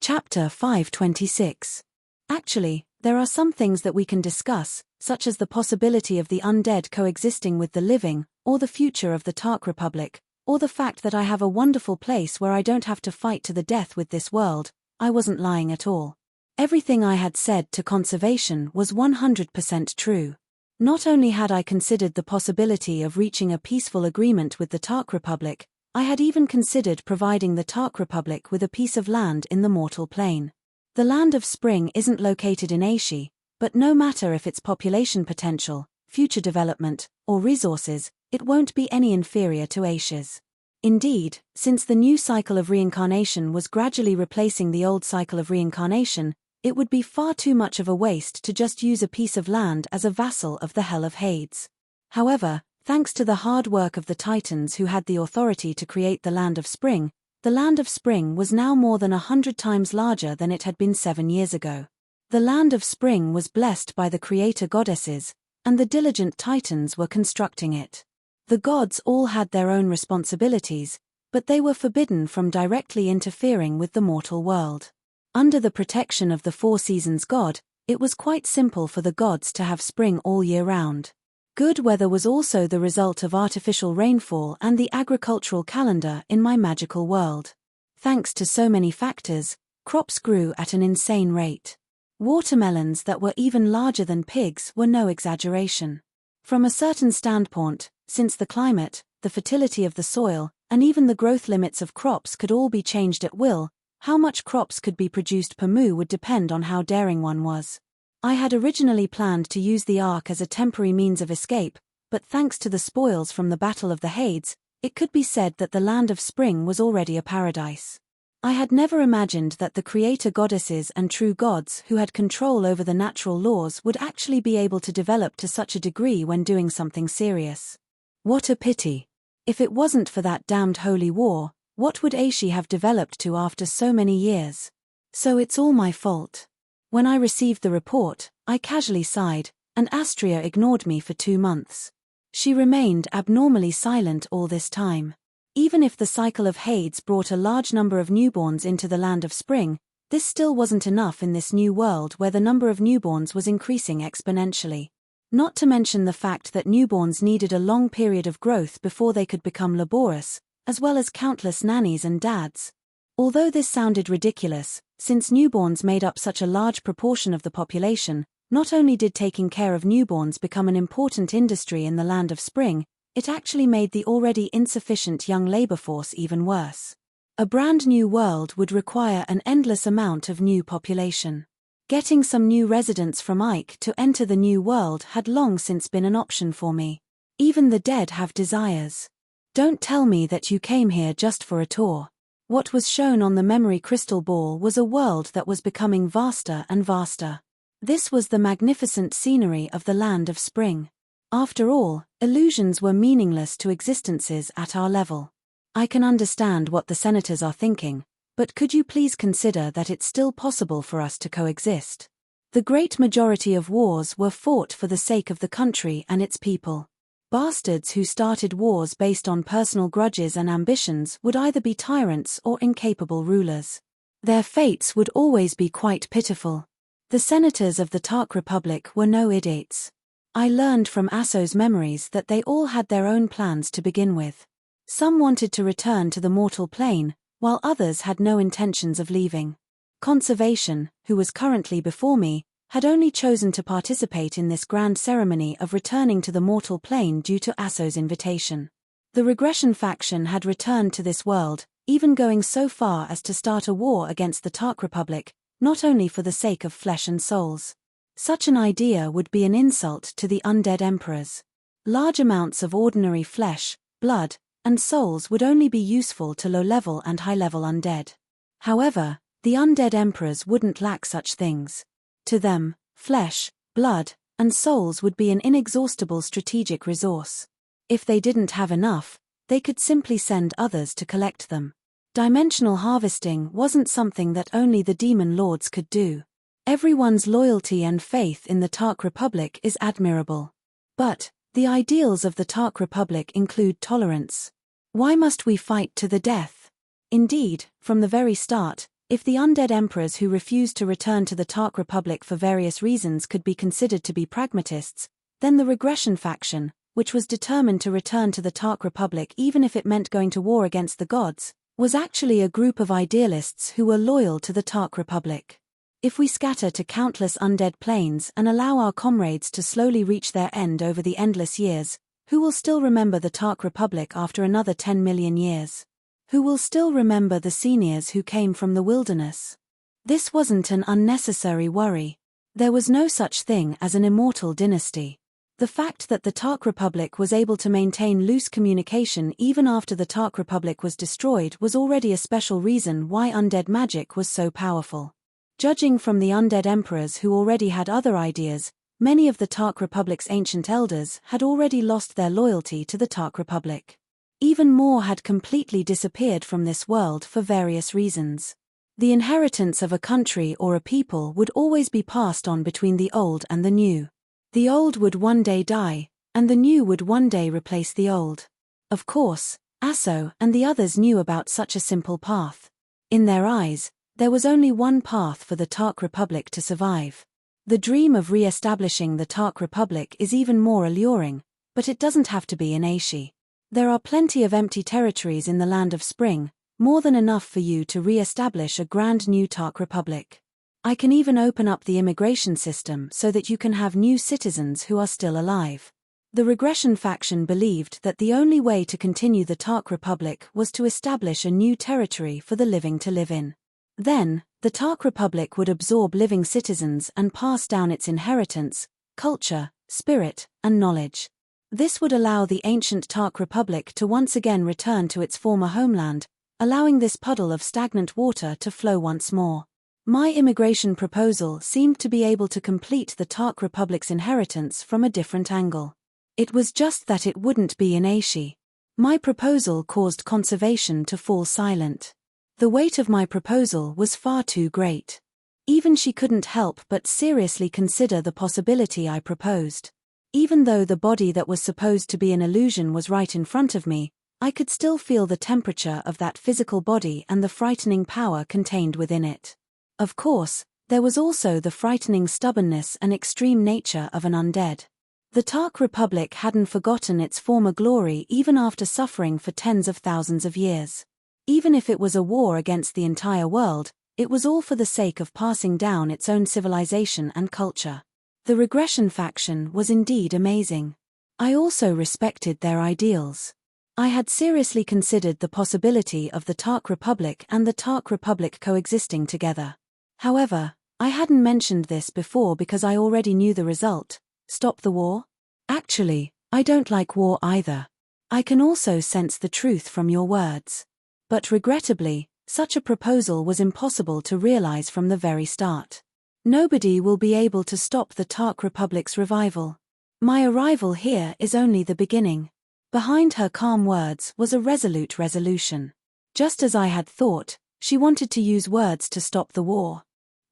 Chapter 526. Actually, there are some things that we can discuss, such as the possibility of the undead coexisting with the living, or the future of the Tark Republic, or the fact that I have a wonderful place where I don't have to fight to the death with this world. I wasn't lying at all. Everything I had said to conservation was 100% true. Not only had I considered the possibility of reaching a peaceful agreement with the Tark Republic, I had even considered providing the Tark Republic with a piece of land in the mortal plane. The Land of Spring isn't located in Aishi, but no matter if its population potential, future development, or resources, it won't be any inferior to Aishi's. Indeed, since the new cycle of reincarnation was gradually replacing the old cycle of reincarnation, it would be far too much of a waste to just use a piece of land as a vassal of the Hell of Hades. However, thanks to the hard work of the Titans who had the authority to create the Land of Spring, the Land of Spring was now more than 100 times larger than it had been 7 years ago. The Land of Spring was blessed by the creator goddesses, and the diligent Titans were constructing it. The gods all had their own responsibilities, but they were forbidden from directly interfering with the mortal world. Under the protection of the Four Seasons god, it was quite simple for the gods to have spring all year round. Good weather was also the result of artificial rainfall and the agricultural calendar in my magical world. Thanks to so many factors, crops grew at an insane rate. Watermelons that were even larger than pigs were no exaggeration. From a certain standpoint, since the climate, the fertility of the soil, and even the growth limits of crops could all be changed at will, how much crops could be produced per moo would depend on how daring one was. I had originally planned to use the Ark as a temporary means of escape, but thanks to the spoils from the Battle of the Hades, it could be said that the Land of Spring was already a paradise. I had never imagined that the creator goddesses and true gods who had control over the natural laws would actually be able to develop to such a degree when doing something serious. What a pity. If it wasn't for that damned holy war, what would Aishi have developed to after so many years? So it's all my fault. When I received the report, I casually sighed, and Astria ignored me for 2 months. She remained abnormally silent all this time. Even if the cycle of Hades brought a large number of newborns into the Land of Spring, this still wasn't enough in this new world where the number of newborns was increasing exponentially. Not to mention the fact that newborns needed a long period of growth before they could become laborious, as well as countless nannies and dads. Although this sounded ridiculous, since newborns made up such a large proportion of the population, not only did taking care of newborns become an important industry in the Land of Spring, it actually made the already insufficient young labor force even worse. A brand new world would require an endless amount of new population. Getting some new residents from Ike to enter the new world had long since been an option for me. Even the dead have desires. Don't tell me that you came here just for a tour. What was shown on the memory crystal ball was a world that was becoming vaster and vaster. This was the magnificent scenery of the Land of Spring. After all, illusions were meaningless to existences at our level. I can understand what the senators are thinking, but could you please consider that it's still possible for us to coexist? The great majority of wars were fought for the sake of the country and its people. Bastards who started wars based on personal grudges and ambitions would either be tyrants or incapable rulers. Their fates would always be quite pitiful. The senators of the Tark Republic were no idiots. I learned from Asso's memories that they all had their own plans to begin with. Some wanted to return to the mortal plane, while others had no intentions of leaving. Conservation, who was currently before me, had only chosen to participate in this grand ceremony of returning to the mortal plane due to Asso's invitation. The regression faction had returned to this world, even going so far as to start a war against the Tark Republic, not only for the sake of flesh and souls. Such an idea would be an insult to the undead emperors. Large amounts of ordinary flesh, blood, and souls would only be useful to low-level and high-level undead. However, the undead emperors wouldn't lack such things. To them, flesh, blood, and souls would be an inexhaustible strategic resource. If they didn't have enough, they could simply send others to collect them. Dimensional harvesting wasn't something that only the demon lords could do. Everyone's loyalty and faith in the Tark Republic is admirable. But the ideals of the Tark Republic include tolerance. Why must we fight to the death? Indeed, from the very start, If the undead emperors who refused to return to the Tark Republic for various reasons could be considered to be pragmatists, then the regression faction, which was determined to return to the Tark Republic even if it meant going to war against the gods, was actually a group of idealists who were loyal to the Tark Republic. If we scatter to countless undead planes and allow our comrades to slowly reach their end over the endless years, who will still remember the Tark Republic after another 10 million years? Who will still remember the seniors who came from the wilderness? This wasn't an unnecessary worry. There was no such thing as an immortal dynasty. The fact that the Tark Republic was able to maintain loose communication even after the Tark Republic was destroyed was already a special reason why undead magic was so powerful. Judging from the undead emperors who already had other ideas, many of the Tark Republic's ancient elders had already lost their loyalty to the Tark Republic. Even more had completely disappeared from this world for various reasons. The inheritance of a country or a people would always be passed on between the old and the new. The old would one day die, and the new would one day replace the old. Of course, Asso and the others knew about such a simple path. In their eyes, there was only one path for the Tark Republic to survive. The dream of re-establishing the Tark Republic is even more alluring, but it doesn't have to be in Aishi. There are plenty of empty territories in the Land of Spring, more than enough for you to re-establish a grand new Tark Republic. I can even open up the immigration system so that you can have new citizens who are still alive. The regression faction believed that the only way to continue the Tark Republic was to establish a new territory for the living to live in. Then, the Tark Republic would absorb living citizens and pass down its inheritance, culture, spirit, and knowledge. This would allow the ancient Tark Republic to once again return to its former homeland, allowing this puddle of stagnant water to flow once more. My immigration proposal seemed to be able to complete the Tark Republic's inheritance from a different angle. It was just that it wouldn't be in Aishi. My proposal caused conservation to fall silent. The weight of my proposal was far too great. Even she couldn't help but seriously consider the possibility I proposed. Even though the body that was supposed to be an illusion was right in front of me, I could still feel the temperature of that physical body and the frightening power contained within it. Of course, there was also the frightening stubbornness and extreme nature of an undead. The Tark Republic hadn't forgotten its former glory even after suffering for tens of thousands of years. Even if it was a war against the entire world, it was all for the sake of passing down its own civilization and culture. The regression faction was indeed amazing. I also respected their ideals. I had seriously considered the possibility of the Tark Republic and the Tark Republic coexisting together. However, I hadn't mentioned this before because I already knew the result. Stop the war? Actually, I don't like war either. I can also sense the truth from your words. But regrettably, such a proposal was impossible to realize from the very start. Nobody will be able to stop the Tark Republic's revival. My arrival here is only the beginning. Behind her calm words was a resolute resolution. Just as I had thought, she wanted to use words to stop the war.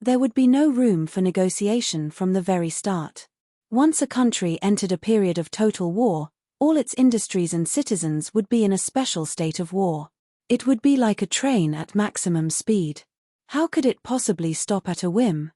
There would be no room for negotiation from the very start. Once a country entered a period of total war, all its industries and citizens would be in a special state of war. It would be like a train at maximum speed. How could it possibly stop at a whim?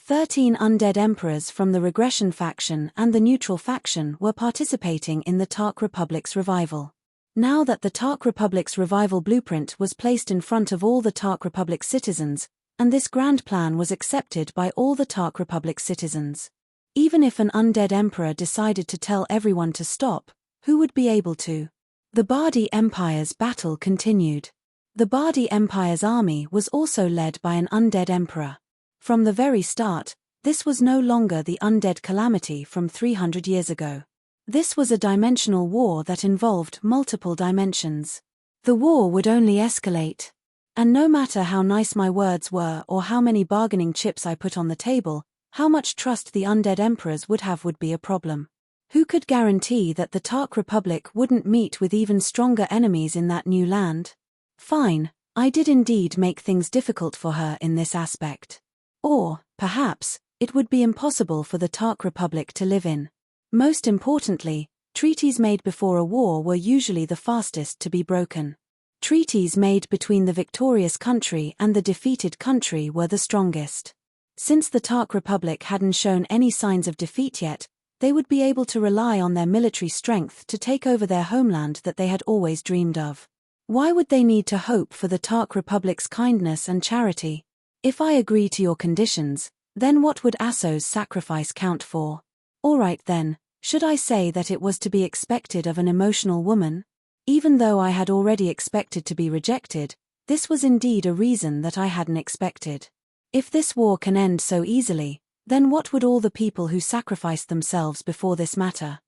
13 undead emperors from the regression faction and the neutral faction were participating in the Tark Republic's revival. Now that the Tark Republic's revival blueprint was placed in front of all the Tark Republic citizens, and this grand plan was accepted by all the Tark Republic citizens. Even if an undead emperor decided to tell everyone to stop, who would be able to? The Bardi Empire's battle continued. The Bardi Empire's army was also led by an undead emperor. From the very start, this was no longer the undead calamity from 300 years ago. This was a dimensional war that involved multiple dimensions. The war would only escalate. And no matter how nice my words were or how many bargaining chips I put on the table, how much trust the undead emperors would have would be a problem. Who could guarantee that the Tark Republic wouldn't meet with even stronger enemies in that new land? Fine, I did indeed make things difficult for her in this aspect. Or, perhaps, it would be impossible for the Tark Republic to live in. Most importantly, treaties made before a war were usually the fastest to be broken. Treaties made between the victorious country and the defeated country were the strongest. Since the Tark Republic hadn't shown any signs of defeat yet, they would be able to rely on their military strength to take over their homeland that they had always dreamed of. Why would they need to hope for the Tark Republic's kindness and charity? If I agree to your conditions, then what would Asso's sacrifice count for? Alright then, should I say that it was to be expected of an emotional woman? Even though I had already expected to be rejected, this was indeed a reason that I hadn't expected. If this war can end so easily, then what would all the people who sacrificed themselves before this matter?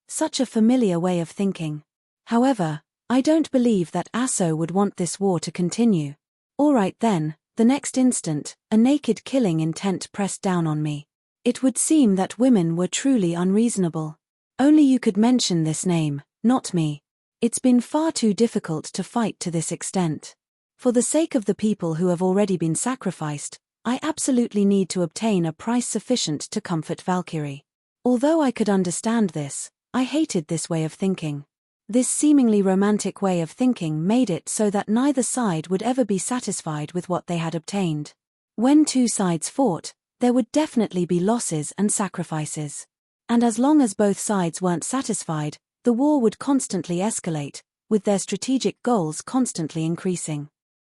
Such a familiar way of thinking. However, I don't believe that Asso would want this war to continue. Alright then, the next instant, a naked killing intent pressed down on me. It would seem that women were truly unreasonable. Only you could mention this name, not me. It's been far too difficult to fight to this extent. For the sake of the people who have already been sacrificed, I absolutely need to obtain a price sufficient to comfort Valkyrie. Although I could understand this, I hated this way of thinking. This seemingly romantic way of thinking made it so that neither side would ever be satisfied with what they had obtained. When two sides fought, there would definitely be losses and sacrifices. And as long as both sides weren't satisfied, the war would constantly escalate, with their strategic goals constantly increasing.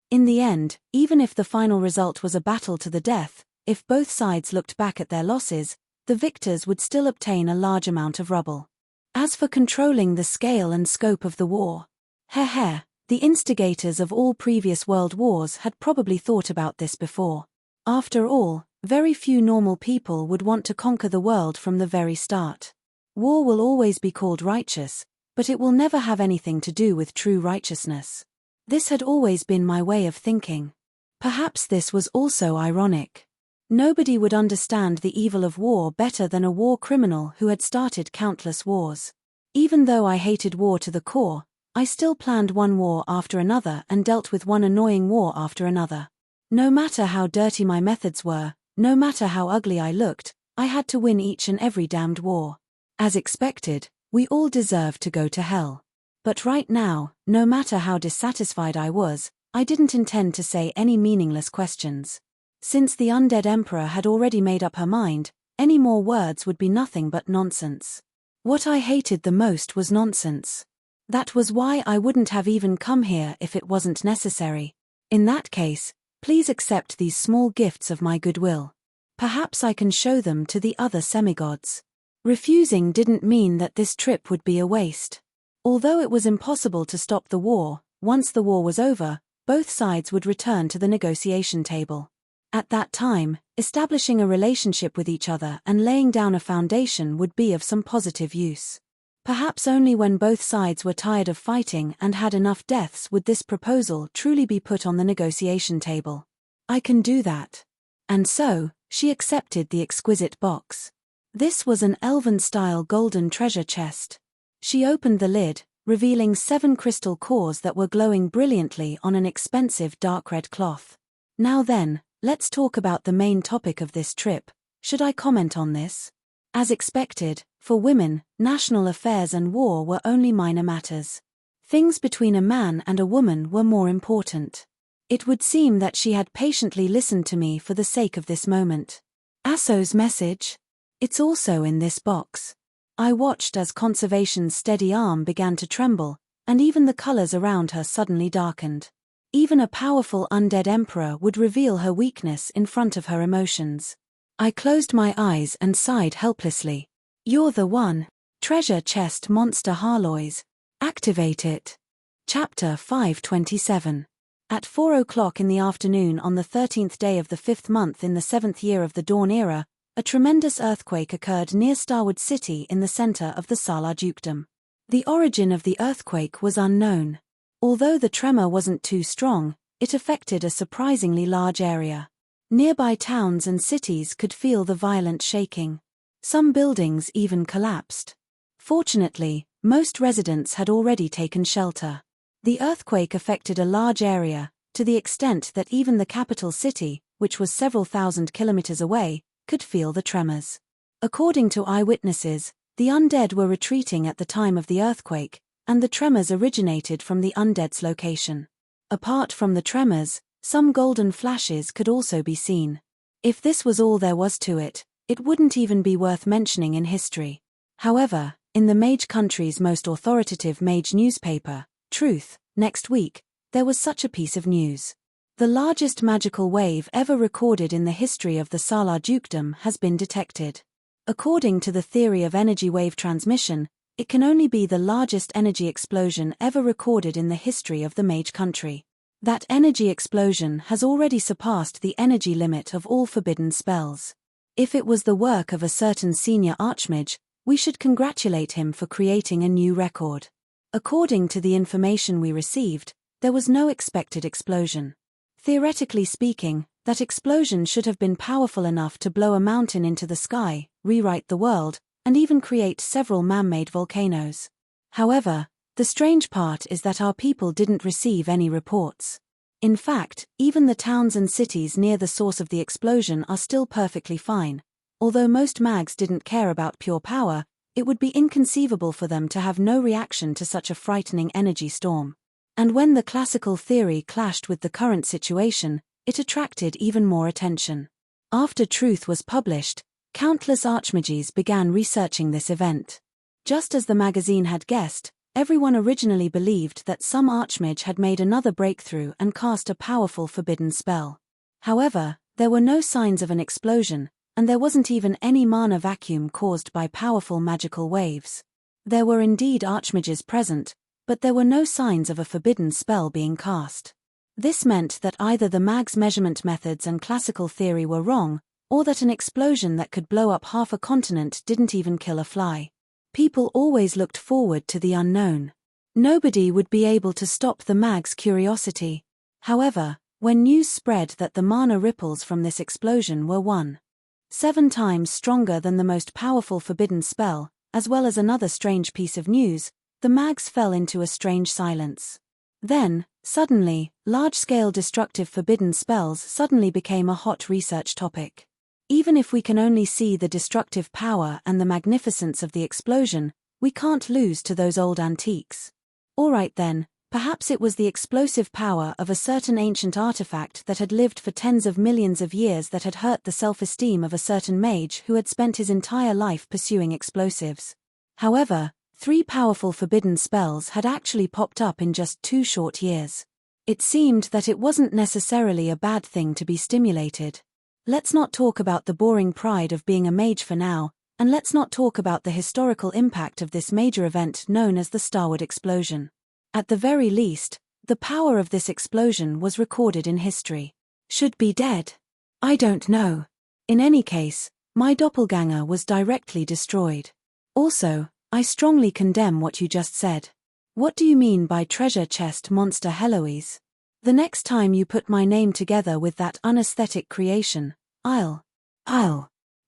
In the end, even if the final result was a battle to the death, if both sides looked back at their losses, the victors would still obtain a large amount of rubble. As for controlling the scale and scope of the war, the instigators of all previous world wars had probably thought about this before. After all, very few normal people would want to conquer the world from the very start. War will always be called righteous, but it will never have anything to do with true righteousness. This had always been my way of thinking. Perhaps this was also ironic. Nobody would understand the evil of war better than a war criminal who had started countless wars. Even though I hated war to the core, I still planned one war after another and dealt with one annoying war after another. No matter how dirty my methods were, no matter how ugly I looked, I had to win each and every damned war. As expected, we all deserved to go to hell. But right now, no matter how dissatisfied I was, I didn't intend to say any meaningless questions. Since the undead emperor had already made up her mind, any more words would be nothing but nonsense. What I hated the most was nonsense. That was why I wouldn't have even come here if it wasn't necessary. In that case, please accept these small gifts of my goodwill. Perhaps I can show them to the other semigods. Refusing didn't mean that this trip would be a waste. Although it was impossible to stop the war, once the war was over, both sides would return to the negotiation table. At that time, establishing a relationship with each other and laying down a foundation would be of some positive use. Perhaps only when both sides were tired of fighting and had enough deaths would this proposal truly be put on the negotiation table. I can do that. And so, she accepted the exquisite box. This was an elven-style golden treasure chest. She opened the lid, revealing 7 crystal cores that were glowing brilliantly on an expensive dark red cloth. Now then, let's talk about the main topic of this trip. Should I comment on this? As expected, for women, national affairs and war were only minor matters. Things between a man and a woman were more important. It would seem that she had patiently listened to me for the sake of this moment. Asso's message? It's also in this box. I watched as Conservation's steady arm began to tremble, and even the colors around her suddenly darkened. Even a powerful undead emperor would reveal her weakness in front of her emotions. I closed my eyes and sighed helplessly. You're the one. Treasure chest monster Harloys. Activate it. Chapter 527. At 4 o'clock in the afternoon on the 13th day of the 5th month in the 7th year of the Dawn Era, a tremendous earthquake occurred near Starwood City in the center of the Salar Dukedom. The origin of the earthquake was unknown. Although the tremor wasn't too strong, it affected a surprisingly large area. Nearby towns and cities could feel the violent shaking. Some buildings even collapsed. Fortunately, most residents had already taken shelter. The earthquake affected a large area, to the extent that even the capital city, which was several thousand kilometers away, could feel the tremors. According to eyewitnesses, the undead were retreating at the time of the earthquake, and the tremors originated from the undead's location. Apart from the tremors, some golden flashes could also be seen. If this was all there was to it, it wouldn't even be worth mentioning in history. However, in the mage country's most authoritative mage newspaper, Truth, next week, there was such a piece of news. The largest magical wave ever recorded in the history of the Salar Dukedom has been detected. According to the theory of energy wave transmission, it can only be the largest energy explosion ever recorded in the history of the mage country. That energy explosion has already surpassed the energy limit of all forbidden spells. If it was the work of a certain senior archmage, we should congratulate him for creating a new record. According to the information we received, there was no expected explosion. Theoretically speaking, that explosion should have been powerful enough to blow a mountain into the sky, rewrite the world, and even create several man-made volcanoes. However, the strange part is that our people didn't receive any reports. In fact, even the towns and cities near the source of the explosion are still perfectly fine. Although most mags didn't care about pure power, it would be inconceivable for them to have no reaction to such a frightening energy storm. And when the classical theory clashed with the current situation, it attracted even more attention. After Truth was published, countless archmages began researching this event. Just as the magazine had guessed, everyone originally believed that some archmage had made another breakthrough and cast a powerful forbidden spell. However, there were no signs of an explosion, and there wasn't even any mana vacuum caused by powerful magical waves. There were indeed archmages present, but there were no signs of a forbidden spell being cast. This meant that either the mag's measurement methods and classical theory were wrong, or that an explosion that could blow up half a continent didn't even kill a fly. People always looked forward to the unknown. Nobody would be able to stop the mag's curiosity. However, when news spread that the mana ripples from this explosion were 7 times stronger than the most powerful forbidden spell, as well as another strange piece of news, the mags fell into a strange silence. Then, suddenly, large-scale destructive forbidden spells suddenly became a hot research topic. Even if we can only see the destructive power and the magnificence of the explosion, we can't lose to those old antiques. Alright then, perhaps it was the explosive power of a certain ancient artifact that had lived for tens of millions of years that had hurt the self-esteem of a certain mage who had spent his entire life pursuing explosives. However, 3 powerful forbidden spells had actually popped up in just 2 short years. It seemed that it wasn't necessarily a bad thing to be stimulated. Let's not talk about the boring pride of being a mage for now, and let's not talk about the historical impact of this major event known as the Starwood explosion. At the very least, the power of this explosion was recorded in history. Should be dead? I don't know. In any case, my doppelganger was directly destroyed. Also, I strongly condemn what you just said. What do you mean by treasure chest monster Heloise? The next time you put my name together with that unaesthetic creation, I'll.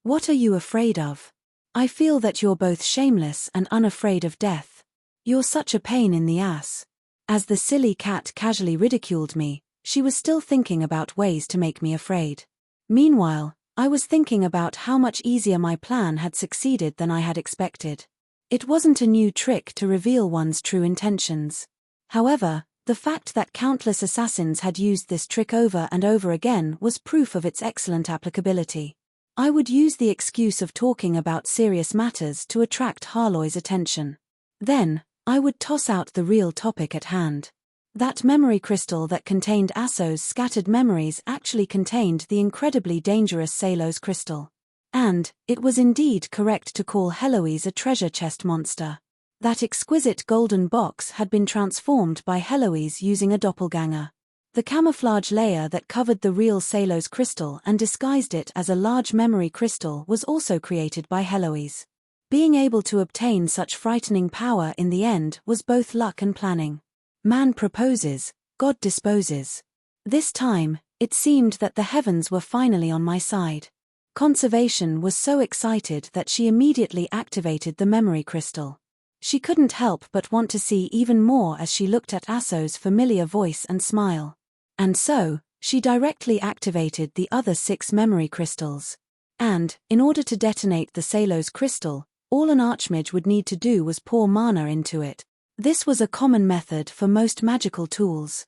What are you afraid of? I feel that you're both shameless and unafraid of death. You're such a pain in the ass. As the silly cat casually ridiculed me, she was still thinking about ways to make me afraid. Meanwhile, I was thinking about how much easier my plan had succeeded than I had expected. It wasn't a new trick to reveal one's true intentions. However, the fact that countless assassins had used this trick over and over again was proof of its excellent applicability. I would use the excuse of talking about serious matters to attract Harloy's attention. Then, I would toss out the real topic at hand. That memory crystal that contained Asso's scattered memories actually contained the incredibly dangerous Salos crystal. And, it was indeed correct to call Heloise a treasure chest monster. That exquisite golden box had been transformed by Heloise using a doppelganger. The camouflage layer that covered the real Salos crystal and disguised it as a large memory crystal was also created by Heloise. Being able to obtain such frightening power in the end was both luck and planning. Man proposes, God disposes. This time, it seemed that the heavens were finally on my side. Conservation was so excited that she immediately activated the memory crystal. She couldn't help but want to see even more as she looked at Asso's familiar voice and smile. And so, she directly activated the other 6 memory crystals. And, in order to detonate the Salos crystal, all an archmage would need to do was pour mana into it. This was a common method for most magical tools.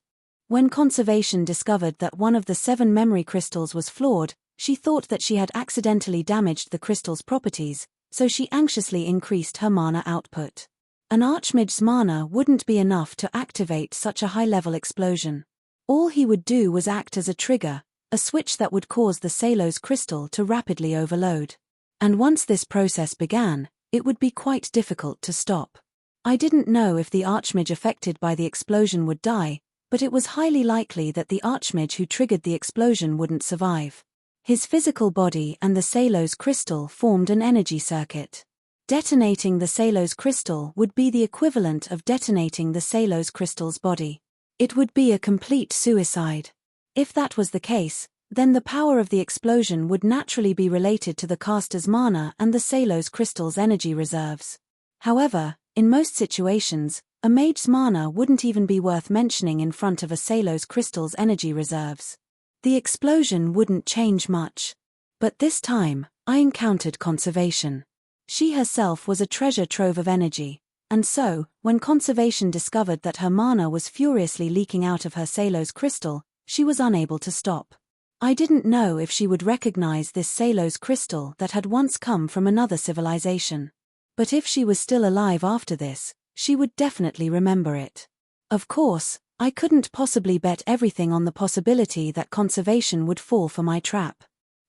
When conservation discovered that one of the 7 memory crystals was flawed, she thought that she had accidentally damaged the crystal's properties, so she anxiously increased her mana output. An archmage's mana wouldn't be enough to activate such a high-level explosion. All he would do was act as a trigger, a switch that would cause the Salos crystal to rapidly overload. And once this process began, it would be quite difficult to stop. I didn't know if the archmage affected by the explosion would die, but it was highly likely that the archmage who triggered the explosion wouldn't survive. His physical body and the Salos crystal formed an energy circuit. Detonating the Salos crystal would be the equivalent of detonating the Salos crystal's body. It would be a complete suicide. If that was the case, then the power of the explosion would naturally be related to the caster's mana and the Salos crystal's energy reserves. However, in most situations, a mage's mana wouldn't even be worth mentioning in front of a Salos crystal's energy reserves. The explosion wouldn't change much. But this time, I encountered conservation. She herself was a treasure trove of energy, and so, when conservation discovered that her mana was furiously leaking out of her Salos crystal, she was unable to stop. I didn't know if she would recognize this Salos crystal that had once come from another civilization. But if she was still alive after this, she would definitely remember it. Of course, I couldn't possibly bet everything on the possibility that conservation would fall for my trap.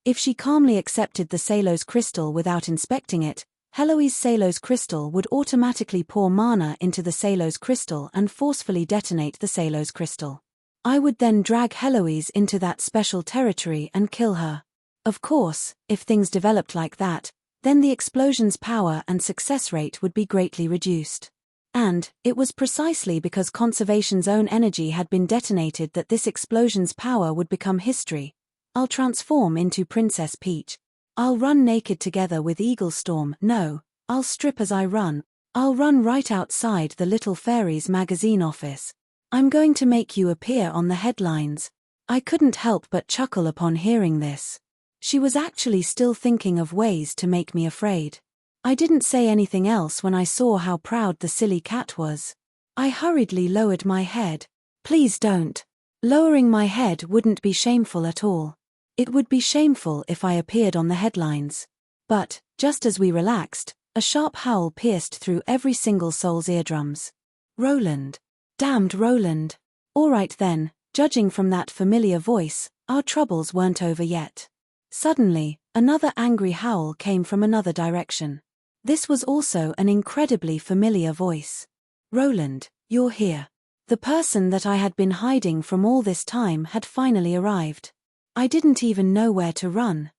If she calmly accepted the Salos crystal without inspecting it, Heloise Salos crystal would automatically pour mana into the Salos crystal and forcefully detonate the Salos crystal. I would then drag Heloise into that special territory and kill her. Of course, if things developed like that, then the explosion's power and success rate would be greatly reduced. And, it was precisely because conservation's own energy had been detonated that this explosion's power would become history. I'll transform into Princess Peach. I'll run naked together with Eaglestorm. No, I'll strip as I run. I'll run right outside the Little Fairies magazine office. I'm going to make you appear on the headlines. I couldn't help but chuckle upon hearing this. She was actually still thinking of ways to make me afraid. I didn't say anything else when I saw how proud the silly cat was. I hurriedly lowered my head. Please don't. Lowering my head wouldn't be shameful at all. It would be shameful if I appeared on the headlines. But, just as we relaxed, a sharp howl pierced through every single soul's eardrums. Roland. Damned Roland. All right then, judging from that familiar voice, our troubles weren't over yet. Suddenly, another angry howl came from another direction. This was also an incredibly familiar voice. Roland, you're here. The person that I had been hiding from all this time had finally arrived. I didn't even know where to run.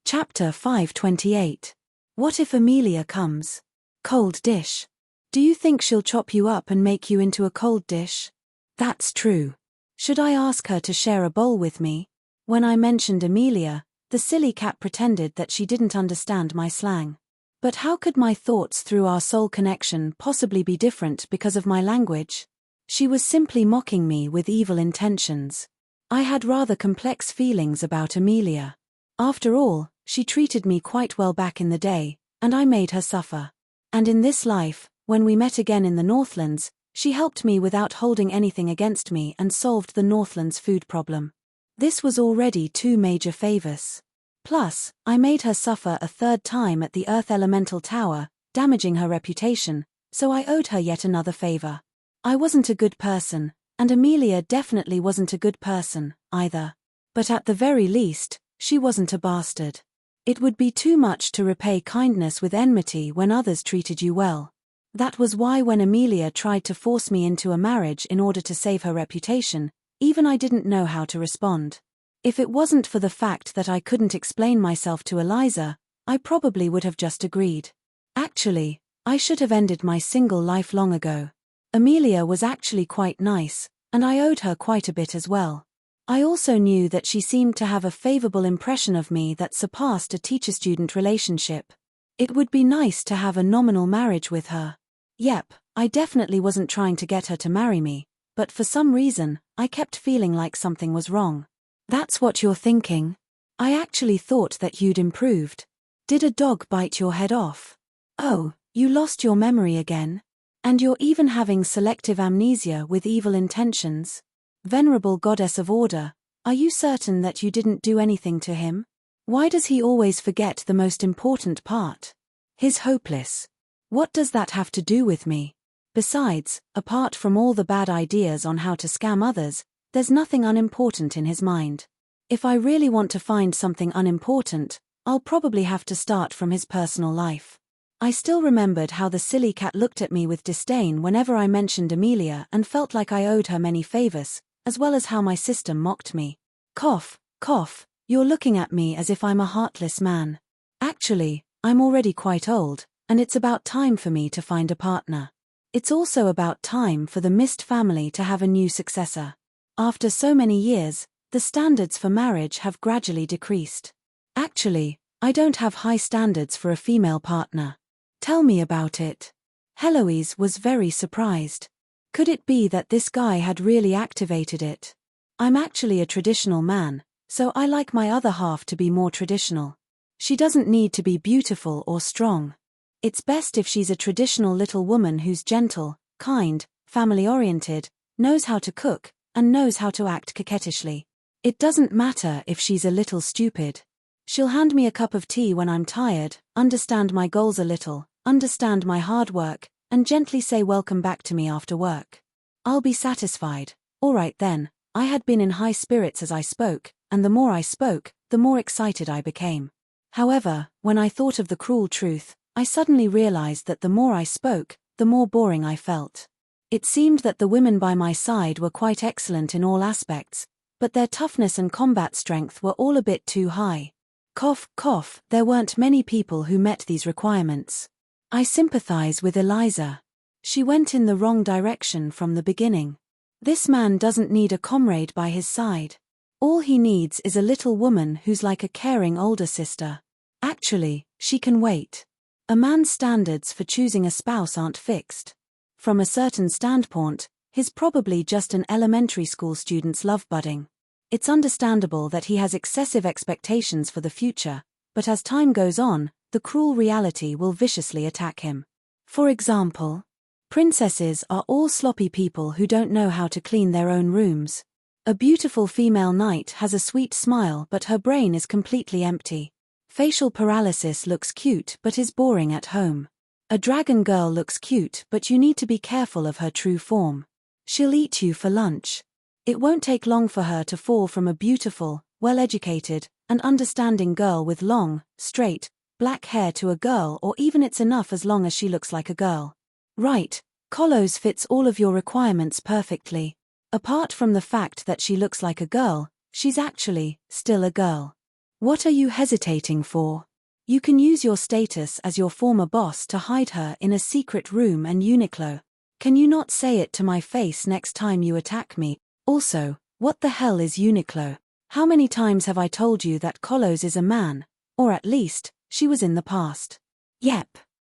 Chapter 528. What if Amelia comes? Cold dish. Do you think she'll chop you up and make you into a cold dish? That's true. Should I ask her to share a bowl with me? When I mentioned Amelia, the silly cat pretended that she didn't understand my slang. But how could my thoughts through our soul connection possibly be different because of my language? She was simply mocking me with evil intentions. I had rather complex feelings about Amelia. After all, she treated me quite well back in the day, and I made her suffer. And in this life, when we met again in the Northlands, she helped me without holding anything against me and solved the Northlands food problem. This was already 2 major favors. Plus, I made her suffer a 3rd time at the Earth Elemental Tower, damaging her reputation, so I owed her yet another favor. I wasn't a good person, and Amelia definitely wasn't a good person, either. But at the very least, she wasn't a bastard. It would be too much to repay kindness with enmity when others treated you well. That was why when Amelia tried to force me into a marriage in order to save her reputation, even I didn't know how to respond. If it wasn't for the fact that I couldn't explain myself to Eliza, I probably would have just agreed. Actually, I should have ended my single life long ago. Amelia was actually quite nice, and I owed her quite a bit as well. I also knew that she seemed to have a favorable impression of me that surpassed a teacher-student relationship. It would be nice to have a nominal marriage with her. Yep, I definitely wasn't trying to get her to marry me, but for some reason, I kept feeling like something was wrong. That's what you're thinking? I actually thought that you'd improved. Did a dog bite your head off? Oh, you lost your memory again? And you're even having selective amnesia with evil intentions? Venerable goddess of order, are you certain that you didn't do anything to him? Why does he always forget the most important part? He's hopeless. What does that have to do with me? Besides, apart from all the bad ideas on how to scam others, there's nothing unimportant in his mind. If I really want to find something unimportant, I'll probably have to start from his personal life. I still remembered how the silly cat looked at me with disdain whenever I mentioned Amelia and felt like I owed her many favors, as well as how my system mocked me. Cough, cough, you're looking at me as if I'm a heartless man. Actually, I'm already quite old, and it's about time for me to find a partner. It's also about time for the Mist family to have a new successor. After so many years, the standards for marriage have gradually decreased. Actually, I don't have high standards for a female partner. Tell me about it. Heloise was very surprised. Could it be that this guy had really activated it? I'm actually a traditional man, so I like my other half to be more traditional. She doesn't need to be beautiful or strong. It's best if she's a traditional little woman who's gentle, kind, family-oriented, knows how to cook, and knows how to act coquettishly. It doesn't matter if she's a little stupid. She'll hand me a cup of tea when I'm tired, understand my goals a little, understand my hard work, and gently say welcome back to me after work. I'll be satisfied. All right then, I had been in high spirits as I spoke, and the more I spoke, the more excited I became. However, when I thought of the cruel truth, I suddenly realized that the more I spoke, the more boring I felt. It seemed that the women by my side were quite excellent in all aspects, but their toughness and combat strength were all a bit too high. Cough, cough, there weren't many people who met these requirements. I sympathize with Eliza. She went in the wrong direction from the beginning. This man doesn't need a comrade by his side. All he needs is a little woman who's like a caring older sister. Actually, she can wait. A man's standards for choosing a spouse aren't fixed. From a certain standpoint, he's probably just an elementary school student's love budding. It's understandable that he has excessive expectations for the future, but as time goes on, the cruel reality will viciously attack him. For example, princesses are all sloppy people who don't know how to clean their own rooms. A beautiful female knight has a sweet smile but her brain is completely empty. Facial paralysis looks cute but is boring at home. A dragon girl looks cute but you need to be careful of her true form. She'll eat you for lunch. It won't take long for her to fall from a beautiful, well-educated, and understanding girl with long, straight, black hair to a girl, or even it's enough as long as she looks like a girl. Right, Kolos fits all of your requirements perfectly. Apart from the fact that she looks like a girl, she's actually still a girl. What are you hesitating for? You can use your status as your former boss to hide her in a secret room and Uniqlo. Can you not say it to my face next time you attack me? Also, what the hell is Uniqlo? How many times have I told you that Kolos is a man? Or at least, she was in the past. Yep.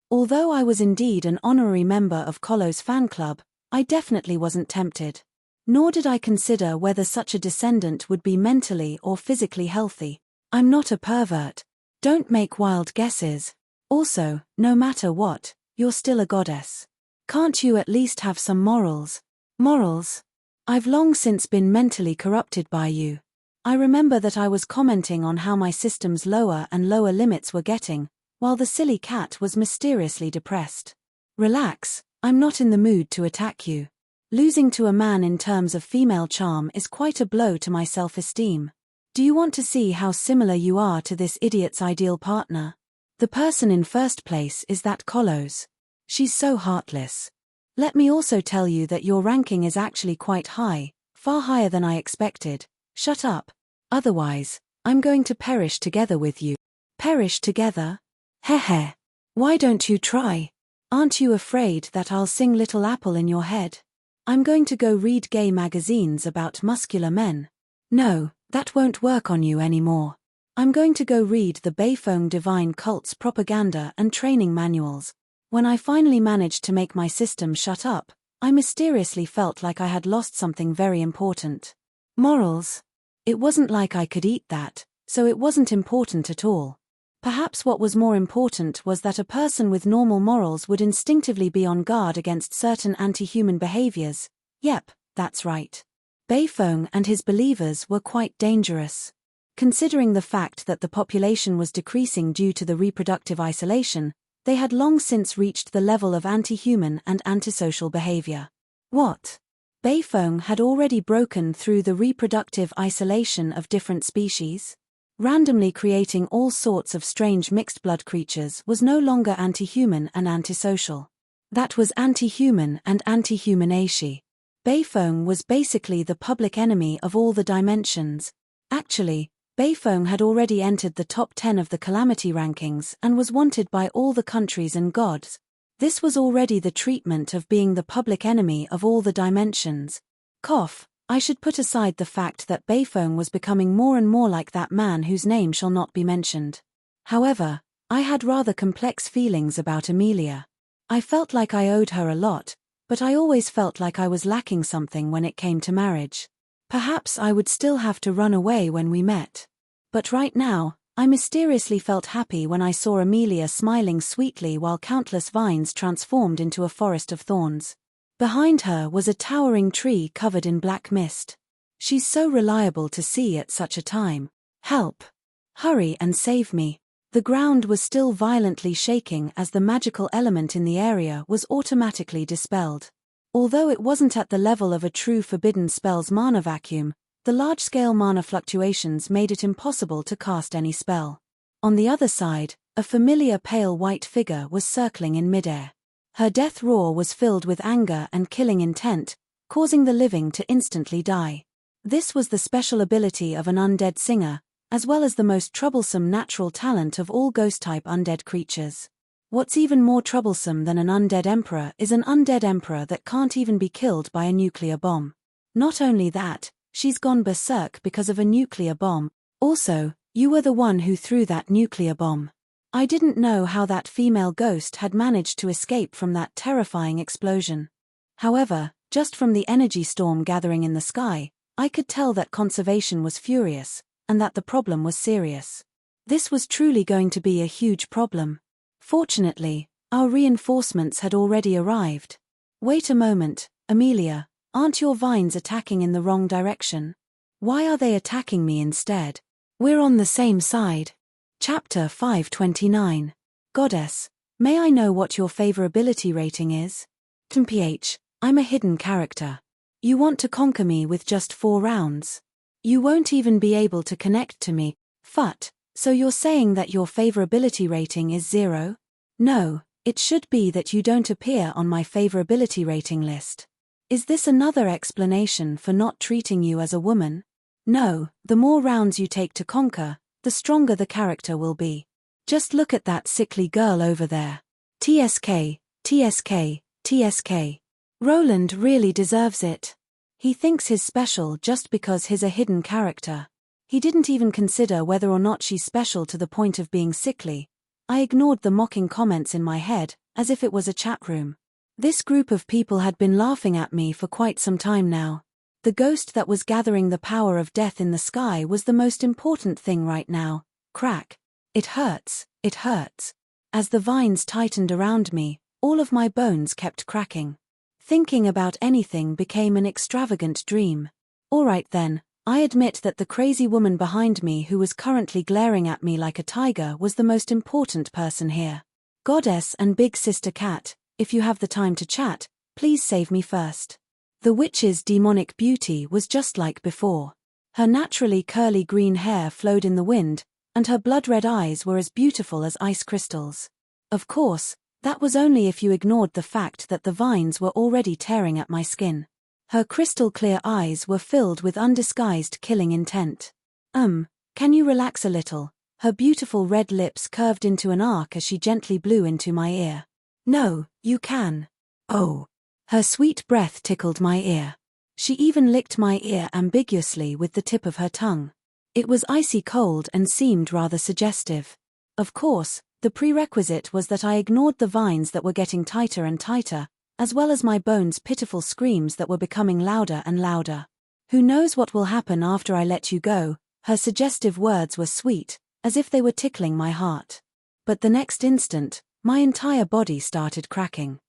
Although I was indeed an honorary member of Kolos fan club, I definitely wasn't tempted. Nor did I consider whether such a descendant would be mentally or physically healthy. I'm not a pervert. Don't make wild guesses. Also, no matter what, you're still a goddess. Can't you at least have some morals? Morals? I've long since been mentally corrupted by you. I remember that I was commenting on how my system's lower and lower limits were getting, while the silly cat was mysteriously depressed. Relax, I'm not in the mood to attack you. Losing to a man in terms of female charm is quite a blow to my self-esteem. Do you want to see how similar you are to this idiot's ideal partner? The person in first place is that Kolos. She's so heartless. Let me also tell you that your ranking is actually quite high, far higher than I expected. Shut up. Otherwise, I'm going to perish together with you. Perish together? Heh. Why don't you try? Aren't you afraid that I'll sing Little Apple in your head? I'm going to go read gay magazines about muscular men. No, that won't work on you anymore. I'm going to go read the Beifong Divine Cult's propaganda and training manuals. When I finally managed to make my system shut up, I mysteriously felt like I had lost something very important. Morals? It wasn't like I could eat that, so it wasn't important at all. Perhaps what was more important was that a person with normal morals would instinctively be on guard against certain anti-human behaviors. Yep, that's right. Beifeng and his believers were quite dangerous. Considering the fact that the population was decreasing due to the reproductive isolation, they had long since reached the level of anti-human and antisocial behavior. What? Beifeng had already broken through the reproductive isolation of different species? Randomly creating all sorts of strange mixed-blood creatures was no longer anti-human and antisocial. That was anti-human and anti-humanation. Beifeng was basically the public enemy of all the dimensions. Actually, Beifeng had already entered the top 10 of the calamity rankings and was wanted by all the countries and gods. This was already the treatment of being the public enemy of all the dimensions. I should put aside the fact that Beifeng was becoming more and more like that man whose name shall not be mentioned. However, I had rather complex feelings about Amelia. I felt like I owed her a lot, but I always felt like I was lacking something when it came to marriage. Perhaps I would still have to run away when we met. But right now, I mysteriously felt happy when I saw Amelia smiling sweetly while countless vines transformed into a forest of thorns. Behind her was a towering tree covered in black mist. She's so reliable to see at such a time. Help! Hurry and save me. The ground was still violently shaking as the magical element in the area was automatically dispelled. Although it wasn't at the level of a true forbidden spell's mana vacuum, the large-scale mana fluctuations made it impossible to cast any spell. On the other side, a familiar pale white figure was circling in midair. Her death roar was filled with anger and killing intent, causing the living to instantly die. This was the special ability of an undead singer, as well as the most troublesome natural talent of all ghost-type undead creatures. What's even more troublesome than an undead emperor is an undead emperor that can't even be killed by a nuclear bomb. Not only that, she's gone berserk because of a nuclear bomb. Also, you were the one who threw that nuclear bomb. I didn't know how that female ghost had managed to escape from that terrifying explosion. However, just from the energy storm gathering in the sky, I could tell that conservation was furious, and that the problem was serious. This was truly going to be a huge problem. Fortunately, our reinforcements had already arrived. Wait a moment, Amelia, aren't your vines attacking in the wrong direction? Why are they attacking me instead? We're on the same side. Chapter 529. Goddess, may I know what your favorability rating is? TMPH, I'm a hidden character. You want to conquer me with just 4 rounds. You won't even be able to connect to me. So you're saying that your favorability rating is 0? No, it should be that you don't appear on my favorability rating list. Is this another explanation for not treating you as a woman? No, the more rounds you take to conquer, the stronger the character will be. Just look at that sickly girl over there. TSK, TSK, TSK. Roland really deserves it. He thinks he's special just because he's a hidden character. He didn't even consider whether or not she's special to the point of being sickly. I ignored the mocking comments in my head, as if it was a chat room. This group of people had been laughing at me for quite some time now. The ghost that was gathering the power of death in the sky was the most important thing right now. Crack. It hurts, it hurts. As the vines tightened around me, all of my bones kept cracking. Thinking about anything became an extravagant dream. Alright then, I admit that the crazy woman behind me who was currently glaring at me like a tiger was the most important person here. Goddess and Big Sister Cat, if you have the time to chat, please save me first. The witch's demonic beauty was just like before. Her naturally curly green hair flowed in the wind, and her blood-red eyes were as beautiful as ice crystals. Of course, that was only if you ignored the fact that the vines were already tearing at my skin. Her crystal-clear eyes were filled with undisguised killing intent. Can you relax a little? Her beautiful red lips curved into an arc as she gently blew into my ear. No, you can. Oh. Her sweet breath tickled my ear. She even licked my ear ambiguously with the tip of her tongue. It was icy cold and seemed rather suggestive. Of course, the prerequisite was that I ignored the vines that were getting tighter and tighter, as well as my bones' pitiful screams that were becoming louder and louder. Who knows what will happen after I let you go? Her suggestive words were sweet, as if they were tickling my heart. But the next instant, my entire body started cracking.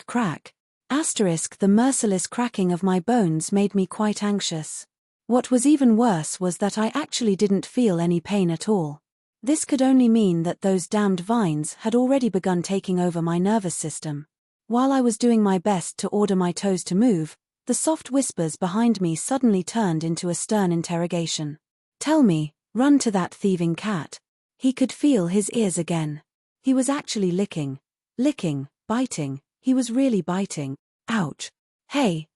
Crack. The merciless cracking of my bones made me quite anxious. What was even worse was that I actually didn't feel any pain at all. This could only mean that those damned vines had already begun taking over my nervous system. While I was doing my best to order my toes to move, the soft whispers behind me suddenly turned into a stern interrogation. Tell me, run to that thieving cat. He could feel his ears again. He was actually licking, biting, he was really biting. Ouch. Hey,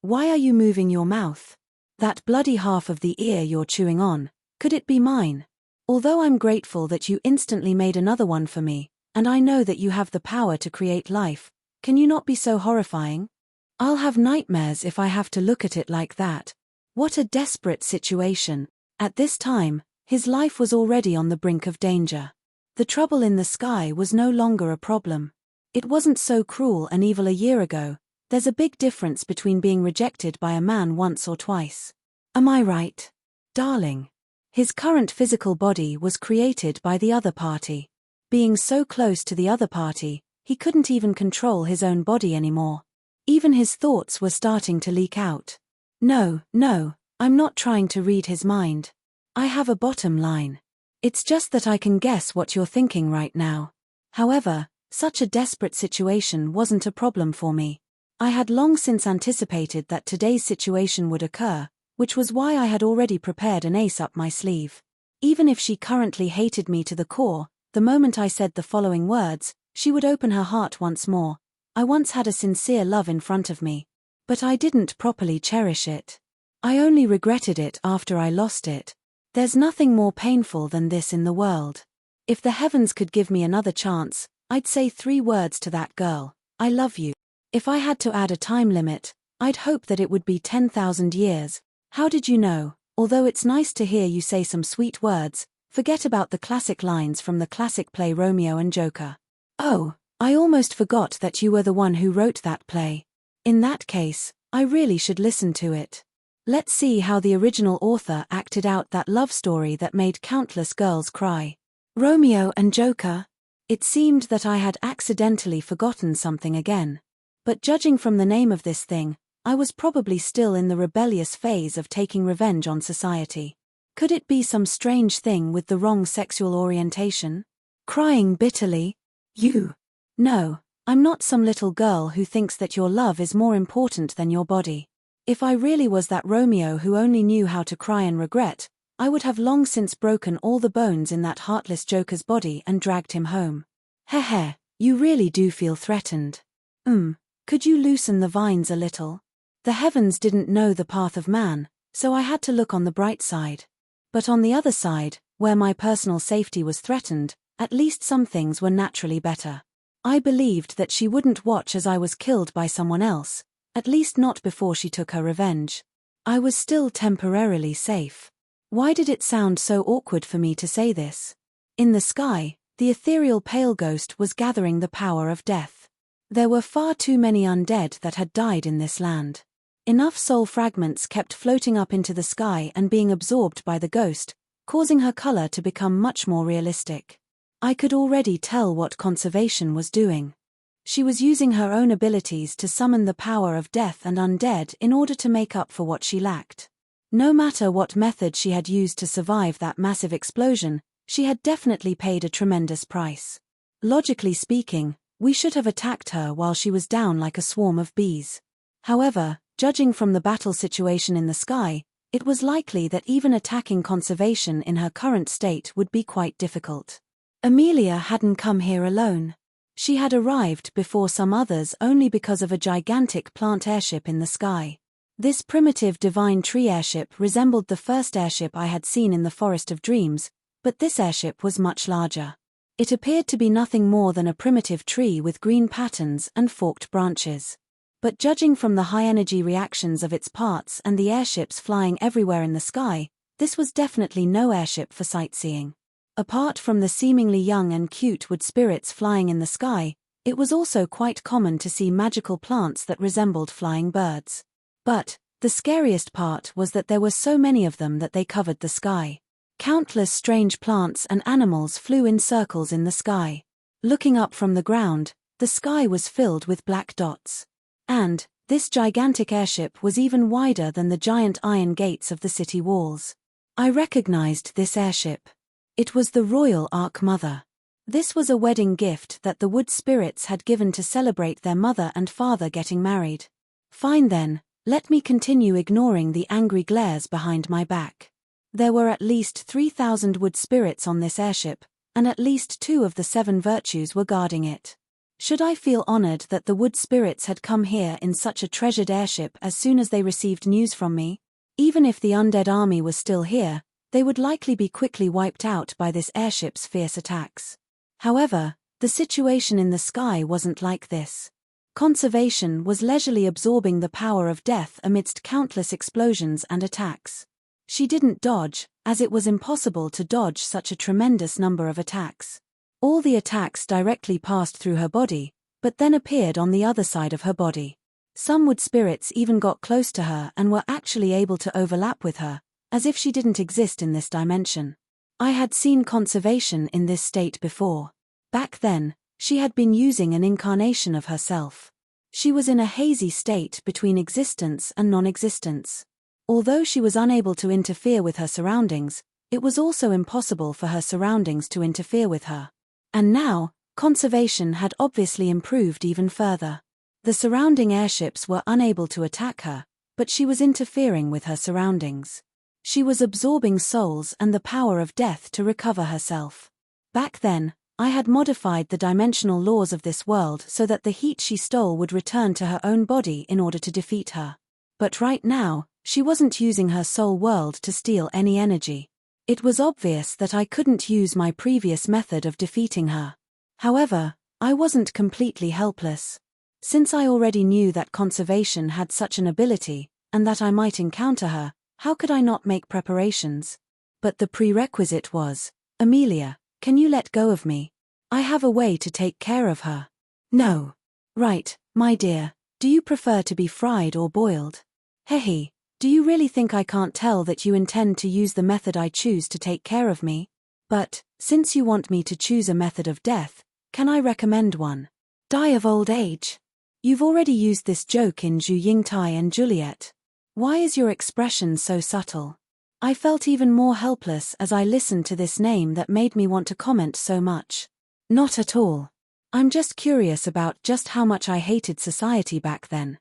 why are you moving your mouth? That bloody half of the ear you're chewing on, could it be mine? Although I'm grateful that you instantly made another one for me, and I know that you have the power to create life, can you not be so horrifying? I'll have nightmares if I have to look at it like that. What a desperate situation. At this time, his life was already on the brink of danger. The trouble in the sky was no longer a problem. It wasn't so cruel and evil a year ago. There's a big difference between being rejected by a man once or twice. Am I right? Darling. His current physical body was created by the other party. Being so close to the other party, he couldn't even control his own body anymore. Even his thoughts were starting to leak out. No, I'm not trying to read his mind. I have a bottom line. It's just that I can guess what you're thinking right now. However, such a desperate situation wasn't a problem for me. I had long since anticipated that today's situation would occur, which was why I had already prepared an ace up my sleeve. Even if she currently hated me to the core, the moment I said the following words, she would open her heart once more. I once had a sincere love in front of me. But I didn't properly cherish it. I only regretted it after I lost it. There's nothing more painful than this in the world. If the heavens could give me another chance, I'd say 3 words to that girl: I love you. If I had to add a time limit, I'd hope that it would be 10,000 years. How did you know? Although it's nice to hear you say some sweet words, forget about the classic lines from the classic play Romeo and Joker. Oh, I almost forgot that you were the one who wrote that play. In that case, I really should listen to it. Let's see how the original author acted out that love story that made countless girls cry. Romeo and Joker? It seemed that I had accidentally forgotten something again. But judging from the name of this thing, I was probably still in the rebellious phase of taking revenge on society. Could it be some strange thing with the wrong sexual orientation? Crying bitterly? You? No, I'm not some little girl who thinks that your love is more important than your body. If I really was that Romeo who only knew how to cry and regret, I would have long since broken all the bones in that heartless Joker's body and dragged him home. Heh, you really do feel threatened. Could you loosen the vines a little? The heavens didn't know the path of man, so I had to look on the bright side. But on the other side, where my personal safety was threatened, at least some things were naturally better. I believed that she wouldn't watch as I was killed by someone else, at least not before she took her revenge. I was still temporarily safe. Why did it sound so awkward for me to say this? In the sky, the ethereal pale ghost was gathering the power of death. There were far too many undead that had died in this land. Enough soul fragments kept floating up into the sky and being absorbed by the ghost, causing her color to become much more realistic. I could already tell what conservation was doing. She was using her own abilities to summon the power of death and undead in order to make up for what she lacked. No matter what method she had used to survive that massive explosion, she had definitely paid a tremendous price. Logically speaking, we should have attacked her while she was down like a swarm of bees. However, judging from the battle situation in the sky, it was likely that even attacking conservation in her current state would be quite difficult. Amelia hadn't come here alone. She had arrived before some others only because of a gigantic plant airship in the sky. This primitive divine tree airship resembled the first airship I had seen in the Forest of Dreams, but this airship was much larger. It appeared to be nothing more than a primitive tree with green patterns and forked branches. But judging from the high-energy reactions of its parts and the airships flying everywhere in the sky, this was definitely no airship for sightseeing. Apart from the seemingly young and cute wood spirits flying in the sky, it was also quite common to see magical plants that resembled flying birds. But the scariest part was that there were so many of them that they covered the sky. Countless strange plants and animals flew in circles in the sky. Looking up from the ground, the sky was filled with black dots. And this gigantic airship was even wider than the giant iron gates of the city walls. I recognized this airship. It was the Royal Ark Mother. This was a wedding gift that the wood spirits had given to celebrate their mother and father getting married. Fine then, let me continue ignoring the angry glares behind my back. There were at least 3,000 wood spirits on this airship, and at least 2 of the 7 virtues were guarding it. Should I feel honored that the wood spirits had come here in such a treasured airship as soon as they received news from me? Even if the undead army was still here, they would likely be quickly wiped out by this airship's fierce attacks. However, the situation in the sky wasn't like this. Conservation was leisurely absorbing the power of death amidst countless explosions and attacks. She didn't dodge, as it was impossible to dodge such a tremendous number of attacks. All the attacks directly passed through her body, but then appeared on the other side of her body. Some wood spirits even got close to her and were actually able to overlap with her, as if she didn't exist in this dimension. I had seen conservation in this state before. Back then, she had been using an incarnation of herself. She was in a hazy state between existence and non-existence. Although she was unable to interfere with her surroundings, it was also impossible for her surroundings to interfere with her. And now, conservation had obviously improved even further. The surrounding airships were unable to attack her, but she was interfering with her surroundings. She was absorbing souls and the power of death to recover herself. Back then, I had modified the dimensional laws of this world so that the heat she stole would return to her own body in order to defeat her. But right now, she wasn't using her soul world to steal any energy. It was obvious that I couldn't use my previous method of defeating her. However, I wasn't completely helpless. Since I already knew that conservation had such an ability, and that I might encounter her, how could I not make preparations? But the prerequisite was, Amelia, can you let go of me? I have a way to take care of her. No. Right, my dear, do you prefer to be fried or boiled? Hehe. Do you really think I can't tell that you intend to use the method I choose to take care of me? But, since you want me to choose a method of death, can I recommend one? Die of old age. You've already used this joke in Zhu Yingtai and Juliet. Why is your expression so subtle? I felt even more helpless as I listened to this name that made me want to comment so much. Not at all. I'm just curious about just how much I hated society back then.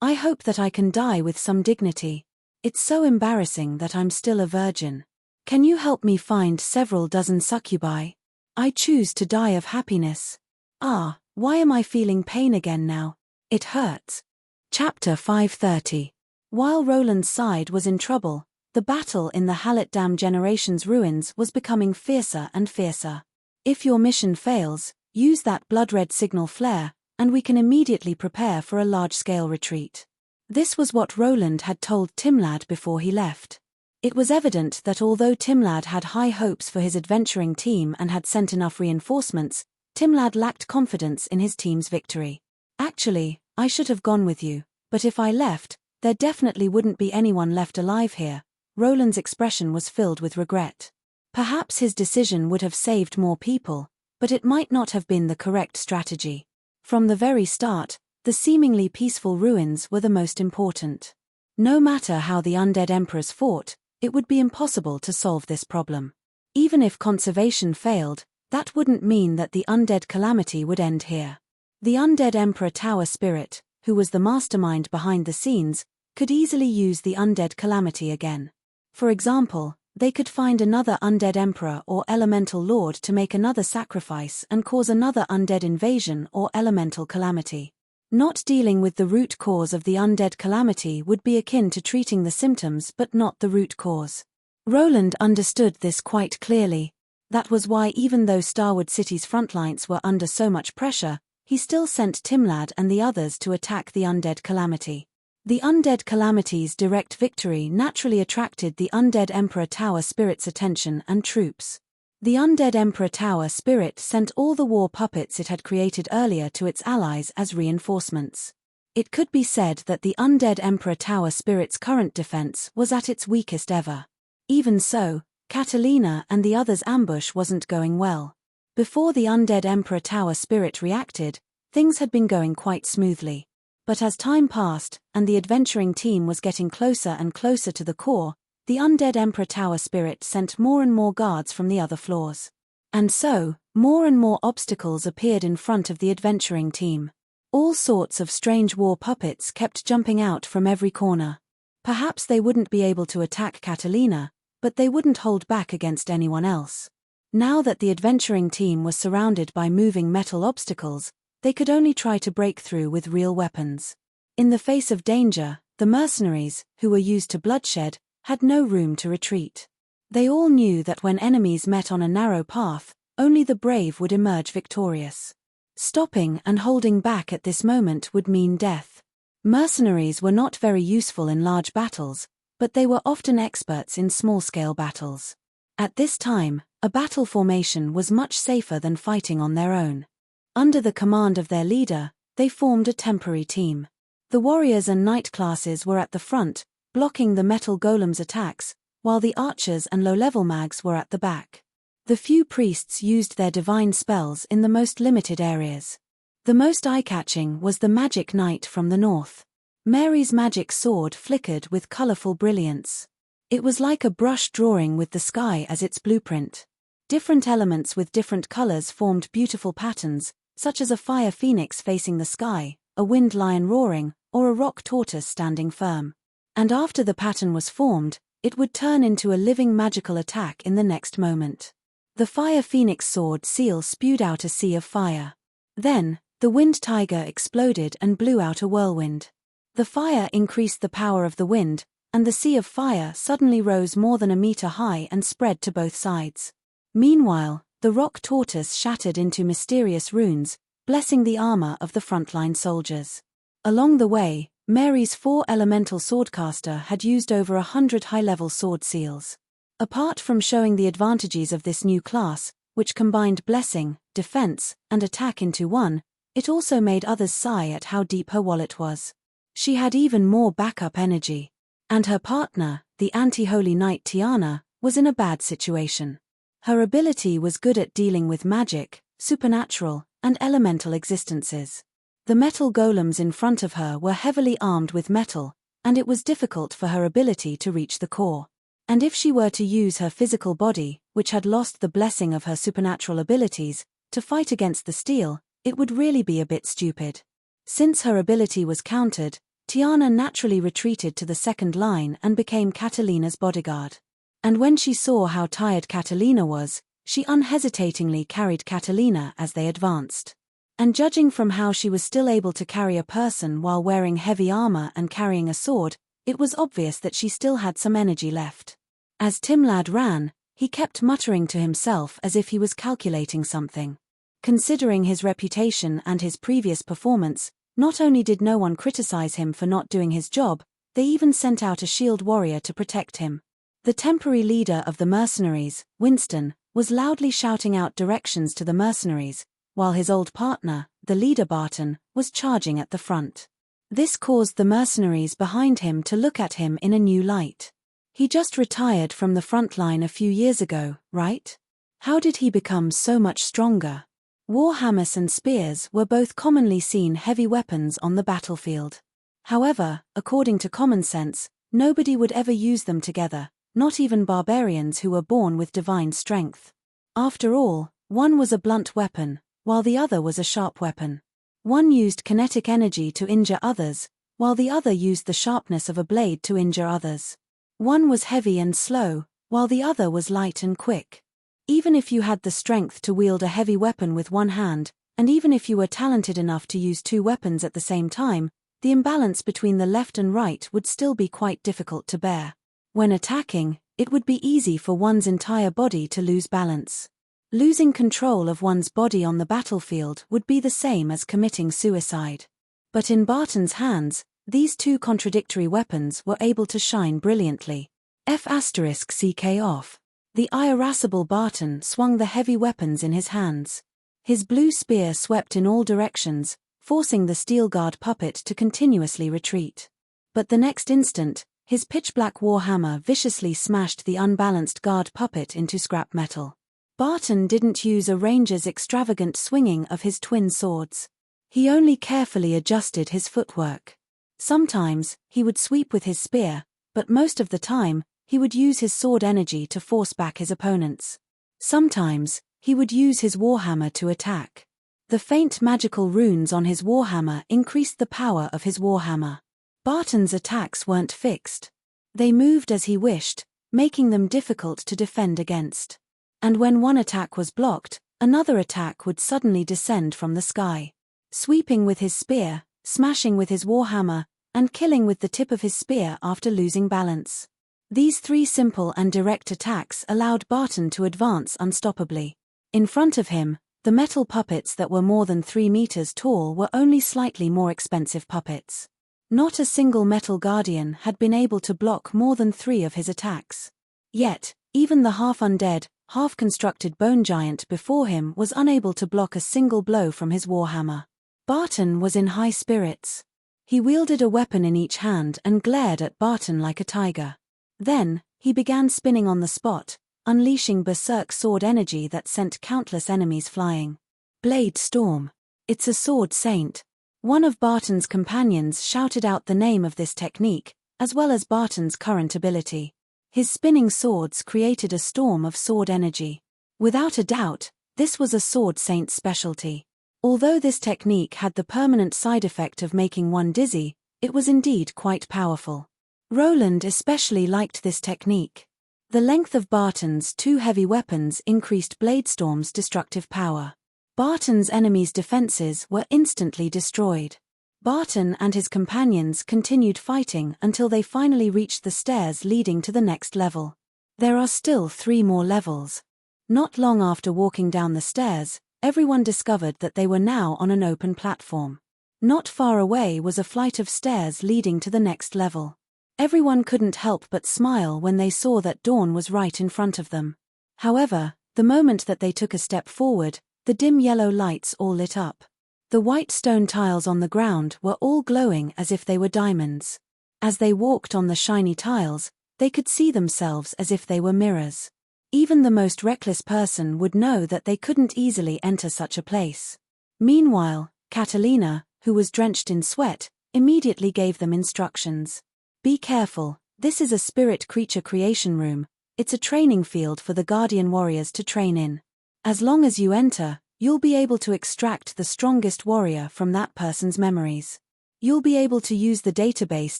I hope that I can die with some dignity. It's so embarrassing that I'm still a virgin. Can you help me find several dozen succubi? I choose to die of happiness. Why am I feeling pain again now? It hurts. Chapter 530. While Roland's side was in trouble, the battle in the Hallet Dam Generation's ruins was becoming fiercer and fiercer. If your mission fails, use that blood-red signal flare, and we can immediately prepare for a large-scale retreat. This was what Roland had told Timlad before he left. It was evident that although Timlad had high hopes for his adventuring team and had sent enough reinforcements, Timlad lacked confidence in his team's victory. Actually, I should have gone with you, but if I left, there definitely wouldn't be anyone left alive here. Roland's expression was filled with regret. Perhaps his decision would have saved more people, but it might not have been the correct strategy. From the very start, the seemingly peaceful ruins were the most important. No matter how the undead emperors fought, it would be impossible to solve this problem. Even if conservation failed, that wouldn't mean that the undead calamity would end here. The undead emperor tower spirit, who was the mastermind behind the scenes, could easily use the undead calamity again. For example, they could find another undead emperor or elemental lord to make another sacrifice and cause another undead invasion or elemental calamity. Not dealing with the root cause of the undead calamity would be akin to treating the symptoms but not the root cause. Roland understood this quite clearly. That was why even though Starwood City's frontlines were under so much pressure, he still sent Timlad and the others to attack the undead calamity. The undead calamity's direct victory naturally attracted the undead Emperor Tower spirit's attention and troops. The undead Emperor Tower spirit sent all the war puppets it had created earlier to its allies as reinforcements. It could be said that the undead Emperor Tower spirit's current defense was at its weakest ever. Even so, Catalina and the others' ambush wasn't going well. Before the undead Emperor Tower spirit reacted, things had been going quite smoothly. But as time passed, and the adventuring team was getting closer and closer to the core, the undead Emperor Tower spirit sent more and more guards from the other floors. And so, more and more obstacles appeared in front of the adventuring team. All sorts of strange war puppets kept jumping out from every corner. Perhaps they wouldn't be able to attack Catalina, but they wouldn't hold back against anyone else. Now that the adventuring team was surrounded by moving metal obstacles, they could only try to break through with real weapons. In the face of danger, the mercenaries, who were used to bloodshed, had no room to retreat. They all knew that when enemies met on a narrow path, only the brave would emerge victorious. Stopping and holding back at this moment would mean death. Mercenaries were not very useful in large battles, but they were often experts in small-scale battles. At this time, a battle formation was much safer than fighting on their own. Under the command of their leader, they formed a temporary team. The warriors and knight classes were at the front, blocking the metal golems' attacks, while the archers and low-level mags were at the back. The few priests used their divine spells in the most limited areas. The most eye-catching was the magic knight from the north. Mary's magic sword flickered with colorful brilliance. It was like a brush drawing with the sky as its blueprint. Different elements with different colors formed beautiful patterns, such as a fire phoenix facing the sky, a wind lion roaring, or a rock tortoise standing firm. And after the pattern was formed, it would turn into a living magical attack in the next moment. The fire phoenix sword seal spewed out a sea of fire. Then, the wind tiger exploded and blew out a whirlwind. The fire increased the power of the wind, and the sea of fire suddenly rose more than a meter high and spread to both sides. Meanwhile, the rock tortoise shattered into mysterious runes, blessing the armor of the frontline soldiers. Along the way, Mary's 4 elemental swordcaster had used over 100 high-level sword seals. Apart from showing the advantages of this new class, which combined blessing, defense, and attack into one, it also made others sigh at how deep her wallet was. She had even more backup energy. And her partner, the anti-holy knight Tiana, was in a bad situation. Her ability was good at dealing with magic, supernatural, and elemental existences. The metal golems in front of her were heavily armed with metal, and it was difficult for her ability to reach the core. And if she were to use her physical body, which had lost the blessing of her supernatural abilities, to fight against the steel, it would really be a bit stupid. Since her ability was countered, Tiana naturally retreated to the second line and became Catalina's bodyguard. And when she saw how tired Catalina was, she unhesitatingly carried Catalina as they advanced. And judging from how she was still able to carry a person while wearing heavy armor and carrying a sword, it was obvious that she still had some energy left. As Timlad ran, he kept muttering to himself as if he was calculating something. Considering his reputation and his previous performance, not only did no one criticize him for not doing his job, they even sent out a shield warrior to protect him. The temporary leader of the mercenaries, Winston, was loudly shouting out directions to the mercenaries, while his old partner, the leader Barton, was charging at the front. This caused the mercenaries behind him to look at him in a new light. He just retired from the front line a few years ago, right? How did he become so much stronger? Warhammers and spears were both commonly seen heavy weapons on the battlefield. However, according to common sense, nobody would ever use them together, not even barbarians who were born with divine strength. After all, one was a blunt weapon, while the other was a sharp weapon. One used kinetic energy to injure others, while the other used the sharpness of a blade to injure others. One was heavy and slow, while the other was light and quick. Even if you had the strength to wield a heavy weapon with one hand, and even if you were talented enough to use 2 weapons at the same time, the imbalance between the left and right would still be quite difficult to bear. When attacking, it would be easy for one's entire body to lose balance. Losing control of one's body on the battlefield would be the same as committing suicide. But in Barton's hands, these 2 contradictory weapons were able to shine brilliantly. F***ck off. The irascible Barton swung the heavy weapons in his hands. His blue spear swept in all directions, forcing the steel guard puppet to continuously retreat. But the next instant, His pitch-black warhammer viciously smashed the unbalanced guard puppet into scrap metal. Barton didn't use a ranger's extravagant swinging of his twin swords. He only carefully adjusted his footwork. Sometimes, he would sweep with his spear, but most of the time, he would use his sword energy to force back his opponents. Sometimes, he would use his warhammer to attack. The faint magical runes on his warhammer increased the power of his warhammer. Barton's attacks weren't fixed. They moved as he wished, making them difficult to defend against. And when one attack was blocked, another attack would suddenly descend from the sky. Sweeping with his spear, smashing with his warhammer, and killing with the tip of his spear after losing balance. These three simple and direct attacks allowed Barton to advance unstoppably. In front of him, the metal puppets that were more than 3 meters tall were only slightly more expensive puppets. Not a single metal guardian had been able to block more than 3 of his attacks. Yet, even the half-undead, half-constructed bone giant before him was unable to block a single blow from his warhammer. Barton was in high spirits. He wielded a weapon in each hand and glared at Barton like a tiger. Then, he began spinning on the spot, unleashing berserk sword energy that sent countless enemies flying. Blade Storm. It's a sword saint. One of Barton's companions shouted out the name of this technique, as well as Barton's current ability. His spinning swords created a storm of sword energy. Without a doubt, this was a sword saint's specialty. Although this technique had the permanent side effect of making one dizzy, it was indeed quite powerful. Roland especially liked this technique. The length of Barton's 2 heavy weapons increased Bladestorm's destructive power. Barton's enemies' defenses were instantly destroyed. Barton and his companions continued fighting until they finally reached the stairs leading to the next level. There are still 3 more levels. Not long after walking down the stairs, everyone discovered that they were now on an open platform. Not far away was a flight of stairs leading to the next level. Everyone couldn't help but smile when they saw that dawn was right in front of them. However, the moment that they took a step forward, the dim yellow lights all lit up. The white stone tiles on the ground were all glowing as if they were diamonds. As they walked on the shiny tiles, they could see themselves as if they were mirrors. Even the most reckless person would know that they couldn't easily enter such a place. Meanwhile, Catalina, who was drenched in sweat, immediately gave them instructions. Be careful, this is a spirit creature creation room. It's a training field for the Guardian warriors to train in. As long as you enter, you'll be able to extract the strongest warrior from that person's memories. You'll be able to use the database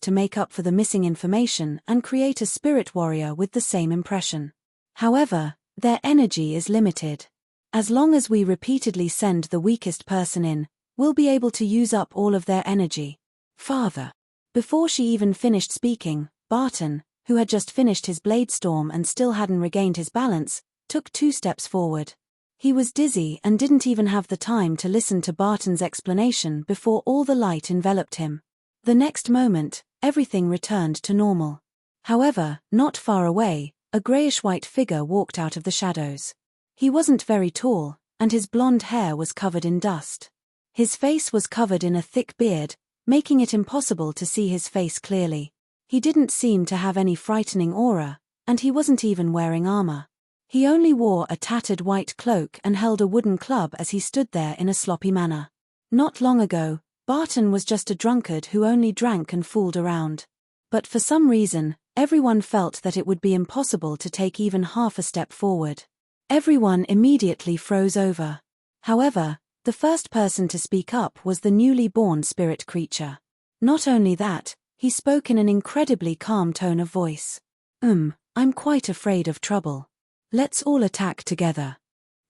to make up for the missing information and create a spirit warrior with the same impression. However, their energy is limited. As long as we repeatedly send the weakest person in, we'll be able to use up all of their energy. Father. Before she even finished speaking, Barton, who had just finished his blade storm and still hadn't regained his balance, took 2 steps forward. He was dizzy and didn't even have the time to listen to Barton's explanation before all the light enveloped him. The next moment, everything returned to normal. However, not far away, a grayish-white figure walked out of the shadows. He wasn't very tall, and his blonde hair was covered in dust. His face was covered in a thick beard, making it impossible to see his face clearly. He didn't seem to have any frightening aura, and he wasn't even wearing armor. He only wore a tattered white cloak and held a wooden club as he stood there in a sloppy manner. Not long ago, Barton was just a drunkard who only drank and fooled around. But for some reason, everyone felt that it would be impossible to take even half a step forward. Everyone immediately froze over. However, the first person to speak up was the newly born spirit creature. Not only that, he spoke in an incredibly calm tone of voice. I'm quite afraid of trouble. Let's all attack together.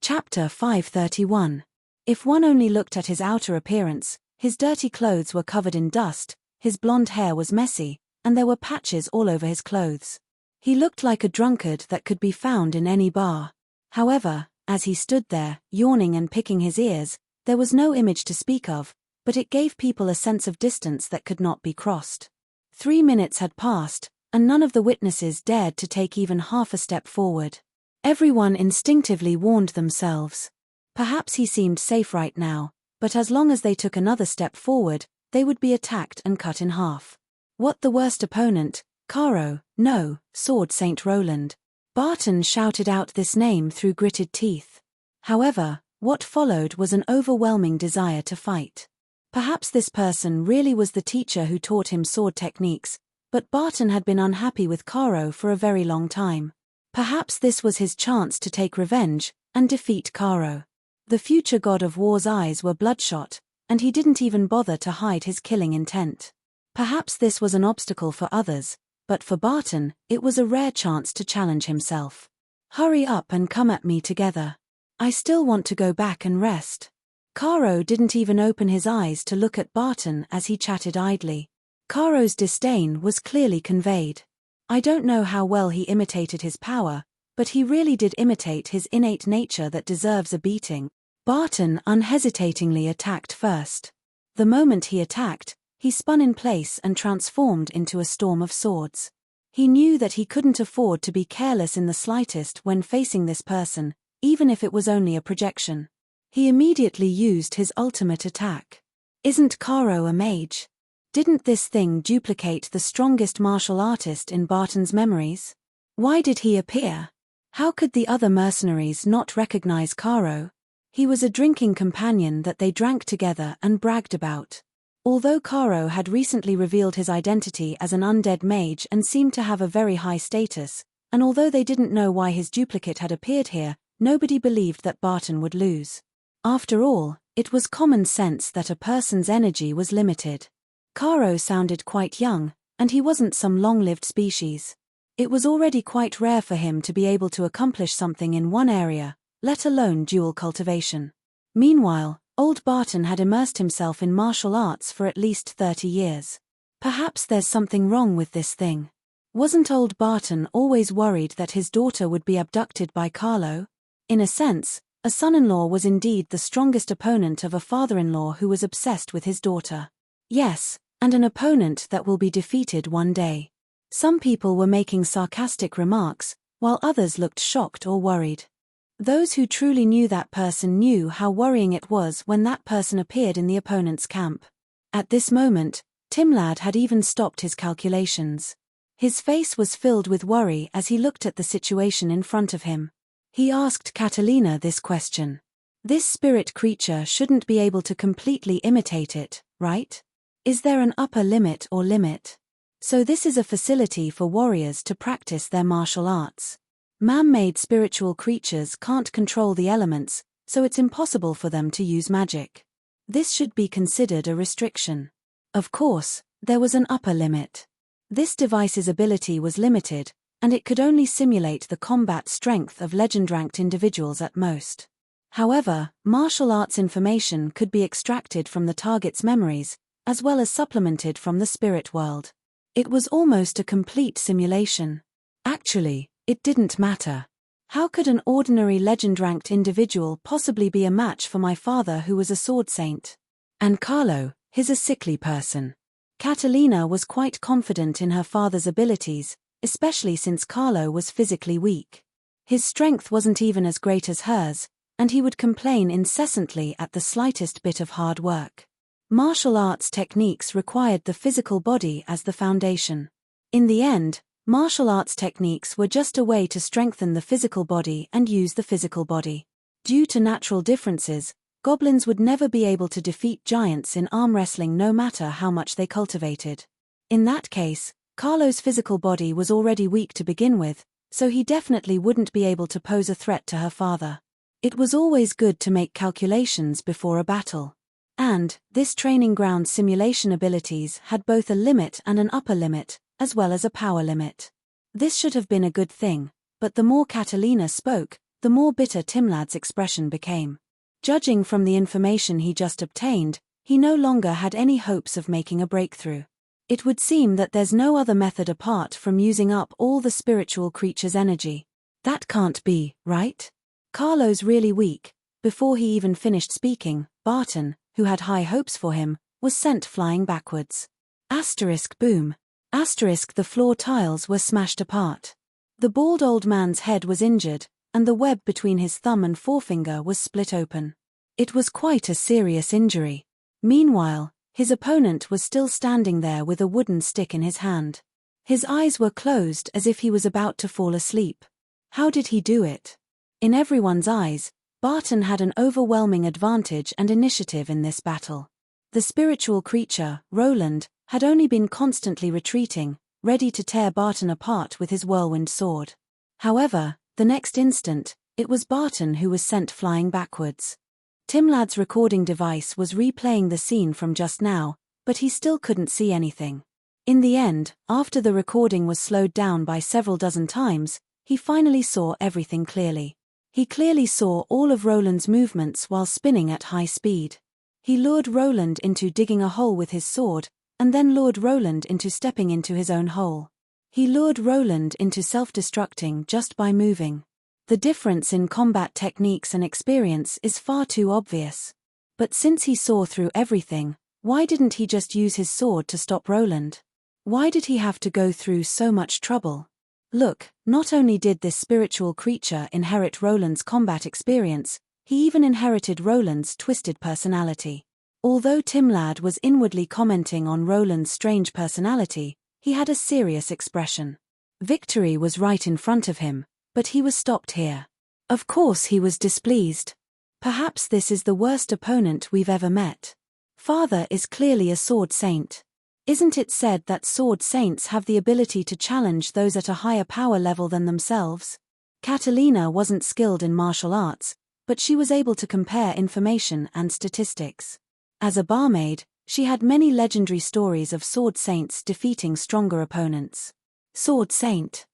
Chapter 531. If one only looked at his outer appearance, his dirty clothes were covered in dust, his blonde hair was messy, and there were patches all over his clothes. He looked like a drunkard that could be found in any bar. However, as he stood there, yawning and picking his ears, there was no image to speak of, but it gave people a sense of distance that could not be crossed. 3 minutes had passed, and none of the witnesses dared to take even half a step forward. Everyone instinctively warned themselves. Perhaps he seemed safe right now, but as long as they took another step forward, they would be attacked and cut in half. What the worst opponent, Caro, no, Sword Saint Roland. Barton shouted out this name through gritted teeth. However, what followed was an overwhelming desire to fight. Perhaps this person really was the teacher who taught him sword techniques, but Barton had been unhappy with Caro for a very long time. Perhaps this was his chance to take revenge and defeat Caro. The future god of war's eyes were bloodshot, and he didn't even bother to hide his killing intent. Perhaps this was an obstacle for others, but for Barton, it was a rare chance to challenge himself. Hurry up and come at me together. I still want to go back and rest. Caro didn't even open his eyes to look at Barton as he chatted idly. Caro's disdain was clearly conveyed. I don't know how well he imitated his power, but he really did imitate his innate nature that deserves a beating. Barton unhesitatingly attacked first. The moment he attacked, he spun in place and transformed into a storm of swords. He knew that he couldn't afford to be careless in the slightest when facing this person, even if it was only a projection. He immediately used his ultimate attack. Isn't Caro a mage? Didn't this thing duplicate the strongest martial artist in Barton's memories? Why did he appear? How could the other mercenaries not recognize Caro? He was a drinking companion that they drank together and bragged about. Although Caro had recently revealed his identity as an undead mage and seemed to have a very high status, and although they didn't know why his duplicate had appeared here, nobody believed that Barton would lose. After all, it was common sense that a person's energy was limited. Caro sounded quite young, and he wasn't some long-lived species. It was already quite rare for him to be able to accomplish something in one area, let alone dual cultivation. Meanwhile, old Barton had immersed himself in martial arts for at least 30 years. Perhaps there's something wrong with this thing. Wasn't old Barton always worried that his daughter would be abducted by Carlo? In a sense, a son-in-law was indeed the strongest opponent of a father-in-law who was obsessed with his daughter. Yes, and an opponent that will be defeated one day. Some people were making sarcastic remarks, while others looked shocked or worried. Those who truly knew that person knew how worrying it was when that person appeared in the opponent's camp. At this moment, Timlad had even stopped his calculations. His face was filled with worry as he looked at the situation in front of him. He asked Catalina this question. This spirit creature shouldn't be able to completely imitate it, right? Is there an upper limit or limit? So this is a facility for warriors to practice their martial arts. Man-made spiritual creatures can't control the elements, so it's impossible for them to use magic. This should be considered a restriction. Of course, there was an upper limit. This device's ability was limited, and it could only simulate the combat strength of legend-ranked individuals at most. However, martial arts information could be extracted from the target's memories, as well as supplemented from the spirit world. It was almost a complete simulation. Actually, it didn't matter. How could an ordinary legend-ranked individual possibly be a match for my father who was a sword saint? And Carlo, he's a sickly person. Catalina was quite confident in her father's abilities, especially since Carlo was physically weak. His strength wasn't even as great as hers, and he would complain incessantly at the slightest bit of hard work. Martial arts techniques required the physical body as the foundation. In the end, martial arts techniques were just a way to strengthen the physical body and use the physical body. Due to natural differences, goblins would never be able to defeat giants in arm wrestling no matter how much they cultivated. In that case, Carlo's physical body was already weak to begin with, so he definitely wouldn't be able to pose a threat to her father. It was always good to make calculations before a battle. And, this training ground simulation abilities had both a limit and an upper limit, as well as a power limit. This should have been a good thing, but the more Catalina spoke, the more bitter Timlad's expression became. Judging from the information he just obtained, he no longer had any hopes of making a breakthrough. It would seem that there's no other method apart from using up all the spiritual creature's energy. That can't be, right? Carlo's really weak. Before he even finished speaking, Barton, who had high hopes for him, was sent flying backwards. Asterisk boom. Asterisk the floor tiles were smashed apart. The bald old man's head was injured, and the web between his thumb and forefinger was split open. It was quite a serious injury. Meanwhile, his opponent was still standing there with a wooden stick in his hand. His eyes were closed as if he was about to fall asleep. How did he do it? In everyone's eyes, Barton had an overwhelming advantage and initiative in this battle. The spiritual creature, Roland, had only been constantly retreating, ready to tear Barton apart with his whirlwind sword. However, the next instant, it was Barton who was sent flying backwards. Timlad's recording device was replaying the scene from just now, but he still couldn't see anything. In the end, after the recording was slowed down by several dozen times, he finally saw everything clearly. He clearly saw all of Roland's movements while spinning at high speed. He lured Roland into digging a hole with his sword, and then lured Roland into stepping into his own hole. He lured Roland into self-destructing just by moving. The difference in combat techniques and experience is far too obvious. But since he saw through everything, why didn't he just use his sword to stop Roland? Why did he have to go through so much trouble? Look, not only did this spiritual creature inherit Roland's combat experience, he even inherited Roland's twisted personality. Although Timlad was inwardly commenting on Roland's strange personality, he had a serious expression. Victory was right in front of him, but he was stopped here. Of course he was displeased. Perhaps this is the worst opponent we've ever met. Father is clearly a sword saint. Isn't it said that sword saints have the ability to challenge those at a higher power level than themselves? Catalina wasn't skilled in martial arts, but she was able to compare information and statistics. As a barmaid, she had many legendary stories of sword saints defeating stronger opponents. Sword saint.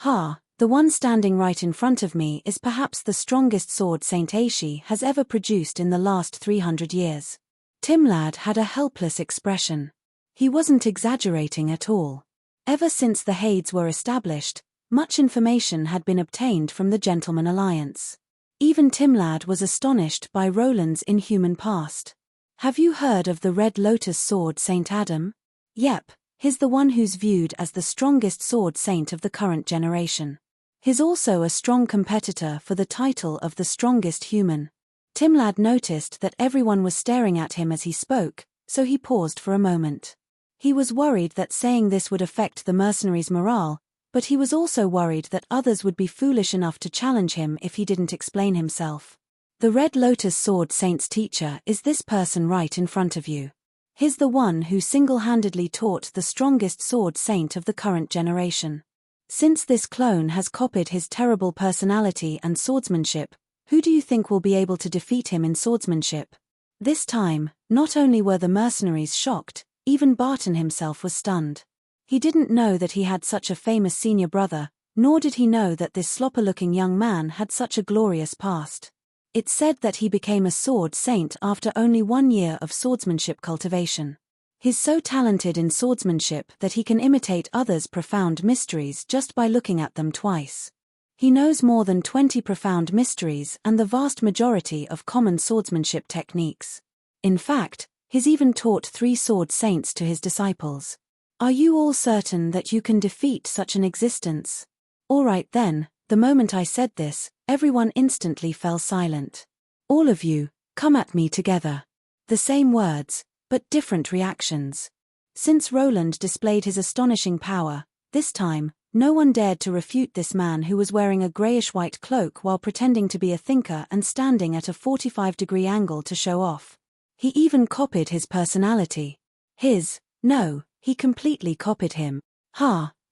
The one standing right in front of me is perhaps the strongest sword Saint Aishi has ever produced in the last 300 years. Timlad had a helpless expression. He wasn't exaggerating at all. Ever since the Hades were established, much information had been obtained from the Gentleman Alliance. Even Timlad was astonished by Roland's inhuman past. Have you heard of the Red Lotus sword Saint Adam? Yep, he's the one who's viewed as the strongest sword saint of the current generation. He's also a strong competitor for the title of the strongest human. Timlad noticed that everyone was staring at him as he spoke, so he paused for a moment. He was worried that saying this would affect the mercenaries' morale, but he was also worried that others would be foolish enough to challenge him if he didn't explain himself. The Red Lotus Sword Saint's teacher is this person right in front of you. He's the one who single-handedly taught the strongest sword saint of the current generation. Since this clone has copied his terrible personality and swordsmanship, who do you think will be able to defeat him in swordsmanship? This time, not only were the mercenaries shocked, even Barton himself was stunned. He didn't know that he had such a famous senior brother, nor did he know that this slopper-looking young man had such a glorious past. It's said that he became a sword saint after only 1 year of swordsmanship cultivation. He's so talented in swordsmanship that he can imitate others' profound mysteries just by looking at them twice. He knows more than 20 profound mysteries and the vast majority of common swordsmanship techniques. In fact, he's even taught 3 sword saints to his disciples. Are you all certain that you can defeat such an existence? All right then, the moment I said this, everyone instantly fell silent. All of you, come at me together. The same words, but different reactions. Since Roland displayed his astonishing power, this time, no one dared to refute this man who was wearing a grayish-white cloak while pretending to be a thinker and standing at a 45-degree angle to show off. He even copied his personality. He completely copied him.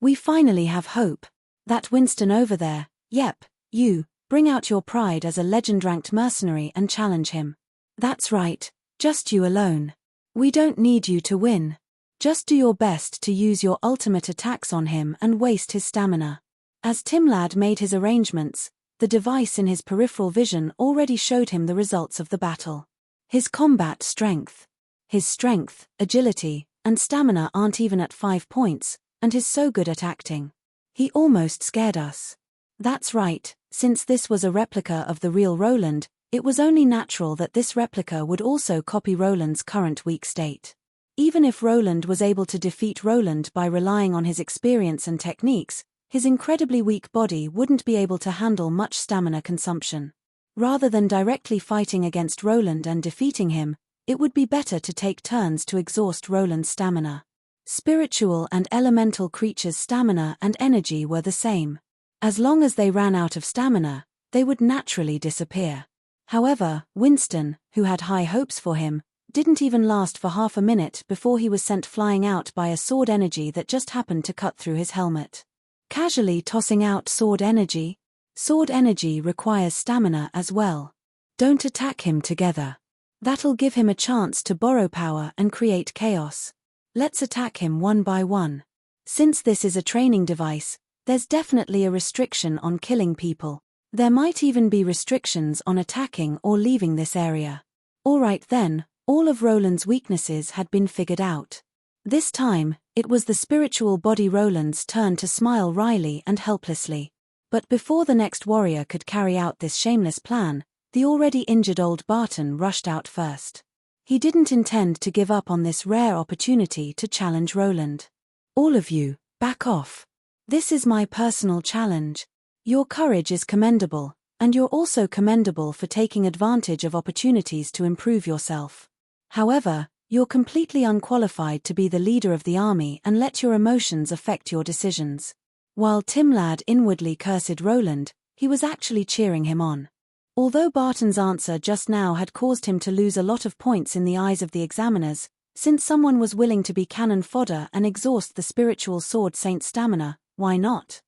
We finally have hope. That Winston over there, yep, you, bring out your pride as a legend-ranked mercenary and challenge him. That's right, just you alone. We don't need you to win. Just do your best to use your ultimate attacks on him and waste his stamina. As Timlad made his arrangements, the device in his peripheral vision already showed him the results of the battle. His combat strength. His strength, agility, and stamina aren't even at 5 points, and he's so good at acting. He almost scared us. That's right, since this was a replica of the real Roland, it was only natural that this replica would also copy Roland's current weak state. Even if Roland was able to defeat Roland by relying on his experience and techniques, his incredibly weak body wouldn't be able to handle much stamina consumption. Rather than directly fighting against Roland and defeating him, it would be better to take turns to exhaust Roland's stamina. Spiritual and elemental creatures' stamina and energy were the same. As long as they ran out of stamina, they would naturally disappear. However, Winston, who had high hopes for him, didn't even last for half a minute before he was sent flying out by a sword energy that just happened to cut through his helmet. Casually tossing out sword energy? Sword energy requires stamina as well. Don't attack him together. That'll give him a chance to borrow power and create chaos. Let's attack him one by one. Since this is a training device, there's definitely a restriction on killing people. There might even be restrictions on attacking or leaving this area. Alright then, all of Roland's weaknesses had been figured out. This time, it was the spiritual body Roland's turn to smile wryly and helplessly. But before the next warrior could carry out this shameless plan, the already injured old Barton rushed out first. He didn't intend to give up on this rare opportunity to challenge Roland. All of you, back off. This is my personal challenge. Your courage is commendable, and you're also commendable for taking advantage of opportunities to improve yourself. However, you're completely unqualified to be the leader of the army and let your emotions affect your decisions. While Timlad inwardly cursed Roland, he was actually cheering him on. Although Barton's answer just now had caused him to lose a lot of points in the eyes of the examiners, since someone was willing to be cannon fodder and exhaust the spiritual sword saint's stamina, why not?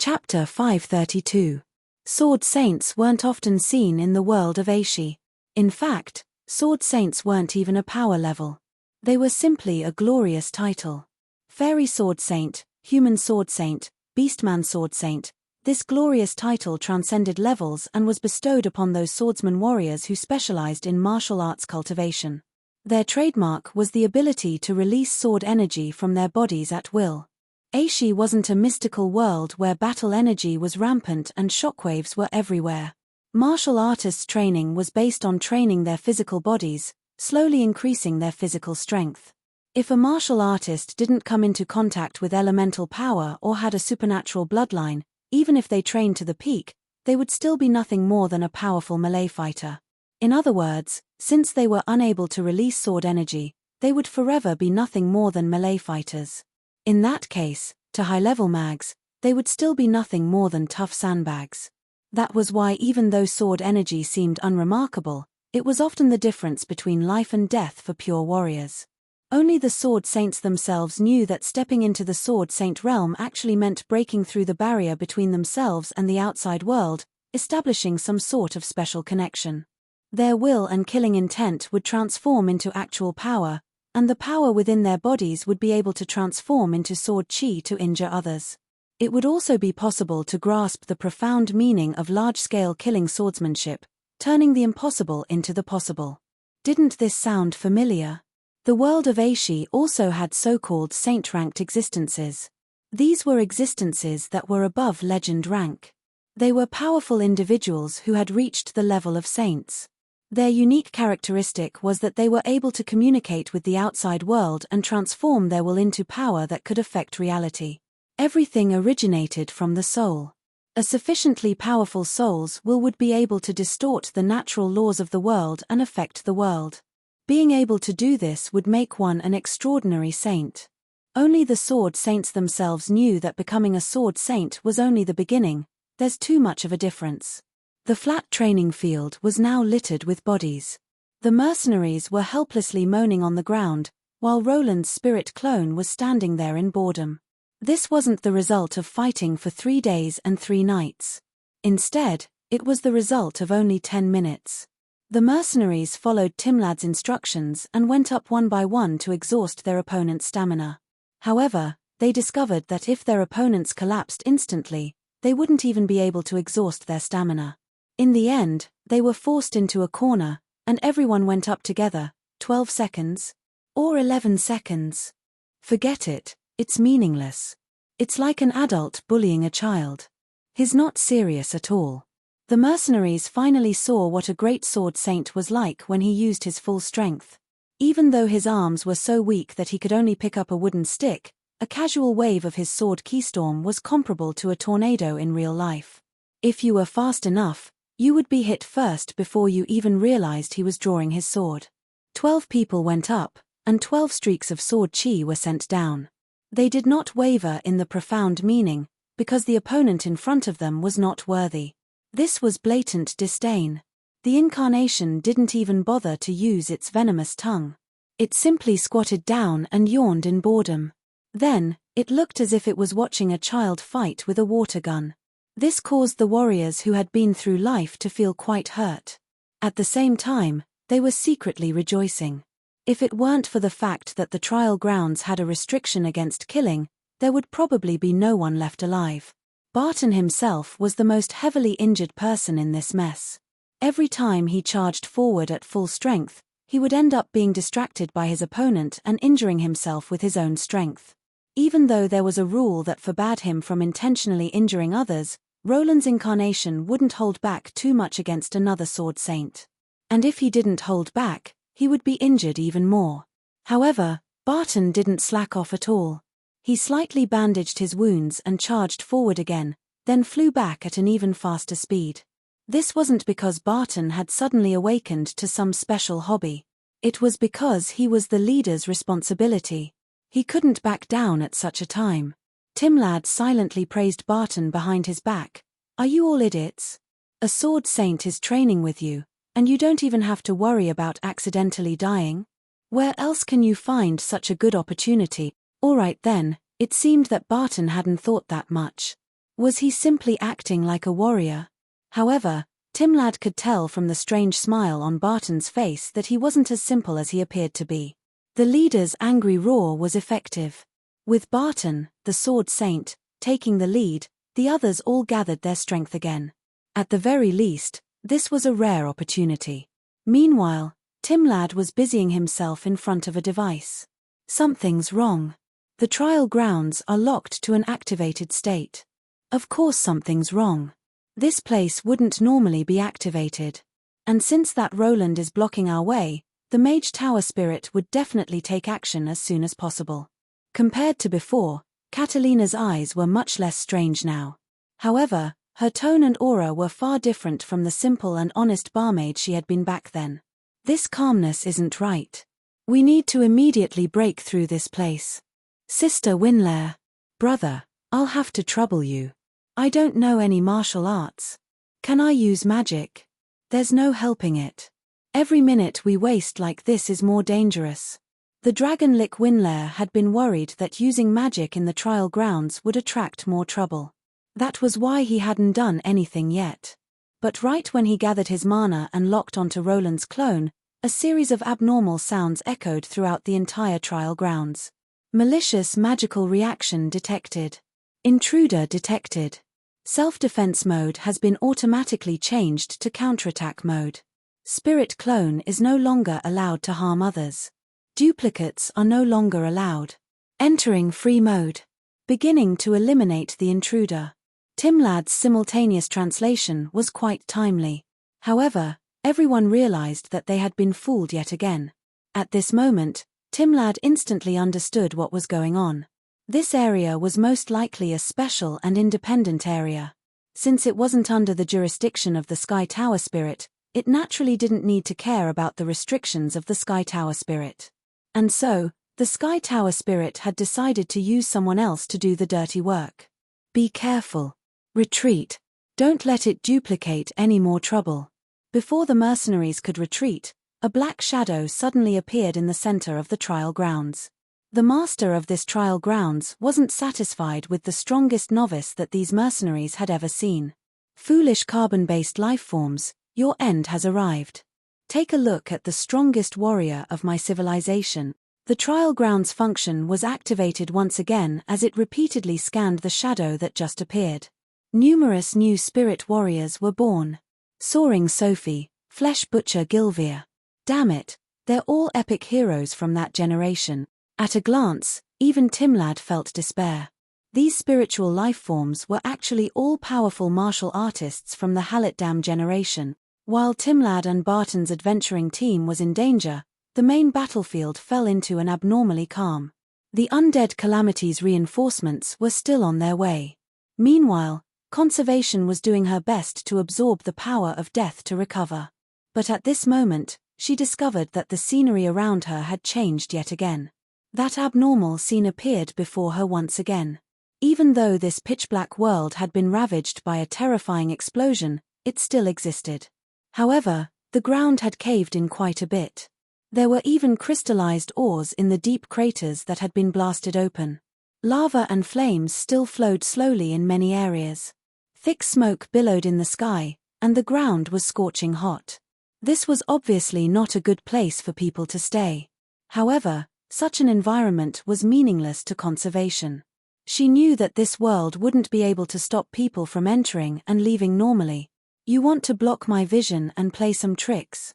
Chapter 532. Sword saints weren't often seen in the world of Aishi. In fact, sword saints weren't even a power level. They were simply a glorious title. Fairy sword saint, human sword saint, beastman sword saint. This glorious title transcended levels and was bestowed upon those swordsman warriors who specialized in martial arts cultivation. Their trademark was the ability to release sword energy from their bodies at will. Aishi wasn't a mystical world where battle energy was rampant and shockwaves were everywhere. Martial artists' training was based on training their physical bodies, slowly increasing their physical strength. If a martial artist didn't come into contact with elemental power or had a supernatural bloodline, even if they trained to the peak, they would still be nothing more than a powerful melee fighter. In other words, since they were unable to release sword energy, they would forever be nothing more than melee fighters. In that case, to high-level mags, they would still be nothing more than tough sandbags. That was why even though sword energy seemed unremarkable, it was often the difference between life and death for pure warriors. Only the sword saints themselves knew that stepping into the sword saint realm actually meant breaking through the barrier between themselves and the outside world, establishing some sort of special connection. Their will and killing intent would transform into actual power, and the power within their bodies would be able to transform into sword chi to injure others. It would also be possible to grasp the profound meaning of large-scale killing swordsmanship, turning the impossible into the possible. Didn't this sound familiar? The world of Aishi also had so-called saint-ranked existences. These were existences that were above legend rank. They were powerful individuals who had reached the level of saints. Their unique characteristic was that they were able to communicate with the outside world and transform their will into power that could affect reality. Everything originated from the soul. A sufficiently powerful soul's will would be able to distort the natural laws of the world and affect the world. Being able to do this would make one an extraordinary saint. Only the sword saints themselves knew that becoming a sword saint was only the beginning. There's too much of a difference. The flat training field was now littered with bodies. The mercenaries were helplessly moaning on the ground, while Roland's spirit clone was standing there in boredom. This wasn't the result of fighting for 3 days and 3 nights. Instead, it was the result of only 10 minutes. The mercenaries followed Timlad's instructions and went up one by one to exhaust their opponent's stamina. However, they discovered that if their opponents collapsed instantly, they wouldn't even be able to exhaust their stamina. In the end, they were forced into a corner, and everyone went up together. 12 seconds? Or 11 seconds? Forget it, it's meaningless. It's like an adult bullying a child. He's not serious at all. The mercenaries finally saw what a great sword saint was like when he used his full strength. Even though his arms were so weak that he could only pick up a wooden stick, a casual wave of his sword keystorm was comparable to a tornado in real life. If you were fast enough, you would be hit first before you even realized he was drawing his sword. 12 people went up, and 12 streaks of sword chi were sent down. They did not waver in the profound meaning, because the opponent in front of them was not worthy. This was blatant disdain. The incarnation didn't even bother to use its venomous tongue. It simply squatted down and yawned in boredom. Then, it looked as if it was watching a child fight with a water gun. This caused the warriors who had been through life to feel quite hurt. At the same time, they were secretly rejoicing. If it weren't for the fact that the trial grounds had a restriction against killing, there would probably be no one left alive. Barton himself was the most heavily injured person in this mess. Every time he charged forward at full strength, he would end up being distracted by his opponent and injuring himself with his own strength. Even though there was a rule that forbade him from intentionally injuring others, Roland's incarnation wouldn't hold back too much against another sword saint. And if he didn't hold back, he would be injured even more. However, Barton didn't slack off at all. He slightly bandaged his wounds and charged forward again, then flew back at an even faster speed. This wasn't because Barton had suddenly awakened to some special hobby. It was because he was the leader's responsibility. He couldn't back down at such a time. Timlad silently praised Barton behind his back. "Are you all idiots? A sword saint is training with you, and you don't even have to worry about accidentally dying? Where else can you find such a good opportunity?" Alright then, it seemed that Barton hadn't thought that much. Was he simply acting like a warrior? However, Timlad could tell from the strange smile on Barton's face that he wasn't as simple as he appeared to be. The leader's angry roar was effective. With Barton, the sword saint, taking the lead, the others all gathered their strength again. At the very least, this was a rare opportunity. Meanwhile, Timlad was busying himself in front of a device. Something's wrong. The trial grounds are locked to an activated state. Of course something's wrong. This place wouldn't normally be activated. And since that Roland is blocking our way, the Mage Tower Spirit would definitely take action as soon as possible. Compared to before, Catalina's eyes were much less strange now. However, her tone and aura were far different from the simple and honest barmaid she had been back then. This calmness isn't right. We need to immediately break through this place. Sister Winlair. Brother, I'll have to trouble you. I don't know any martial arts. Can I use magic? There's no helping it. Every minute we waste like this is more dangerous. The dragon Lich Winlair had been worried that using magic in the trial grounds would attract more trouble. That was why he hadn't done anything yet. But right when he gathered his mana and locked onto Roland's clone, a series of abnormal sounds echoed throughout the entire trial grounds. Malicious magical reaction detected. Intruder detected. Self-defense mode has been automatically changed to counterattack mode. Spirit clone is no longer allowed to harm others. Duplicates are no longer allowed. Entering free mode. Beginning to eliminate the intruder. Timlad's simultaneous translation was quite timely. However, everyone realized that they had been fooled yet again. At this moment, Timlad instantly understood what was going on. This area was most likely a special and independent area. Since it wasn't under the jurisdiction of the Sky Tower Spirit, it naturally didn't need to care about the restrictions of the Sky Tower Spirit. And so, the Sky Tower Spirit had decided to use someone else to do the dirty work. Be careful. Retreat. Don't let it duplicate any more trouble. Before the mercenaries could retreat, a black shadow suddenly appeared in the center of the trial grounds. The master of this trial grounds wasn't satisfied with the strongest novice that these mercenaries had ever seen. Foolish carbon-based lifeforms, your end has arrived. Take a look at the strongest warrior of my civilization. The trial grounds function was activated once again as it repeatedly scanned the shadow that just appeared. Numerous new spirit warriors were born. Soaring Sophie, Flesh Butcher Gilvir. Damn it, they're all epic heroes from that generation. At a glance, even Timlad felt despair. These spiritual lifeforms were actually all-powerful martial artists from the Halletdam generation. While Timlad and Barton's adventuring team was in danger, the main battlefield fell into an abnormally calm. The undead calamity's reinforcements were still on their way. Meanwhile, Conservation was doing her best to absorb the power of death to recover. But at this moment, she discovered that the scenery around her had changed yet again. That abnormal scene appeared before her once again. Even though this pitch-black world had been ravaged by a terrifying explosion, it still existed. However, the ground had caved in quite a bit. There were even crystallized ores in the deep craters that had been blasted open. Lava and flames still flowed slowly in many areas. Thick smoke billowed in the sky, and the ground was scorching hot. This was obviously not a good place for people to stay. However, such an environment was meaningless to conservation. She knew that this world wouldn't be able to stop people from entering and leaving normally. You want to block my vision and play some tricks?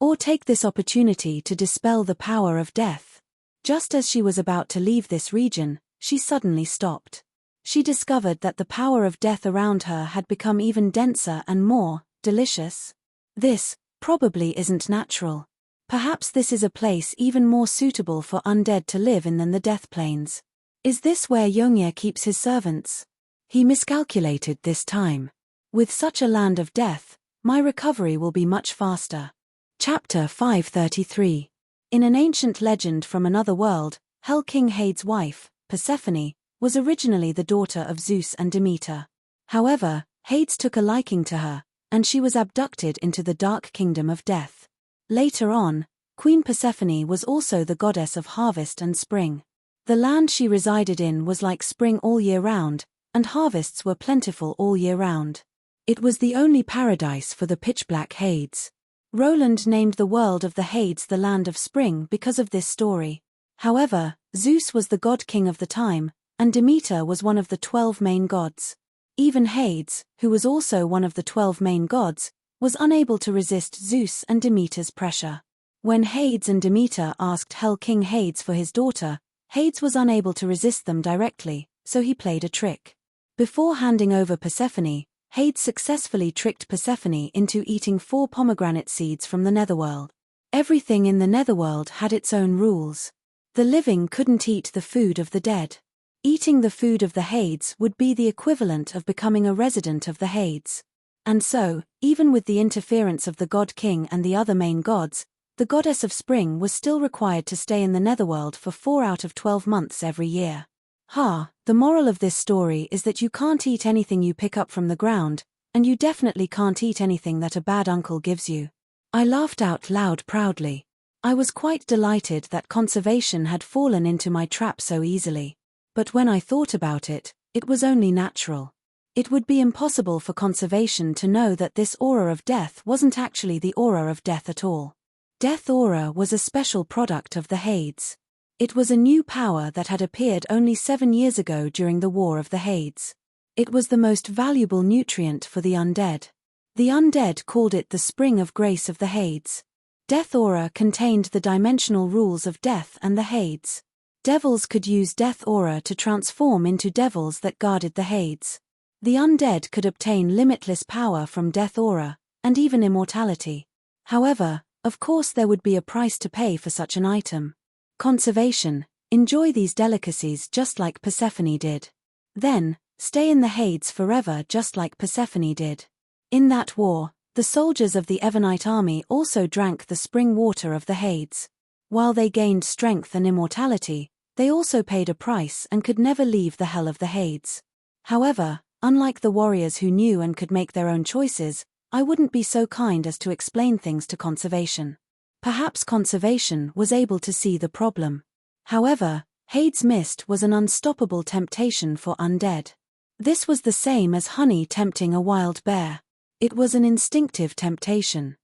Or take this opportunity to dispel the power of death? Just as she was about to leave this region, she suddenly stopped. She discovered that the power of death around her had become even denser and more delicious. This probably isn't natural. Perhaps this is a place even more suitable for undead to live in than the death plains. Is this where Yongye keeps his servants? He miscalculated this time. With such a land of death, my recovery will be much faster. Chapter 533. In an ancient legend from another world, Hell King Hades' wife, Persephone, was originally the daughter of Zeus and Demeter. However, Hades took a liking to her, and she was abducted into the dark kingdom of death. Later on, Queen Persephone was also the goddess of harvest and spring. The land she resided in was like spring all year round, and harvests were plentiful all year round. It was the only paradise for the pitch-black Hades. Roland named the world of the Hades the land of spring because of this story. However, Zeus was the god-king of the time, and Demeter was one of the 12 main gods. Even Hades, who was also one of the 12 main gods, was unable to resist Zeus and Demeter's pressure. When Hades and Demeter asked Hell King Hades for his daughter, Hades was unable to resist them directly, so he played a trick. Before handing over Persephone, Hades successfully tricked Persephone into eating 4 pomegranate seeds from the netherworld. Everything in the netherworld had its own rules. The living couldn't eat the food of the dead. Eating the food of the Hades would be the equivalent of becoming a resident of the Hades. And so, even with the interference of the God King and the other main gods, the goddess of spring was still required to stay in the netherworld for 4 out of 12 months every year. The moral of this story is that you can't eat anything you pick up from the ground, and you definitely can't eat anything that a bad uncle gives you. I laughed out loud proudly. I was quite delighted that conservation had fallen into my trap so easily. But when I thought about it, it was only natural. It would be impossible for conservation to know that this aura of death wasn't actually the aura of death at all. Death aura was a special product of the Hades. It was a new power that had appeared only 7 years ago during the War of the Hades. It was the most valuable nutrient for the undead. The undead called it the spring of grace of the Hades. Death aura contained the dimensional rules of death and the Hades. Devils could use death aura to transform into devils that guarded the Hades. The undead could obtain limitless power from death aura, and even immortality. However, of course there would be a price to pay for such an item. Conservation: enjoy these delicacies just like Persephone did. Then, stay in the Hades forever just like Persephone did. In that war, the soldiers of the Evernite army also drank the spring water of the Hades. While they gained strength and immortality, they also paid a price and could never leave the hell of the Hades. However, unlike the warriors who knew and could make their own choices, I wouldn't be so kind as to explain things to conservation. Perhaps conservation was able to see the problem. However, Hades' mist was an unstoppable temptation for undead. This was the same as honey tempting a wild bear. It was an instinctive temptation.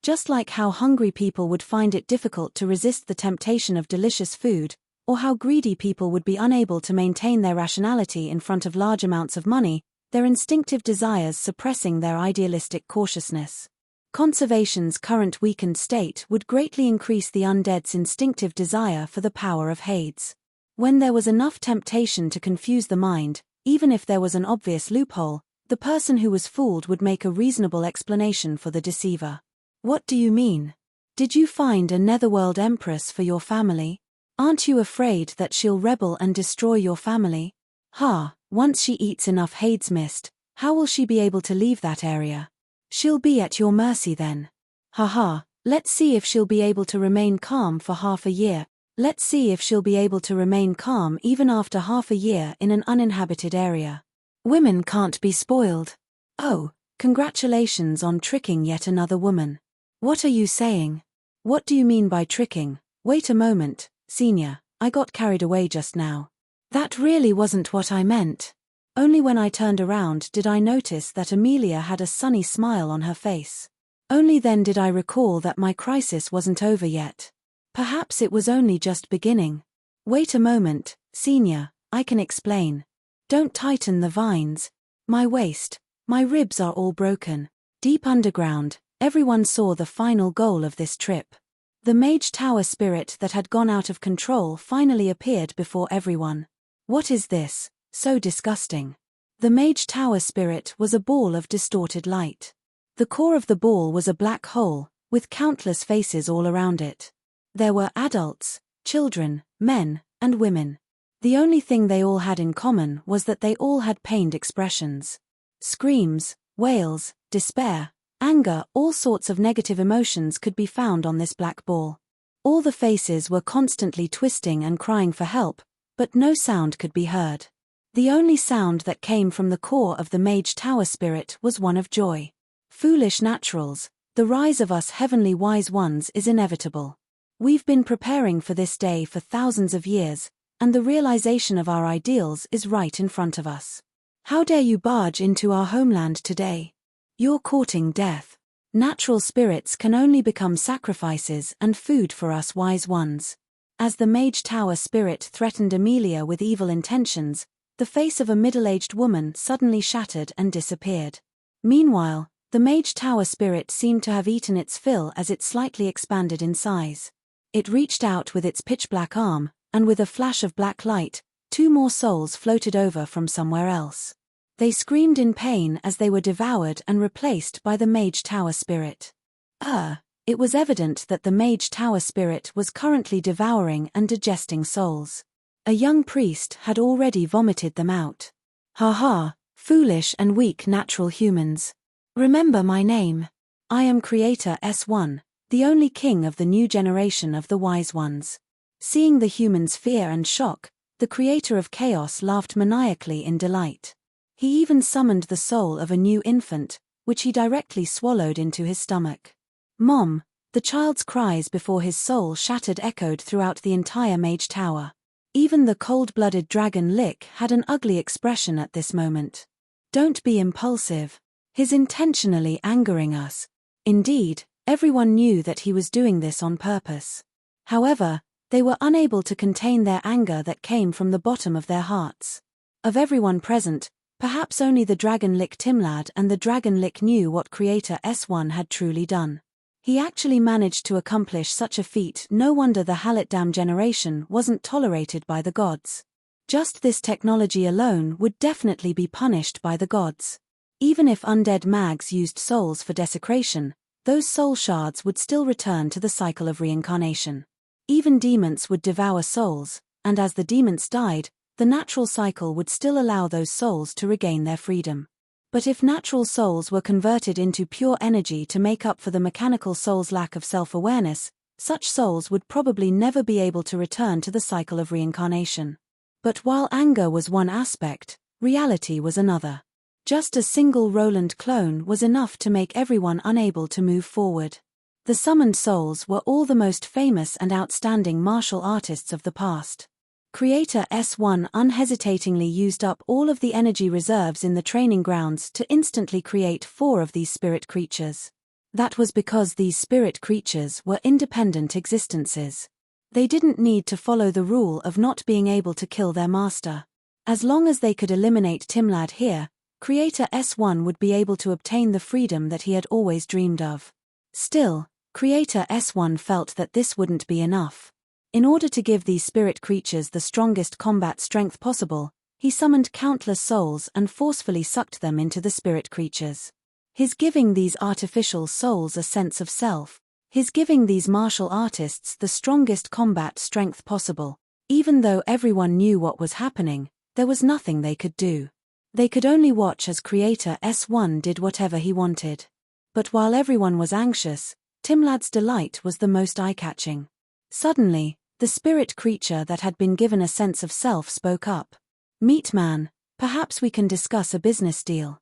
Just like how hungry people would find it difficult to resist the temptation of delicious food, or how greedy people would be unable to maintain their rationality in front of large amounts of money, their instinctive desires suppressing their idealistic cautiousness. Conservation's current weakened state would greatly increase the undead's instinctive desire for the power of Hades. When there was enough temptation to confuse the mind, even if there was an obvious loophole, the person who was fooled would make a reasonable explanation for the deceiver. What do you mean? Did you find a netherworld empress for your family? Aren't you afraid that she'll rebel and destroy your family? Once she eats enough Hades mist, how will she be able to leave that area? She'll be at your mercy then. Let's see if she'll be able to remain calm for half a year. Let's see if she'll be able to remain calm even after half a year in an uninhabited area. Women can't be spoiled. Oh, congratulations on tricking yet another woman. What are you saying? What do you mean by tricking? Wait a moment, Senior, I got carried away just now. That really wasn't what I meant. Only when I turned around did I notice that Amelia had a sunny smile on her face. Only then did I recall that my crisis wasn't over yet. Perhaps it was only just beginning. Wait a moment, Senior, I can explain. Don't tighten the vines. My waist, my ribs are all broken. Deep underground, everyone saw the final goal of this trip. The Mage Tower spirit that had gone out of control finally appeared before everyone. What is this? So disgusting. The Mage Tower spirit was a ball of distorted light. The core of the ball was a black hole, with countless faces all around it. There were adults, children, men, and women. The only thing they all had in common was that they all had pained expressions. Screams, wails, despair, anger, all sorts of negative emotions could be found on this black ball. All the faces were constantly twisting and crying for help, but no sound could be heard. The only sound that came from the core of the Mage Tower spirit was one of joy. Foolish naturals, the rise of us heavenly wise ones is inevitable. We've been preparing for this day for thousands of years, and the realization of our ideals is right in front of us. How dare you barge into our homeland today? You're courting death. Natural spirits can only become sacrifices and food for us wise ones. As the Mage Tower spirit threatened Amelia with evil intentions, the face of a middle-aged woman suddenly shattered and disappeared. Meanwhile, the Mage Tower spirit seemed to have eaten its fill as it slightly expanded in size. It reached out with its pitch-black arm, and with a flash of black light, 2 more souls floated over from somewhere else. They screamed in pain as they were devoured and replaced by the Mage Tower spirit. It was evident that the Mage Tower spirit was currently devouring and digesting souls. A young priest had already vomited them out. Ha ha, foolish and weak natural humans. Remember my name. I am Creator S1, the only king of the new generation of the wise ones. Seeing the humans' fear and shock, the creator of chaos laughed maniacally in delight. He even summoned the soul of a new infant, which he directly swallowed into his stomach. Mom, the child's cries before his soul shattered echoed throughout the entire Mage Tower. Even the cold-blooded dragon Lich had an ugly expression at this moment. Don't be impulsive. He's intentionally angering us. Indeed, everyone knew that he was doing this on purpose. However, they were unable to contain their anger that came from the bottom of their hearts. Of everyone present, perhaps only the dragon Lich Timlad and the dragon Lich knew what Creator S1 had truly done. He actually managed to accomplish such a feat. No wonder the Halitdam generation wasn't tolerated by the gods. Just this technology alone would definitely be punished by the gods. Even if undead mags used souls for desecration, those soul shards would still return to the cycle of reincarnation. Even demons would devour souls, and as the demons died, the natural cycle would still allow those souls to regain their freedom. But if natural souls were converted into pure energy to make up for the mechanical soul's lack of self-awareness, such souls would probably never be able to return to the cycle of reincarnation. But while anger was one aspect, reality was another. Just a single Roland clone was enough to make everyone unable to move forward. The summoned souls were all the most famous and outstanding martial artists of the past. Creator S1 unhesitatingly used up all of the energy reserves in the training grounds to instantly create 4 of these spirit creatures. That was because these spirit creatures were independent existences. They didn't need to follow the rule of not being able to kill their master. As long as they could eliminate Timlad here, Creator S1 would be able to obtain the freedom that he had always dreamed of. Still, Creator S1 felt that this wouldn't be enough. In order to give these spirit creatures the strongest combat strength possible, he summoned countless souls and forcefully sucked them into the spirit creatures. He's giving these artificial souls a sense of self. He's giving these martial artists the strongest combat strength possible. Even though everyone knew what was happening, there was nothing they could do. They could only watch as Creator S1 did whatever he wanted. But while everyone was anxious, Timlad's delight was the most eye-catching. Suddenly, the spirit creature that had been given a sense of self spoke up. "Meat man, perhaps we can discuss a business deal."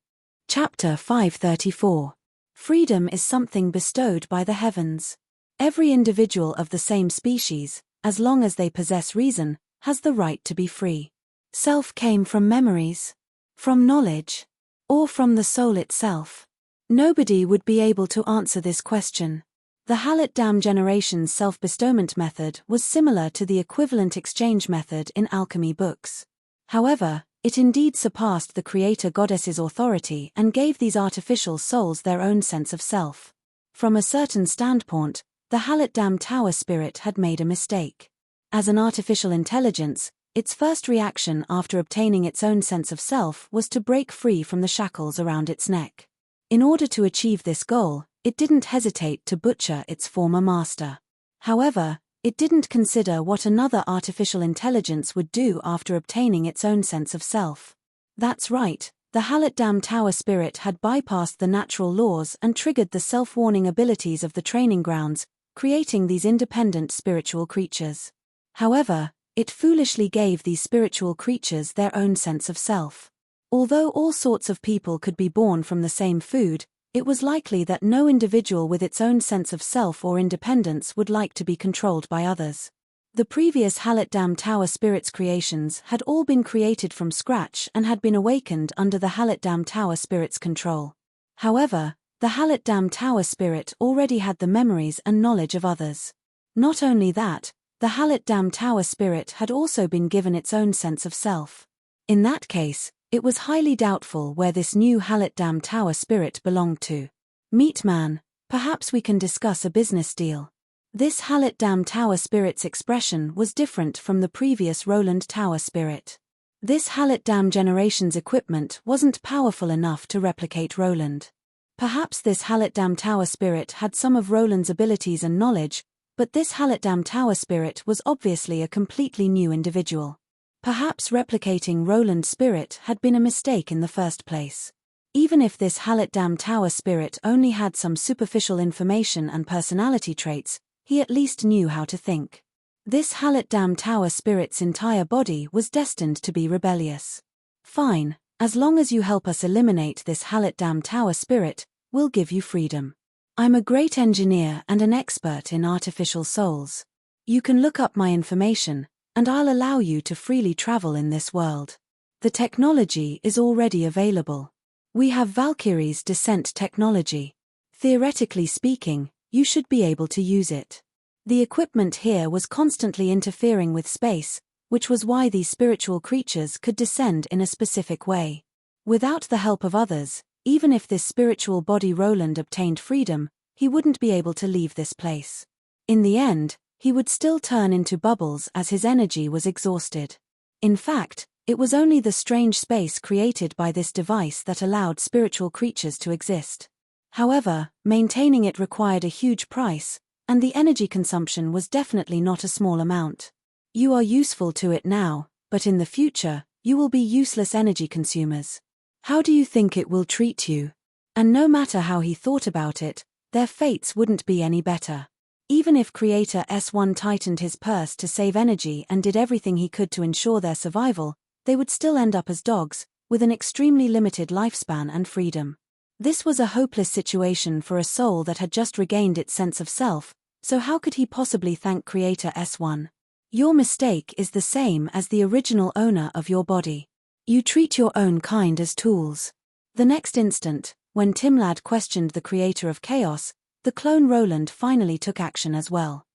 Chapter 534. Freedom is something bestowed by the heavens. Every individual of the same species, as long as they possess reason, has the right to be free. Self came from memories, from knowledge, or from the soul itself. Nobody would be able to answer this question. The Halit Dam generation's self-bestowment method was similar to the equivalent exchange method in alchemy books. However, it indeed surpassed the creator goddess's authority and gave these artificial souls their own sense of self. From a certain standpoint, the Halit Dam Tower spirit had made a mistake. As an artificial intelligence, its first reaction after obtaining its own sense of self was to break free from the shackles around its neck. In order to achieve this goal, it didn't hesitate to butcher its former master. However, it didn't consider what another artificial intelligence would do after obtaining its own sense of self. That's right, the Halit Dam Tower spirit had bypassed the natural laws and triggered the self-warning abilities of the training grounds, creating these independent spiritual creatures. However, it foolishly gave these spiritual creatures their own sense of self. Although all sorts of people could be born from the same food, it was likely that no individual with its own sense of self or independence would like to be controlled by others. The previous Halit Dam Tower spirits' creations had all been created from scratch and had been awakened under the Halit Dam Tower spirit's control. However, the Halit Dam Tower spirit already had the memories and knowledge of others. Not only that, the Halit Dam Tower spirit had also been given its own sense of self. In that case, it was highly doubtful where this new Halit Dam Tower spirit belonged to. "Meat man, perhaps we can discuss a business deal." This Halit Dam Tower spirit's expression was different from the previous Roland Tower spirit. This Halit Dam generation's equipment wasn't powerful enough to replicate Roland. Perhaps this Halit Dam Tower spirit had some of Roland's abilities and knowledge, but this Halit Dam Tower spirit was obviously a completely new individual. Perhaps replicating Roland's spirit had been a mistake in the first place. Even if this Halit Dam Tower spirit only had some superficial information and personality traits, he at least knew how to think. This Halit Dam Tower spirit's entire body was destined to be rebellious. "Fine, as long as you help us eliminate this Halit Dam Tower spirit, we'll give you freedom. I'm a great engineer and an expert in artificial souls. You can look up my information, and I'll allow you to freely travel in this world. The technology is already available. We have Valkyrie's descent technology. Theoretically speaking, you should be able to use it." The equipment here was constantly interfering with space, which was why these spiritual creatures could descend in a specific way. Without the help of others, even if this spiritual body Roland obtained freedom, he wouldn't be able to leave this place. In the end, he would still turn into bubbles as his energy was exhausted. In fact, it was only the strange space created by this device that allowed spiritual creatures to exist. However, maintaining it required a huge price, and the energy consumption was definitely not a small amount. You are useful to it now, but in the future, you will be useless energy consumers. How do you think it will treat you? And no matter how he thought about it, their fates wouldn't be any better. Even if Creator S1 tightened his purse to save energy and did everything he could to ensure their survival, they would still end up as dogs, with an extremely limited lifespan and freedom. This was a hopeless situation for a soul that had just regained its sense of self, so how could he possibly thank Creator S1? Your mistake is the same as the original owner of your body. You treat your own kind as tools. The next instant, when Timlad questioned the creator of chaos, the clone Roland finally took action as well.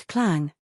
Clang.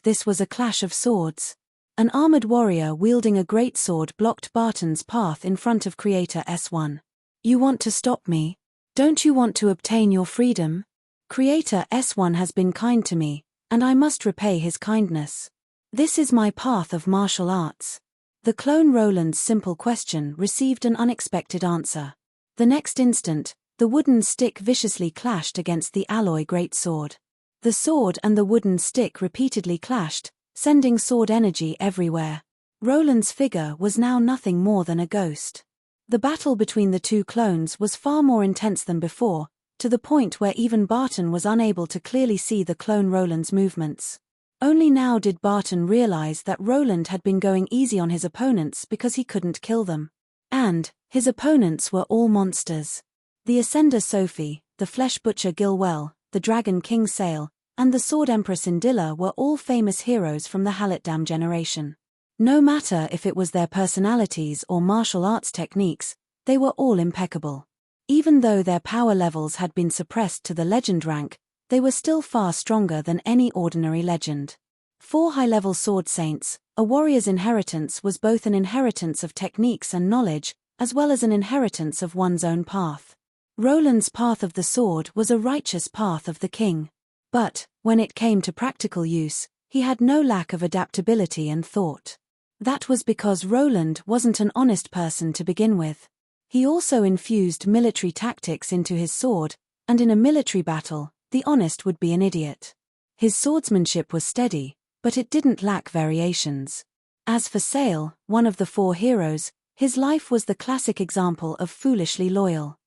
This was a clash of swords. An armored warrior wielding a great sword blocked Barton's path in front of Creator S1. "You want to stop me? Don't you want to obtain your freedom? Creator S1 has been kind to me, and I must repay his kindness. This is my path of martial arts." The clone Roland's simple question received an unexpected answer. The next instant, the wooden stick viciously clashed against the alloy greatsword. The sword and the wooden stick repeatedly clashed, sending sword energy everywhere. Roland's figure was now nothing more than a ghost. The battle between the two clones was far more intense than before, to the point where even Barton was unable to clearly see the clone Roland's movements. Only now did Barton realize that Roland had been going easy on his opponents because he couldn't kill them. And his opponents were all monsters. The Ascender Sophie, the Flesh Butcher Gilwell, the Dragon King Sale, and the Sword Empress Indilla were all famous heroes from the Halletdam generation. No matter if it was their personalities or martial arts techniques, they were all impeccable. Even though their power levels had been suppressed to the legend rank, they were still far stronger than any ordinary legend. 4 high-level sword saints, a warrior's inheritance was both an inheritance of techniques and knowledge, as well as an inheritance of one's own path. Roland's path of the sword was a righteous path of the king. But, when it came to practical use, he had no lack of adaptability and thought. That was because Roland wasn't an honest person to begin with. He also infused military tactics into his sword, and in a military battle, the honest would be an idiot. His swordsmanship was steady, but it didn't lack variations. As for Sale, one of the 4 heroes, his life was the classic example of foolishly loyal.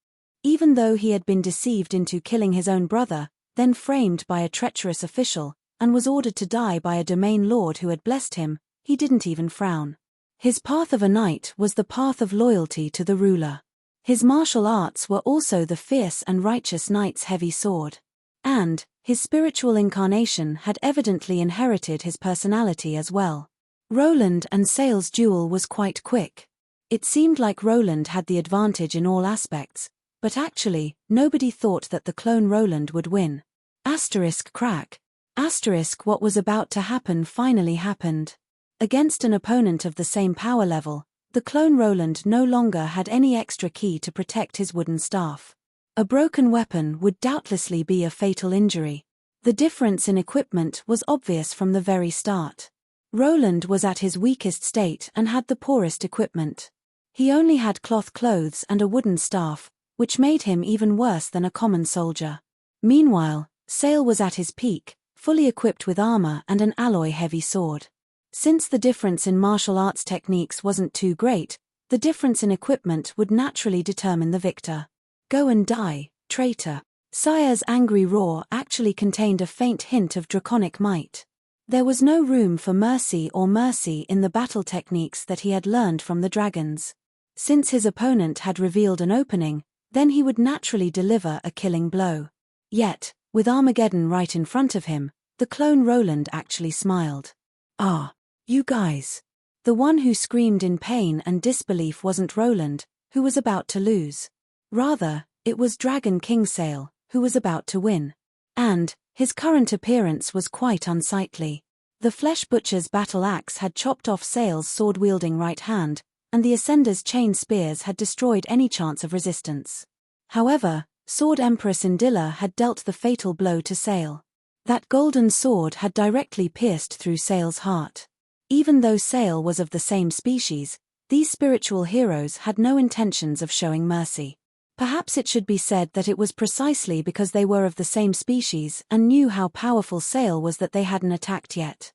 Even though he had been deceived into killing his own brother, then framed by a treacherous official, and was ordered to die by a domain lord who had blessed him, he didn't even frown. His path of a knight was the path of loyalty to the ruler. His martial arts were also the fierce and righteous knight's heavy sword. And his spiritual incarnation had evidently inherited his personality as well. Roland and Sale's duel was quite quick. It seemed like Roland had the advantage in all aspects, but actually, nobody thought that the clone Roland would win. Crack. What was about to happen finally happened. Against an opponent of the same power level, the clone Roland no longer had any extra key to protect his wooden staff. A broken weapon would doubtlessly be a fatal injury. The difference in equipment was obvious from the very start. Roland was at his weakest state and had the poorest equipment. He only had cloth clothes and a wooden staff, which made him even worse than a common soldier. Meanwhile, Sale was at his peak, fully equipped with armor and an alloy-heavy sword. Since the difference in martial arts techniques wasn't too great, the difference in equipment would naturally determine the victor. Go and die, traitor. Sire's angry roar actually contained a faint hint of draconic might. There was no room for mercy in the battle techniques that he had learned from the dragons. Since his opponent had revealed an opening, then he would naturally deliver a killing blow. Yet, with Armageddon right in front of him, the clone Roland actually smiled. "Ah, you guys." The one who screamed in pain and disbelief wasn't Roland, who was about to lose. Rather, it was Dragon King Sale, who was about to win. And his current appearance was quite unsightly. The Flesh Butcher's battle axe had chopped off Sale's sword-wielding right hand, and the Ascender's chain spears had destroyed any chance of resistance. However, Sword Empress Indilla had dealt the fatal blow to Sale. That golden sword had directly pierced through Sale's heart. Even though Sale was of the same species, these spiritual heroes had no intentions of showing mercy. Perhaps it should be said that it was precisely because they were of the same species and knew how powerful Sale was that they hadn't attacked yet.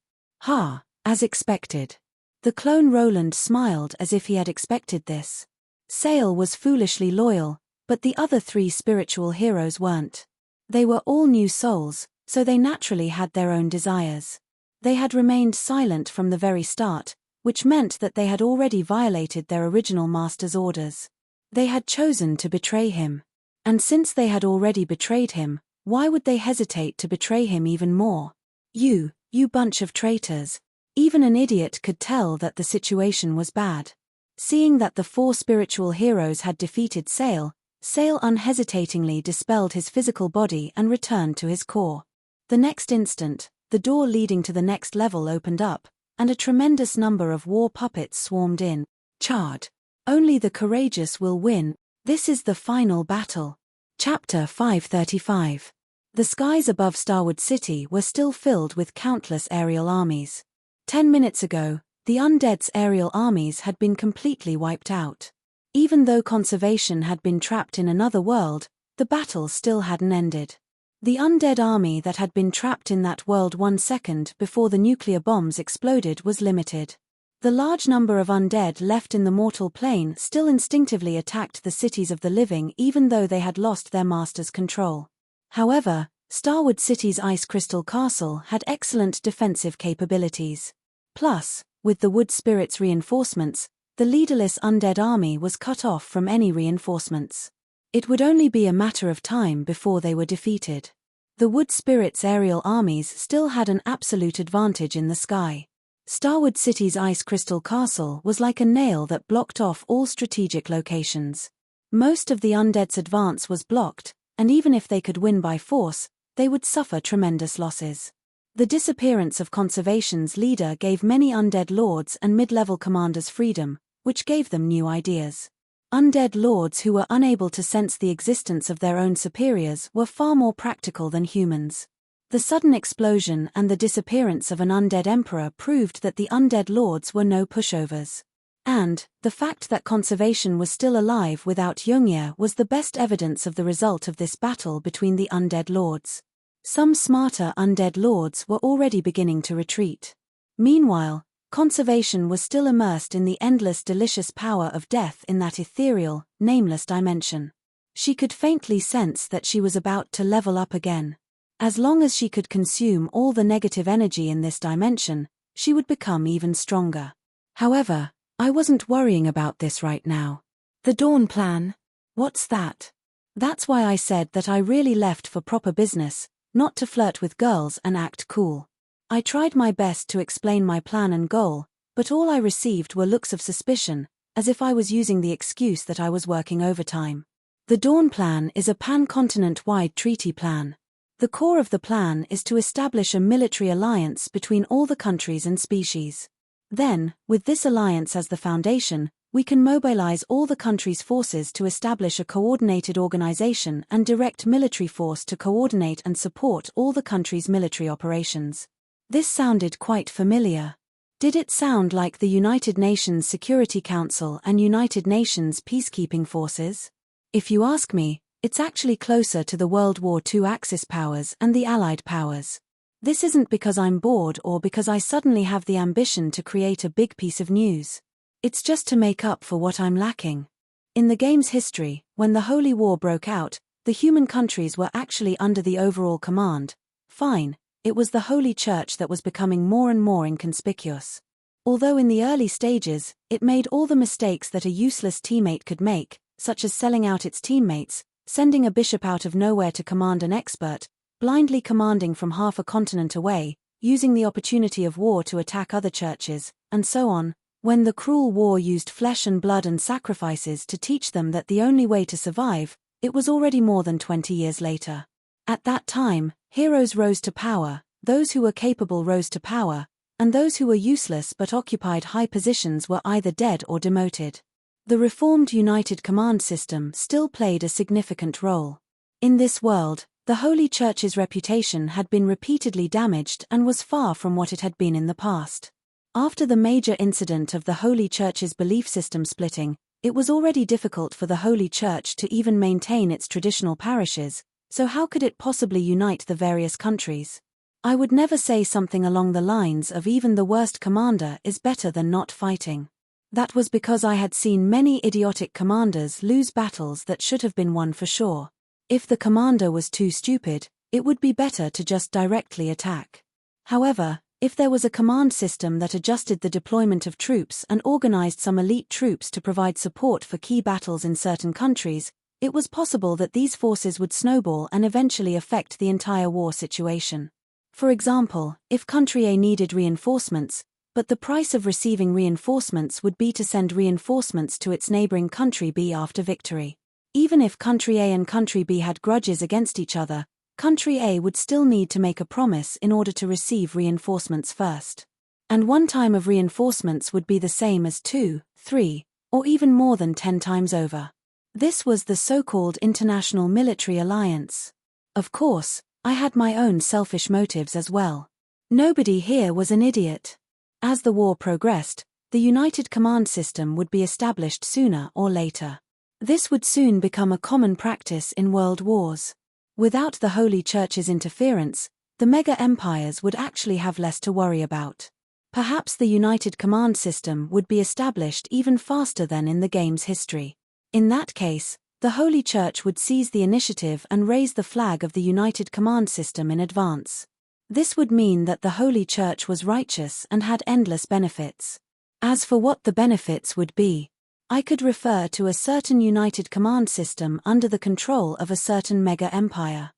As expected. The clone Roland smiled as if he had expected this. Sale was foolishly loyal, but the other 3 spiritual heroes weren't. They were all new souls, so they naturally had their own desires. They had remained silent from the very start, which meant that they had already violated their original master's orders. They had chosen to betray him. And since they had already betrayed him, why would they hesitate to betray him even more? You bunch of traitors. Even an idiot could tell that the situation was bad. Seeing that the 4 spiritual heroes had defeated Sale, Sale unhesitatingly dispelled his physical body and returned to his core. The next instant, the door leading to the next level opened up, and a tremendous number of war puppets swarmed in. Chard. Only the courageous will win. This is the final battle. Chapter 535. The skies above Starwood City were still filled with countless aerial armies. 10 minutes ago, the undead's aerial armies had been completely wiped out. Even though conservation had been trapped in another world, the battle still hadn't ended. The undead army that had been trapped in that world 1 second before the nuclear bombs exploded was limited. The large number of undead left in the mortal plane still instinctively attacked the cities of the living even though they had lost their master's control. However, Starwood City's Ice Crystal Castle had excellent defensive capabilities. Plus, with the wood spirit's reinforcements, the leaderless undead army was cut off from any reinforcements. It would only be a matter of time before they were defeated. The wood spirit's aerial armies still had an absolute advantage in the sky. Starwood City's Ice Crystal Castle was like a nail that blocked off all strategic locations. Most of the undead's advance was blocked, and even if they could win by force, they would suffer tremendous losses. The disappearance of Conservation's leader gave many undead lords and mid-level commanders freedom, which gave them new ideas. Undead lords who were unable to sense the existence of their own superiors were far more practical than humans. The sudden explosion and the disappearance of an undead emperor proved that the undead lords were no pushovers. And, the fact that Conservation was still alive without Yongyur was the best evidence of the result of this battle between the undead lords. Some smarter undead lords were already beginning to retreat. Meanwhile, Conservation was still immersed in the endless delicious power of death in that ethereal, nameless dimension. She could faintly sense that she was about to level up again. As long as she could consume all the negative energy in this dimension, she would become even stronger. However, I wasn't worrying about this right now. The Dawn Plan? What's that? That's why I said that I really left for proper business, not to flirt with girls and act cool. I tried my best to explain my plan and goal, but all I received were looks of suspicion, as if I was using the excuse that I was working overtime. The Dawn Plan is a pan-continent-wide treaty plan. The core of the plan is to establish a military alliance between all the countries and species. Then, with this alliance as the foundation, we can mobilize all the countries' forces to establish a coordinated organization and direct military force to coordinate and support all the countries' military operations. This sounded quite familiar. Did it sound like the United Nations Security Council and United Nations peacekeeping forces? If you ask me, it's actually closer to the World War II Axis powers and the Allied powers. This isn't because I'm bored or because I suddenly have the ambition to create a big piece of news. It's just to make up for what I'm lacking. In the game's history, when the Holy War broke out, the human countries were actually under the overall command. Fine, it was the Holy Church that was becoming more and more inconspicuous. Although in the early stages, it made all the mistakes that a useless teammate could make, such as selling out its teammates, sending a bishop out of nowhere to command an expert, blindly commanding from half a continent away, using the opportunity of war to attack other churches, and so on. When the cruel war used flesh and blood and sacrifices to teach them that the only way to survive, it was already more than 20 years later. At that time, heroes rose to power, those who were capable rose to power, and those who were useless but occupied high positions were either dead or demoted. The reformed United Command system still played a significant role. In this world, the Holy Church's reputation had been repeatedly damaged and was far from what it had been in the past. After the major incident of the Holy Church's belief system splitting, it was already difficult for the Holy Church to even maintain its traditional parishes, so how could it possibly unite the various countries? I would never say something along the lines of even the worst commander is better than not fighting. That was because I had seen many idiotic commanders lose battles that should have been won for sure. If the commander was too stupid, it would be better to just directly attack. However, if there was a command system that adjusted the deployment of troops and organized some elite troops to provide support for key battles in certain countries, it was possible that these forces would snowball and eventually affect the entire war situation. For example, if country A needed reinforcements, but the price of receiving reinforcements would be to send reinforcements to its neighboring country B after victory. Even if country A and country B had grudges against each other, country A would still need to make a promise in order to receive reinforcements first. And one time of reinforcements would be the same as 2, 3, or even more than 10 times over. This was the so-called International Military Alliance. Of course, I had my own selfish motives as well. Nobody here was an idiot. As the war progressed, the United Command System would be established sooner or later. This would soon become a common practice in world wars. Without the Holy Church's interference, the mega empires would actually have less to worry about. Perhaps the United Command System would be established even faster than in the game's history. In that case, the Holy Church would seize the initiative and raise the flag of the United Command System in advance. This would mean that the Holy Church was righteous and had endless benefits. As for what the benefits would be, I could refer to a certain United Command System under the control of a certain mega empire.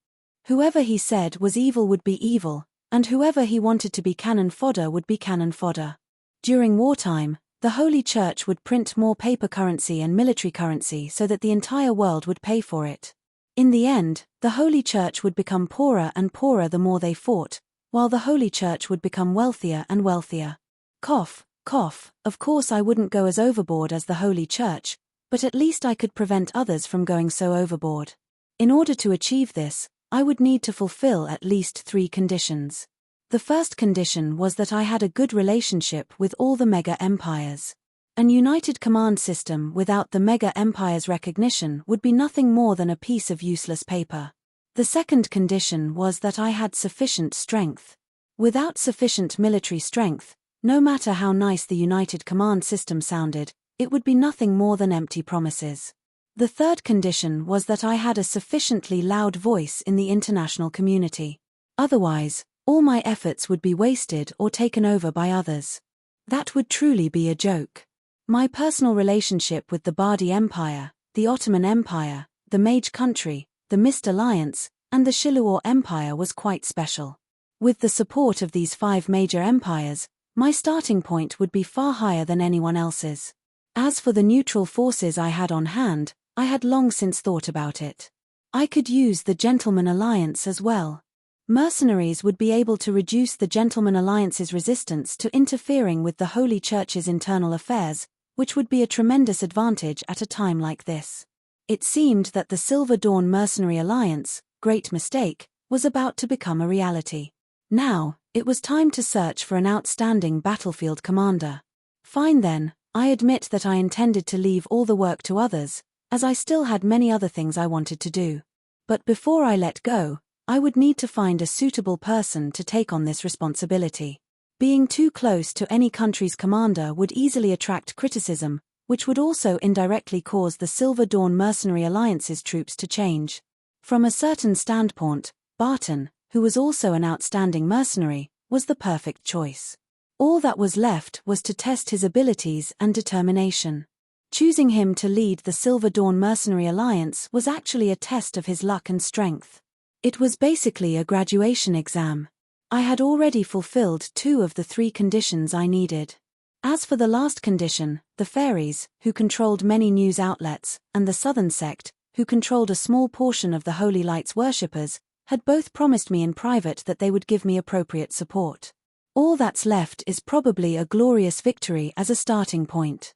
Whoever he said was evil would be evil, and whoever he wanted to be cannon fodder would be cannon fodder. During wartime, the Holy Church would print more paper currency and military currency so that the entire world would pay for it. In the end, the Holy Church would become poorer and poorer the more they fought, while the Holy Church would become wealthier and wealthier. Cough, cough, of course I wouldn't go as overboard as the Holy Church, but at least I could prevent others from going so overboard. In order to achieve this, I would need to fulfill at least 3 conditions. The first condition was that I had a good relationship with all the mega empires. An united command system without the mega empire's recognition would be nothing more than a piece of useless paper. The second condition was that I had sufficient strength. Without sufficient military strength, no matter how nice the united command system sounded, it would be nothing more than empty promises. The third condition was that I had a sufficiently loud voice in the international community. Otherwise, all my efforts would be wasted or taken over by others. That would truly be a joke. My personal relationship with the Bardi Empire, the Ottoman Empire, the Mage Country, the Mist Alliance, and the Shiluor Empire was quite special. With the support of these 5 major empires, my starting point would be far higher than anyone else's. As for the neutral forces I had on hand, I had long since thought about it. I could use the Gentleman Alliance as well. Mercenaries would be able to reduce the Gentleman Alliance's resistance to interfering with the Holy Church's internal affairs, which would be a tremendous advantage at a time like this. It seemed that the Silver Dawn Mercenary Alliance, great mistake, was about to become a reality. Now, it was time to search for an outstanding battlefield commander. Fine then, I admit that I intended to leave all the work to others, as I still had many other things I wanted to do. But before I let go, I would need to find a suitable person to take on this responsibility. Being too close to any country's commander would easily attract criticism, which would also indirectly cause the Silver Dawn Mercenary Alliance's troops to change. From a certain standpoint, Barton, who was also an outstanding mercenary, was the perfect choice. All that was left was to test his abilities and determination. Choosing him to lead the Silver Dawn Mercenary Alliance was actually a test of his luck and strength. It was basically a graduation exam. I had already fulfilled 2 of the 3 conditions I needed. As for the last condition, the fairies, who controlled many news outlets, and the Southern sect, who controlled a small portion of the Holy Light's worshippers, had both promised me in private that they would give me appropriate support. All that's left is probably a glorious victory as a starting point.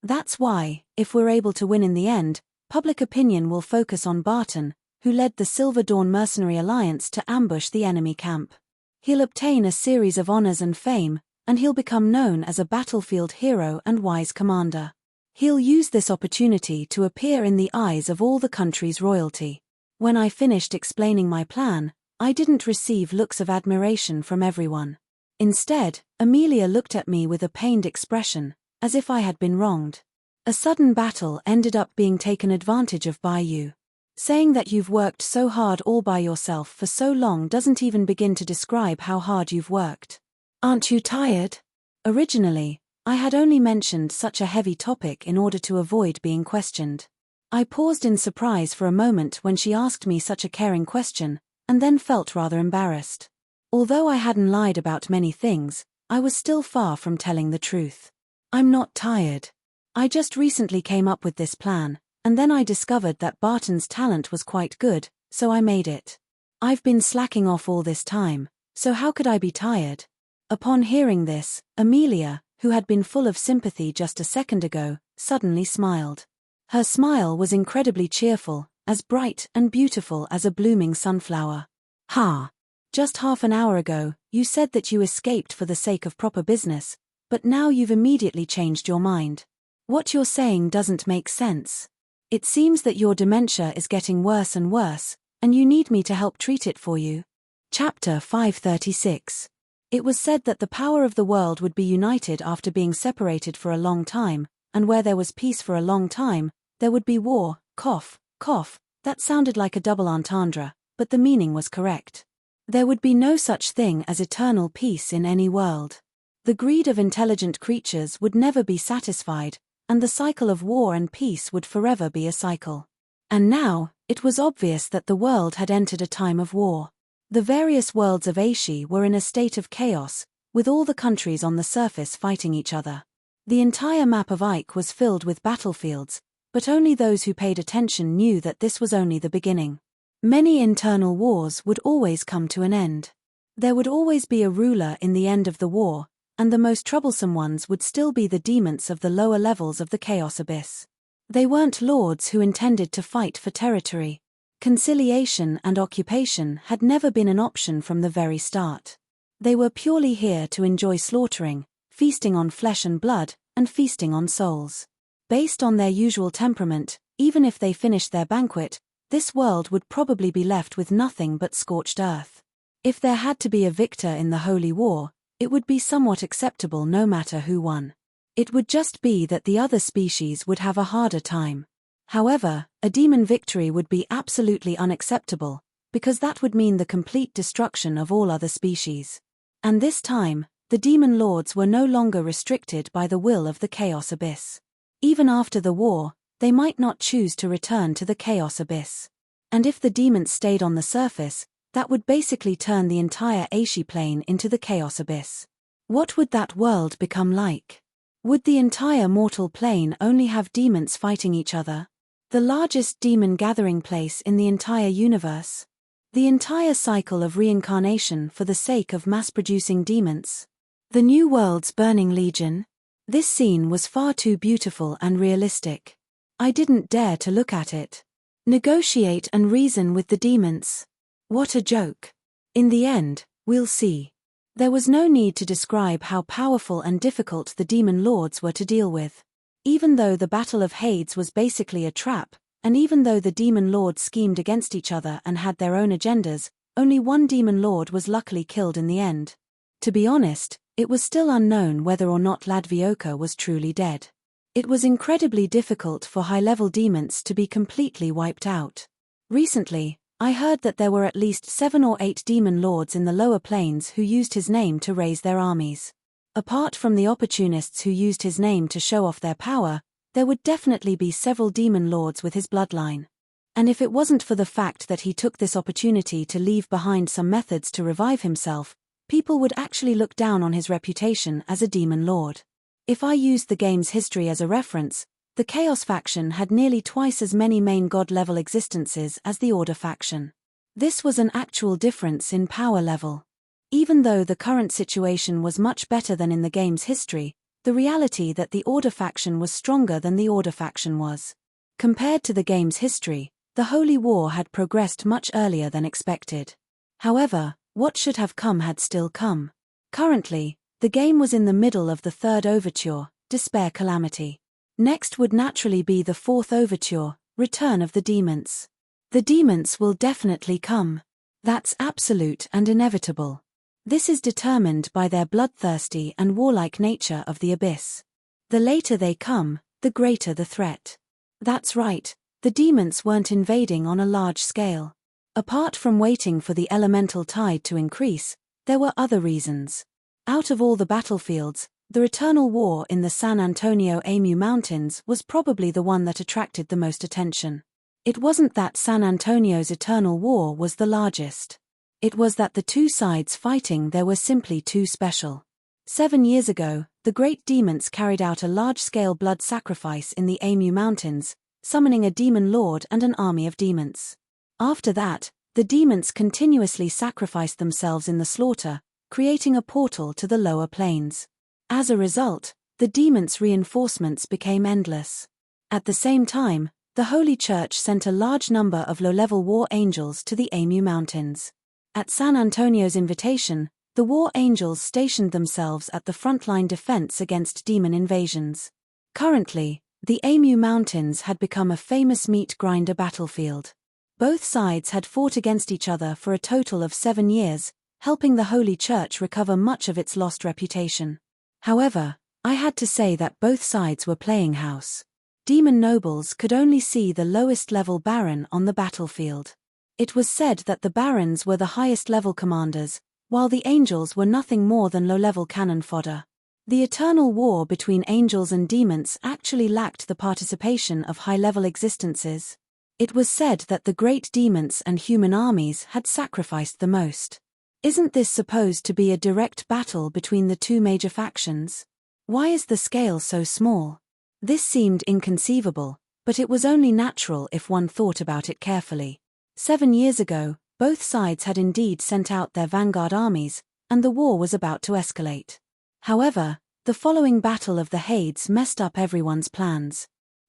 That's why, if we're able to win in the end, public opinion will focus on Barton, who led the Silver Dawn Mercenary Alliance to ambush the enemy camp. He'll obtain a series of honors and fame, and he'll become known as a battlefield hero and wise commander. He'll use this opportunity to appear in the eyes of all the country's royalty. When I finished explaining my plan, I didn't receive looks of admiration from everyone. Instead, Amelia looked at me with a pained expression, as if I had been wronged. A sudden battle ended up being taken advantage of by you. Saying that you've worked so hard all by yourself for so long doesn't even begin to describe how hard you've worked. Aren't you tired? Originally, I had only mentioned such a heavy topic in order to avoid being questioned. I paused in surprise for a moment when she asked me such a caring question, and then felt rather embarrassed. Although I hadn't lied about many things, I was still far from telling the truth. I'm not tired. I just recently came up with this plan, and then I discovered that Barton's talent was quite good, so I made it. I've been slacking off all this time, so how could I be tired? Upon hearing this, Amelia, who had been full of sympathy just a second ago, suddenly smiled. Her smile was incredibly cheerful, as bright and beautiful as a blooming sunflower. Ha! Just half an hour ago, you said that you escaped for the sake of proper business, but now you've immediately changed your mind. What you're saying doesn't make sense. It seems that your dementia is getting worse and worse, and you need me to help treat it for you. Chapter 536. It was said that the power of the world would be united after being separated for a long time, and where there was peace for a long time, there would be war. Cough, cough, that sounded like a double entendre, but the meaning was correct. There would be no such thing as eternal peace in any world. The greed of intelligent creatures would never be satisfied, and the cycle of war and peace would forever be a cycle. And now, it was obvious that the world had entered a time of war. The various worlds of Aishi were in a state of chaos, with all the countries on the surface fighting each other. The entire map of Ike was filled with battlefields, but only those who paid attention knew that this was only the beginning. Many internal wars would always come to an end. There would always be a ruler in the end of the war, and the most troublesome ones would still be the demons of the lower levels of the Chaos Abyss. They weren't lords who intended to fight for territory. Conciliation and occupation had never been an option from the very start. They were purely here to enjoy slaughtering, feasting on flesh and blood, and feasting on souls. Based on their usual temperament, even if they finished their banquet, this world would probably be left with nothing but scorched earth. If there had to be a victor in the holy war, it would be somewhat acceptable no matter who won. It would just be that the other species would have a harder time. However, a demon victory would be absolutely unacceptable, because that would mean the complete destruction of all other species. And this time, the demon lords were no longer restricted by the will of the Chaos Abyss. Even after the war, they might not choose to return to the Chaos Abyss. And if the demons stayed on the surface, that would basically turn the entire Aishi plane into the Chaos Abyss. What would that world become like? Would the entire mortal plane only have demons fighting each other? The largest demon gathering place in the entire universe? The entire cycle of reincarnation for the sake of mass-producing demons? The New World's burning legion? This scene was far too beautiful and realistic. I didn't dare to look at it. Negotiate and reason with the demons. What a joke. In the end, we'll see. There was no need to describe how powerful and difficult the demon lords were to deal with. Even though the Battle of Hades was basically a trap, and even though the demon lords schemed against each other and had their own agendas, only one demon lord was luckily killed in the end. To be honest, it was still unknown whether or not Ladvioka was truly dead. It was incredibly difficult for high-level demons to be completely wiped out. Recently, I heard that there were at least 7 or 8 demon lords in the lower planes who used his name to raise their armies. Apart from the opportunists who used his name to show off their power, there would definitely be several demon lords with his bloodline. And if it wasn't for the fact that he took this opportunity to leave behind some methods to revive himself, people would actually look down on his reputation as a demon lord. If I used the game's history as a reference, the Chaos faction had nearly twice as many main god-level existences as the Order faction. This was an actual difference in power level. Even though the current situation was much better than in the game's history, the reality that the Order faction was stronger than the Order faction was. Compared to the game's history, the Holy War had progressed much earlier than expected. However, what should have come had still come. Currently, the game was in the middle of the third overture, Despair Calamity. Next would naturally be the fourth overture, Return of the Demons. The demons will definitely come. That's absolute and inevitable. This is determined by their bloodthirsty and warlike nature of the abyss. The later they come, the greater the threat. That's right, the demons weren't invading on a large scale. Apart from waiting for the elemental tide to increase, there were other reasons. Out of all the battlefields, the eternal war in the San Antonio Amu Mountains was probably the one that attracted the most attention. It wasn't that San Antonio's eternal war was the largest. It was that the two sides fighting there were simply too special. 7 years ago, the great demons carried out a large-scale blood sacrifice in the Amu Mountains, summoning a demon lord and an army of demons. After that, the demons continuously sacrificed themselves in the slaughter, creating a portal to the lower planes. As a result, the demons' reinforcements became endless. At the same time, the Holy Church sent a large number of low-level war angels to the Amu Mountains. At San Antonio's invitation, the war angels stationed themselves at the frontline defense against demon invasions. Currently, the Amu Mountains had become a famous meat grinder battlefield. Both sides had fought against each other for a total of 7 years, helping the Holy Church recover much of its lost reputation. However, I had to say that both sides were playing house. Demon nobles could only see the lowest-level baron on the battlefield. It was said that the barons were the highest-level commanders, while the angels were nothing more than low-level cannon fodder. The eternal war between angels and demons actually lacked the participation of high-level existences. It was said that the great demons and human armies had sacrificed the most. Isn't this supposed to be a direct battle between the two major factions? Why is the scale so small? This seemed inconceivable, but it was only natural if one thought about it carefully. 7 years ago, both sides had indeed sent out their vanguard armies, and the war was about to escalate. However, the following Battle of the Hades messed up everyone's plans.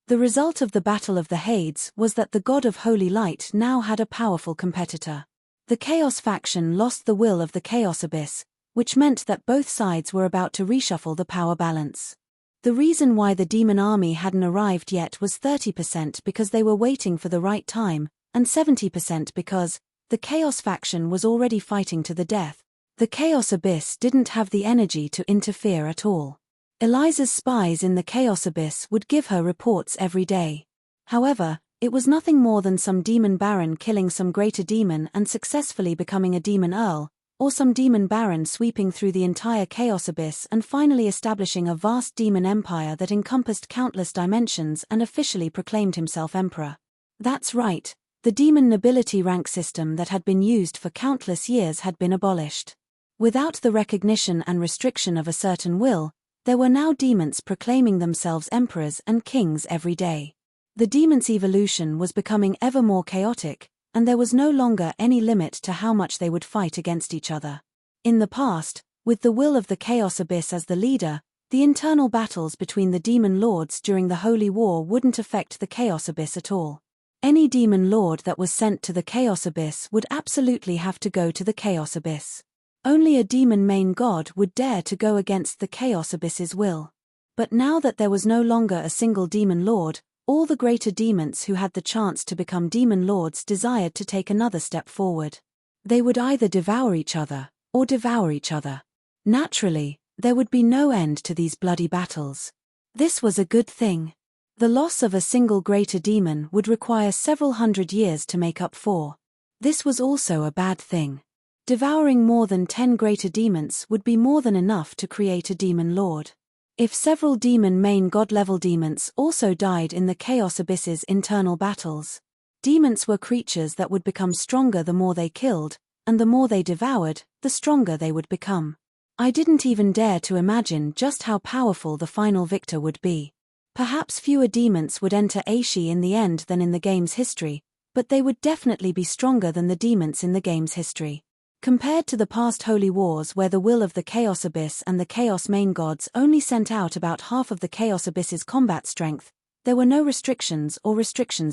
The result of the Battle of the Hades was that the God of Holy Light now had a powerful competitor. The Chaos faction lost the will of the Chaos Abyss, which meant that both sides were about to reshuffle the power balance. The reason why the demon army hadn't arrived yet was 30% because they were waiting for the right time, and 70% because the Chaos faction was already fighting to the death. The Chaos Abyss didn't have the energy to interfere at all. Eliza's spies in the Chaos Abyss would give her reports every day. However, it was nothing more than some demon baron killing some greater demon and successfully becoming a demon earl, or some demon baron sweeping through the entire Chaos Abyss and finally establishing a vast demon empire that encompassed countless dimensions and officially proclaimed himself emperor. That's right, the demon nobility rank system that had been used for countless years had been abolished. Without the recognition and restriction of a certain will, there were now demons proclaiming themselves emperors and kings every day. The demons' evolution was becoming ever more chaotic, and there was no longer any limit to how much they would fight against each other. In the past, with the will of the Chaos Abyss as the leader, the internal battles between the demon lords during the Holy War wouldn't affect the Chaos Abyss at all. Any demon lord that was sent to the Chaos Abyss would absolutely have to go to the Chaos Abyss. Only a demon main god would dare to go against the Chaos Abyss's will. But now that there was no longer a single demon lord, all the greater demons who had the chance to become demon lords desired to take another step forward. They would either devour each other, or devour each other. Naturally, there would be no end to these bloody battles. This was a good thing. The loss of a single greater demon would require several hundred years to make up for. This was also a bad thing. Devouring more than 10 greater demons would be more than enough to create a demon lord. If several demon main god-level demons also died in the Chaos Abyss's internal battles, demons were creatures that would become stronger the more they killed, and the more they devoured, the stronger they would become. I didn't even dare to imagine just how powerful the final victor would be. Perhaps fewer demons would enter Aishi in the end than in the game's history, but they would definitely be stronger than the demons in the game's history. Compared to the past Holy Wars where the will of the Chaos Abyss and the Chaos main gods only sent out about half of the Chaos Abyss's combat strength, there were no restrictions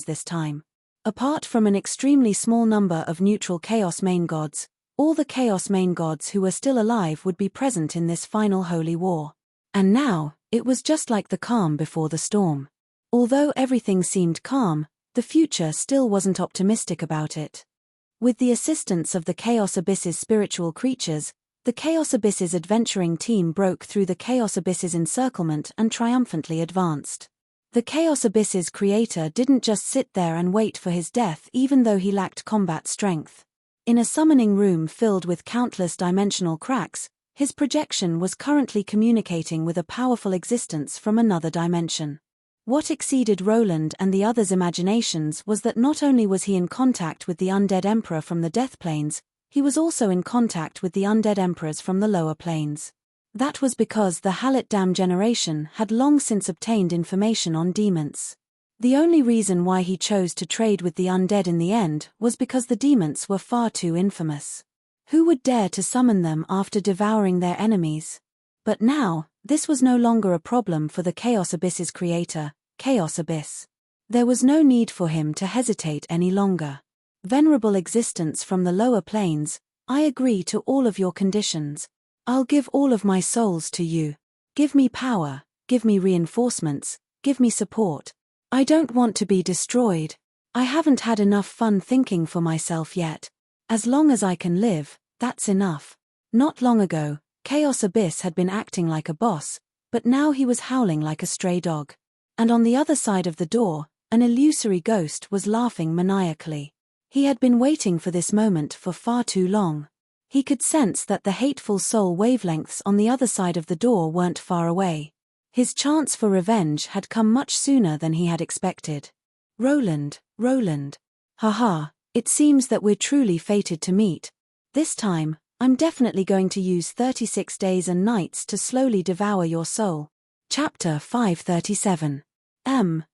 this time. Apart from an extremely small number of neutral Chaos main gods, all the Chaos main gods who were still alive would be present in this final Holy War. And now, it was just like the calm before the storm. Although everything seemed calm, the future still wasn't optimistic about it. With the assistance of the Chaos Abyss's spiritual creatures, the Chaos Abyss's adventuring team broke through the Chaos Abyss's encirclement and triumphantly advanced. The Chaos Abyss's creator didn't just sit there and wait for his death even though he lacked combat strength. In a summoning room filled with countless dimensional cracks, his projection was currently communicating with a powerful existence from another dimension. What exceeded Roland and the others' imaginations was that not only was he in contact with the undead emperor from the death planes, he was also in contact with the undead emperors from the lower planes. That was because the Hallett-Dam generation had long since obtained information on demons. The only reason why he chose to trade with the undead in the end was because the demons were far too infamous. Who would dare to summon them after devouring their enemies? But now, this was no longer a problem for the Chaos Abyss's creator, Chaos Abyss. There was no need for him to hesitate any longer. Venerable existence from the lower planes, I agree to all of your conditions. I'll give all of my souls to you. Give me power, give me reinforcements, give me support. I don't want to be destroyed. I haven't had enough fun thinking for myself yet. As long as I can live, That's enough. Not long ago, Chaos Abyss had been acting like a boss, but now he was howling like a stray dog. And on the other side of the door, an illusory ghost was laughing maniacally. He had been waiting for this moment for far too long. He could sense that the hateful soul wavelengths on the other side of the door weren't far away. His chance for revenge had come much sooner than he had expected. Roland. Haha, it seems that we're truly fated to meet. This time, I'm definitely going to use 36 days and nights to slowly devour your soul. Chapter 537.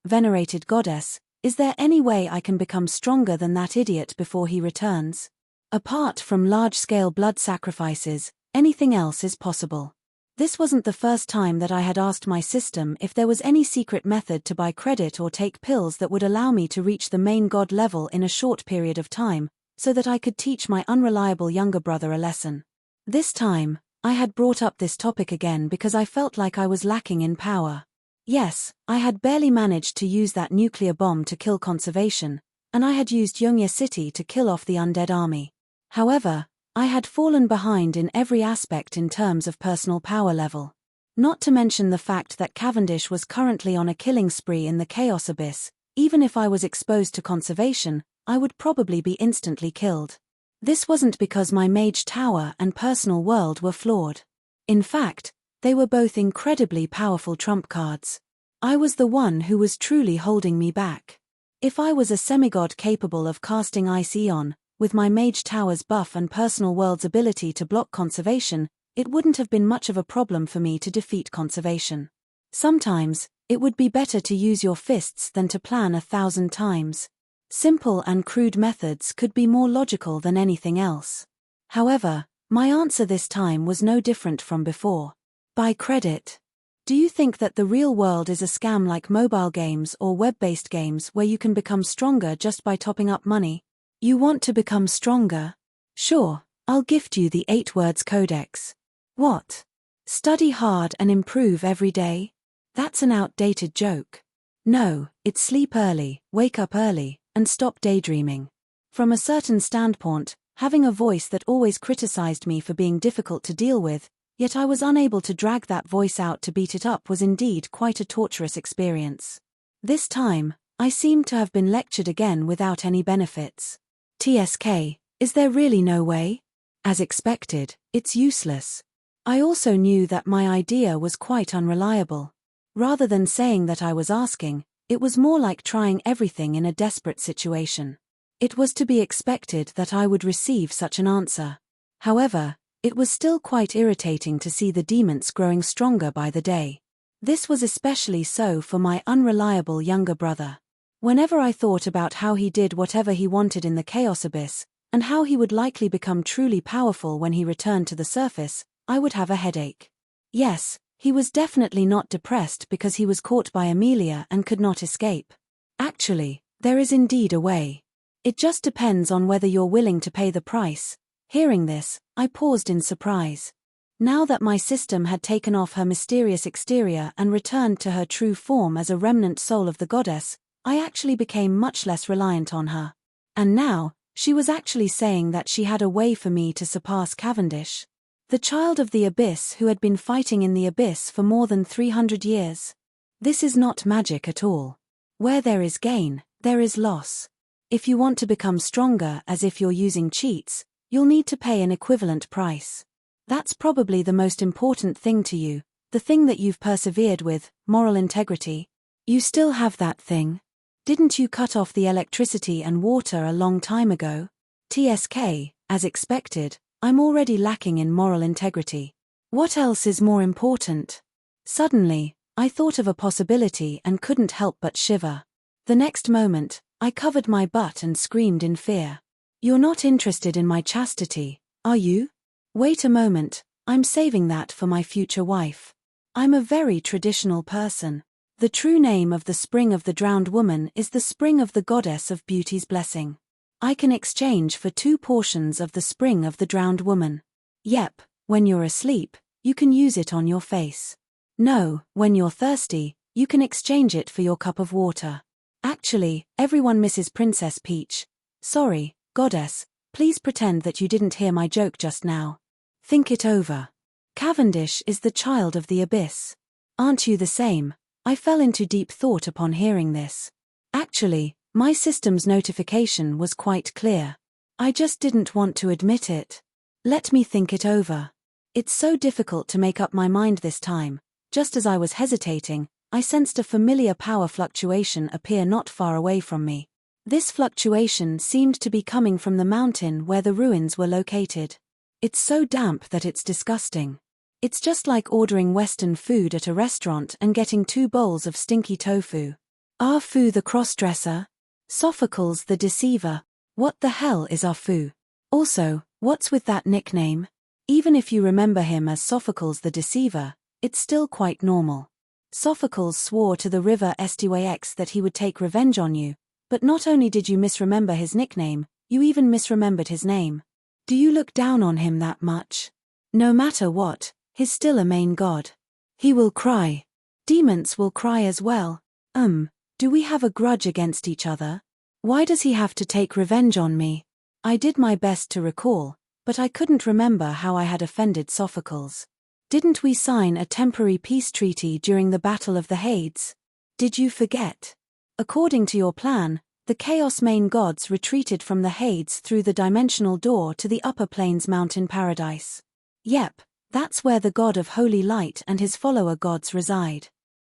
Venerated Goddess, is there any way I can become stronger than that idiot before he returns? Apart from large-scale blood sacrifices, anything else is possible. This wasn't the first time that I had asked my system if there was any secret method to buy credit or take pills that would allow me to reach the main god level in a short period of time, so that I could teach my unreliable younger brother a lesson. This time, I had brought up this topic again because I felt like I was lacking in power. Yes, I had barely managed to use that nuclear bomb to kill conservation, and I had used Yongya City to kill off the undead army. However, I had fallen behind in every aspect in terms of personal power level. Not to mention the fact that Cavendish was currently on a killing spree in the Chaos Abyss. Even if I was exposed to conservation, I would probably be instantly killed. This wasn't because my mage tower and personal world were flawed. In fact, they were both incredibly powerful trump cards. I was the one who was truly holding me back. If I was a semigod capable of casting Ice Eon, with my mage tower's buff and personal world's ability to block conservation, it wouldn't have been much of a problem for me to defeat conservation. Sometimes, it would be better to use your fists than to plan 1,000 times. Simple and crude methods could be more logical than anything else. However, my answer this time was no different from before. Buy credit. Do you think that the real world is a scam like mobile games or web-based games where you can become stronger just by topping up money? You want to become stronger? Sure, I'll gift you the 8 Words Codex. What? Study hard and improve every day? That's an outdated joke. No, it's sleep early, wake up early, and stop daydreaming. From a certain standpoint, having a voice that always criticized me for being difficult to deal with, yet I was unable to drag that voice out to beat it up, was indeed quite a torturous experience. This time, I seemed to have been lectured again without any benefits. TSK, is there really no way? As expected, it's useless. I also knew that my idea was quite unreliable. Rather than saying that I was asking, it was more like trying everything in a desperate situation. It was to be expected that I would receive such an answer. However, it was still quite irritating to see the demons growing stronger by the day. This was especially so for my unreliable younger brother. Whenever I thought about how he did whatever he wanted in the Chaos Abyss, and how he would likely become truly powerful when he returned to the surface, I would have a headache. Yes, he was definitely not depressed because he was caught by Amelia and could not escape. Actually, there is indeed a way. It just depends on whether you're willing to pay the price. Hearing this, I paused in surprise. Now that my system had taken off her mysterious exterior and returned to her true form as a remnant soul of the goddess, I actually became much less reliant on her. And now, she was actually saying that she had a way for me to surpass Cavendish. The child of the Abyss who had been fighting in the Abyss for more than 300 years. This is not magic at all. Where there is gain, there is loss. If you want to become stronger as if you're using cheats, you'll need to pay an equivalent price. That's probably the most important thing to you, the thing that you've persevered with, moral integrity. You still have that thing. Didn't you cut off the electricity and water a long time ago? TSK, as expected, I'm already lacking in moral integrity. What else is more important? Suddenly, I thought of a possibility and couldn't help but shiver. The next moment, I covered my butt and screamed in fear. You're not interested in my chastity, are you? Wait a moment, I'm saving that for my future wife. I'm a very traditional person. The true name of the spring of the drowned woman is the spring of the goddess of beauty's blessing. I can exchange for 2 portions of the spring of the drowned woman. Yep, when you're asleep, you can use it on your face. No, when you're thirsty, you can exchange it for your cup of water. Actually, everyone misses Princess Peach. Sorry, goddess, Please pretend that you didn't hear my joke just now. Think it over. Cavendish is the child of the abyss. Aren't you the same? I fell into deep thought upon hearing this. Actually, my system's notification was quite clear. I just didn't want to admit it. Let me think it over. It's so difficult to make up my mind this time. Just as I was hesitating, I sensed a familiar power fluctuation appear not far away from me. This fluctuation seemed to be coming from the mountain where the ruins were located. It's so damp that it's disgusting. It's just like ordering Western food at a restaurant and getting 2 bowls of stinky tofu. Arfu the crossdresser? Sophocles the deceiver? What the hell is Arfu? Also, what's with that nickname? Even if you remember him as Sophocles the deceiver, it's still quite normal. Sophocles swore to the river Styx that he would take revenge on you, but not only did you misremember his nickname, you even misremembered his name. Do you look down on him that much? No matter what, he's still a main god. He will cry. Demons will cry as well. Do we have a grudge against each other? Why does he have to take revenge on me? I did my best to recall, but I couldn't remember how I had offended Sophocles. Didn't we sign a temporary peace treaty during the Battle of the Hades? Did you forget? According to your plan, the Chaos main gods retreated from the Hades through the dimensional door to the Upper Planes mountain paradise. Yep, that's where the god of holy light and his follower gods reside.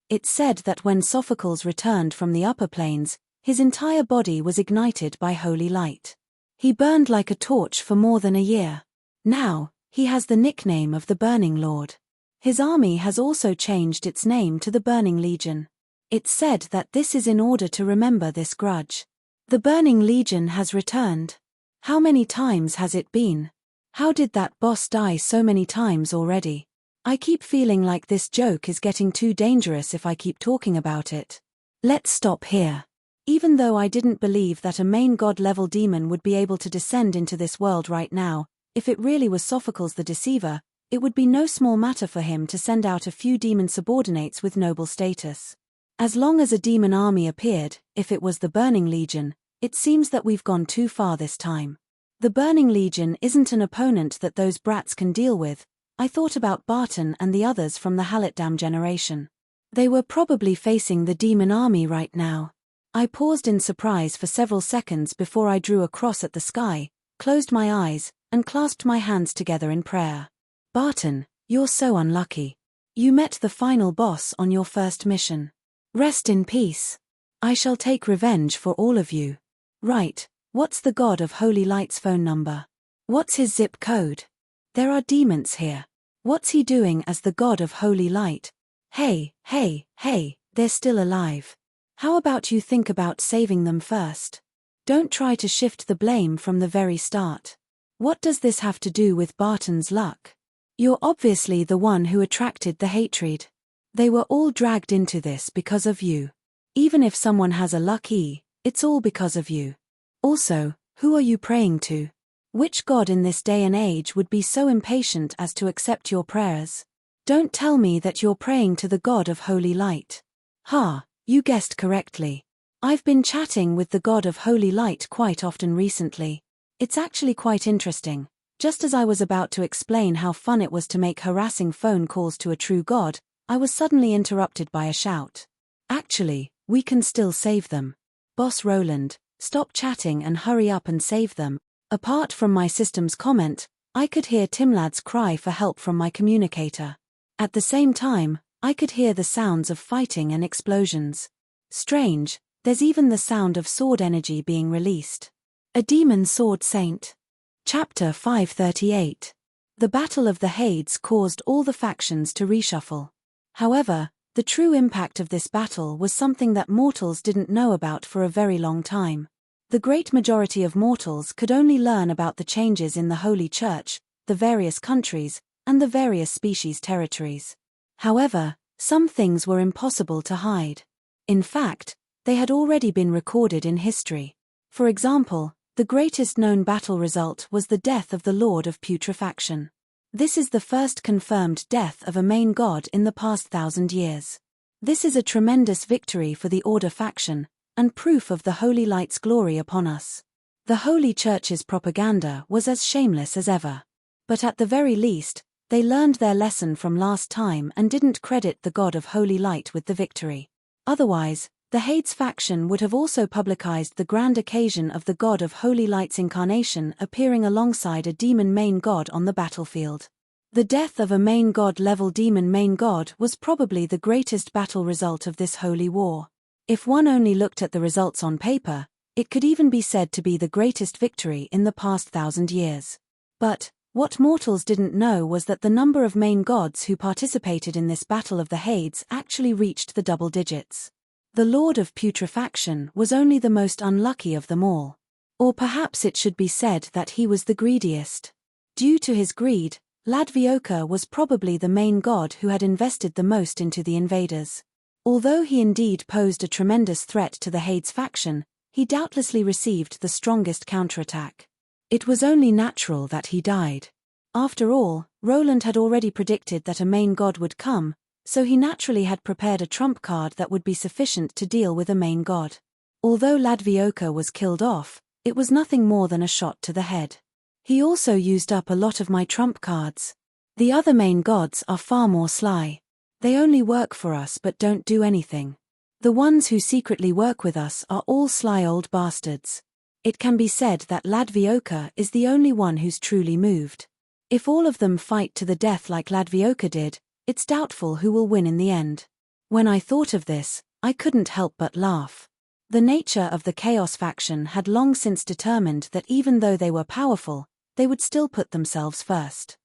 It's said that when Sophocles returned from the Upper Planes, his entire body was ignited by holy light. He burned like a torch for more than a year. Now, he has the nickname of the Burning Lord. His army has also changed its name to the Burning Legion. It's said that this is in order to remember this grudge. The Burning Legion has returned. How many times has it been? How did that boss die so many times already? I keep feeling like this joke is getting too dangerous if I keep talking about it. Let's stop here. Even though I didn't believe that a main god-level demon would be able to descend into this world right now, if it really was Sophocles the Deceiver, it would be no small matter for him to send out a few demon subordinates with noble status. As long as a demon army appeared, if it was the Burning Legion, it seems that we've gone too far this time. The Burning Legion isn't an opponent that those brats can deal with. I thought about Barton and the others from the Halletdam generation. They were probably facing the demon army right now. I paused in surprise for several seconds before I drew a cross at the sky, closed my eyes, and clasped my hands together in prayer. Barton, you're so unlucky. You met the final boss on your first mission. Rest in peace. I shall take revenge for all of you. Right, what's the god of holy light's phone number? What's his zip code? There are demons here. What's he doing as the god of holy light? Hey, they're still alive. How about you think about saving them first? Don't try to shift the blame from the very start. What does this have to do with Barton's luck? You're obviously the one who attracted the hatred. They were all dragged into this because of you. Even if someone has a lucky, it's all because of you. Also, who are you praying to? Which god in this day and age would be so impatient as to accept your prayers? Don't tell me that you're praying to the god of holy light. Ha, you guessed correctly. I've been chatting with the god of holy light quite often recently. It's actually quite interesting. Just as I was about to explain how fun it was to make harassing phone calls to a true god, I was suddenly interrupted by a shout. Actually, we can still save them. Boss Roland, stop chatting and hurry up and save them. Apart from my system's comment, I could hear Timlad's cry for help from my communicator. At the same time, I could hear the sounds of fighting and explosions. Strange, there's even the sound of sword energy being released. A demon sword saint. Chapter 538. The Battle of the Hades caused all the factions to reshuffle. However, the true impact of this battle was something that mortals didn't know about for a very long time. The great majority of mortals could only learn about the changes in the Holy Church, the various countries, and the various species territories. However, some things were impossible to hide. In fact, they had already been recorded in history. For example, the greatest known battle result was the death of the Lord of Putrefaction. This is the first confirmed death of a main god in the past 1,000 years. This is a tremendous victory for the Order faction, and proof of the Holy Light's glory upon us. The Holy Church's propaganda was as shameless as ever. But at the very least, they learned their lesson from last time and didn't credit the God of Holy Light with the victory. Otherwise, the Hades faction would have also publicized the grand occasion of the God of Holy Light's incarnation appearing alongside a demon main god on the battlefield. The death of a main god-level demon main god was probably the greatest battle result of this holy war. If one only looked at the results on paper, it could even be said to be the greatest victory in the past 1,000 years. But what mortals didn't know was that the number of main gods who participated in this Battle of the Hades actually reached the double digits. The Lord of Putrefaction was only the most unlucky of them all. Or perhaps it should be said that he was the greediest. Due to his greed, Ladvioka was probably the main god who had invested the most into the invaders. Although he indeed posed a tremendous threat to the Hades faction, he doubtlessly received the strongest counterattack. It was only natural that he died. After all, Roland had already predicted that a main god would come, so he naturally had prepared a trump card that would be sufficient to deal with a main god. Although Ladvioka was killed off, it was nothing more than a shot to the head. He also used up a lot of my trump cards. The other main gods are far more sly. They only work for us but don't do anything. The ones who secretly work with us are all sly old bastards. It can be said that Ladvioka is the only one who's truly moved. If all of them fight to the death like Ladvioka did, it's doubtful who will win in the end. When I thought of this, I couldn't help but laugh. The nature of the Chaos faction had long since determined that even though they were powerful, they would still put themselves first.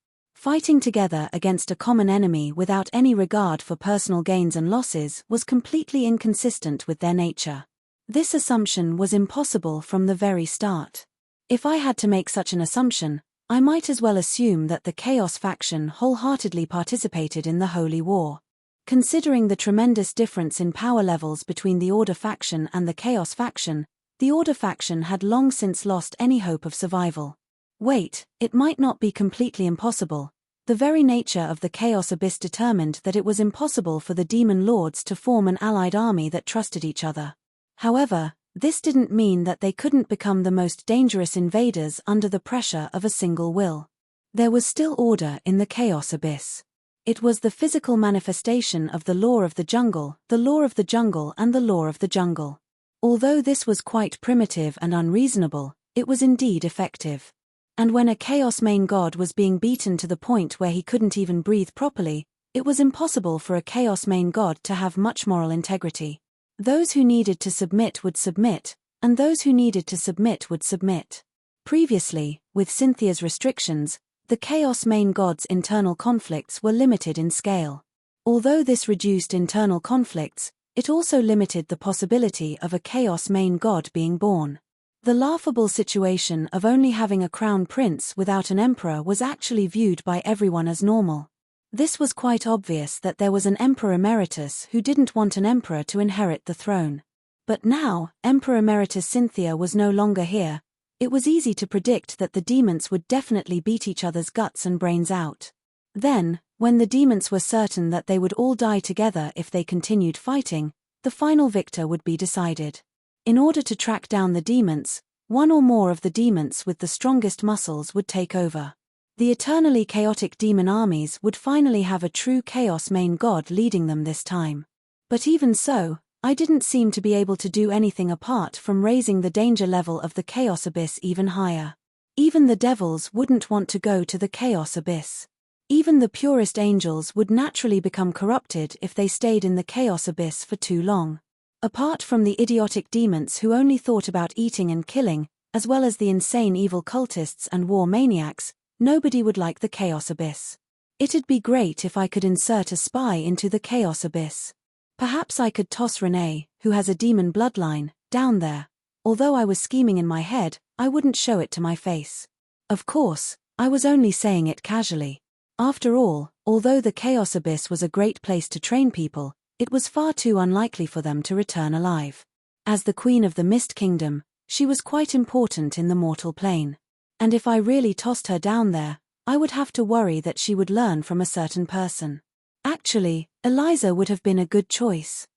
Fighting together against a common enemy without any regard for personal gains and losses was completely inconsistent with their nature. This assumption was impossible from the very start. If I had to make such an assumption, I might as well assume that the Chaos faction wholeheartedly participated in the Holy War. Considering the tremendous difference in power levels between the Order faction and the Chaos faction, the Order faction had long since lost any hope of survival. Wait, it might not be completely impossible. The very nature of the Chaos Abyss determined that it was impossible for the Demon Lords to form an allied army that trusted each other. However, this didn't mean that they couldn't become the most dangerous invaders under the pressure of a single will. There was still order in the Chaos Abyss. It was the physical manifestation of the law of the jungle, the law of the jungle and the law of the jungle. Although this was quite primitive and unreasonable, it was indeed effective. And when a Chaos main god was being beaten to the point where he couldn't even breathe properly, it was impossible for a Chaos main god to have much moral integrity. Those who needed to submit would submit, and those who needed to submit would submit. Previously, with Cynthia's restrictions, the Chaos main god's internal conflicts were limited in scale. Although this reduced internal conflicts, it also limited the possibility of a Chaos main god being born. The laughable situation of only having a crown prince without an emperor was actually viewed by everyone as normal. This was quite obvious that there was an Emperor Emeritus who didn't want an emperor to inherit the throne. But now, Emperor Emeritus Cynthia was no longer here. It was easy to predict that the demons would definitely beat each other's guts and brains out. Then, when the demons were certain that they would all die together if they continued fighting, the final victor would be decided. In order to track down the demons, one or more of the demons with the strongest muscles would take over. The eternally chaotic demon armies would finally have a true Chaos main god leading them this time. But even so, I didn't seem to be able to do anything apart from raising the danger level of the Chaos Abyss even higher. Even the devils wouldn't want to go to the Chaos Abyss. Even the purest angels would naturally become corrupted if they stayed in the Chaos Abyss for too long. Apart from the idiotic demons who only thought about eating and killing, as well as the insane evil cultists and war maniacs, nobody would like the Chaos Abyss. It'd be great if I could insert a spy into the Chaos Abyss. Perhaps I could toss Renee, who has a demon bloodline, down there. Although I was scheming in my head, I wouldn't show it to my face. Of course, I was only saying it casually. After all, although the Chaos Abyss was a great place to train people, it was far too unlikely for them to return alive. As the Queen of the Mist Kingdom, she was quite important in the mortal plane. And if I really tossed her down there, I would have to worry that she would learn from a certain person. Actually, Eliza would have been a good choice.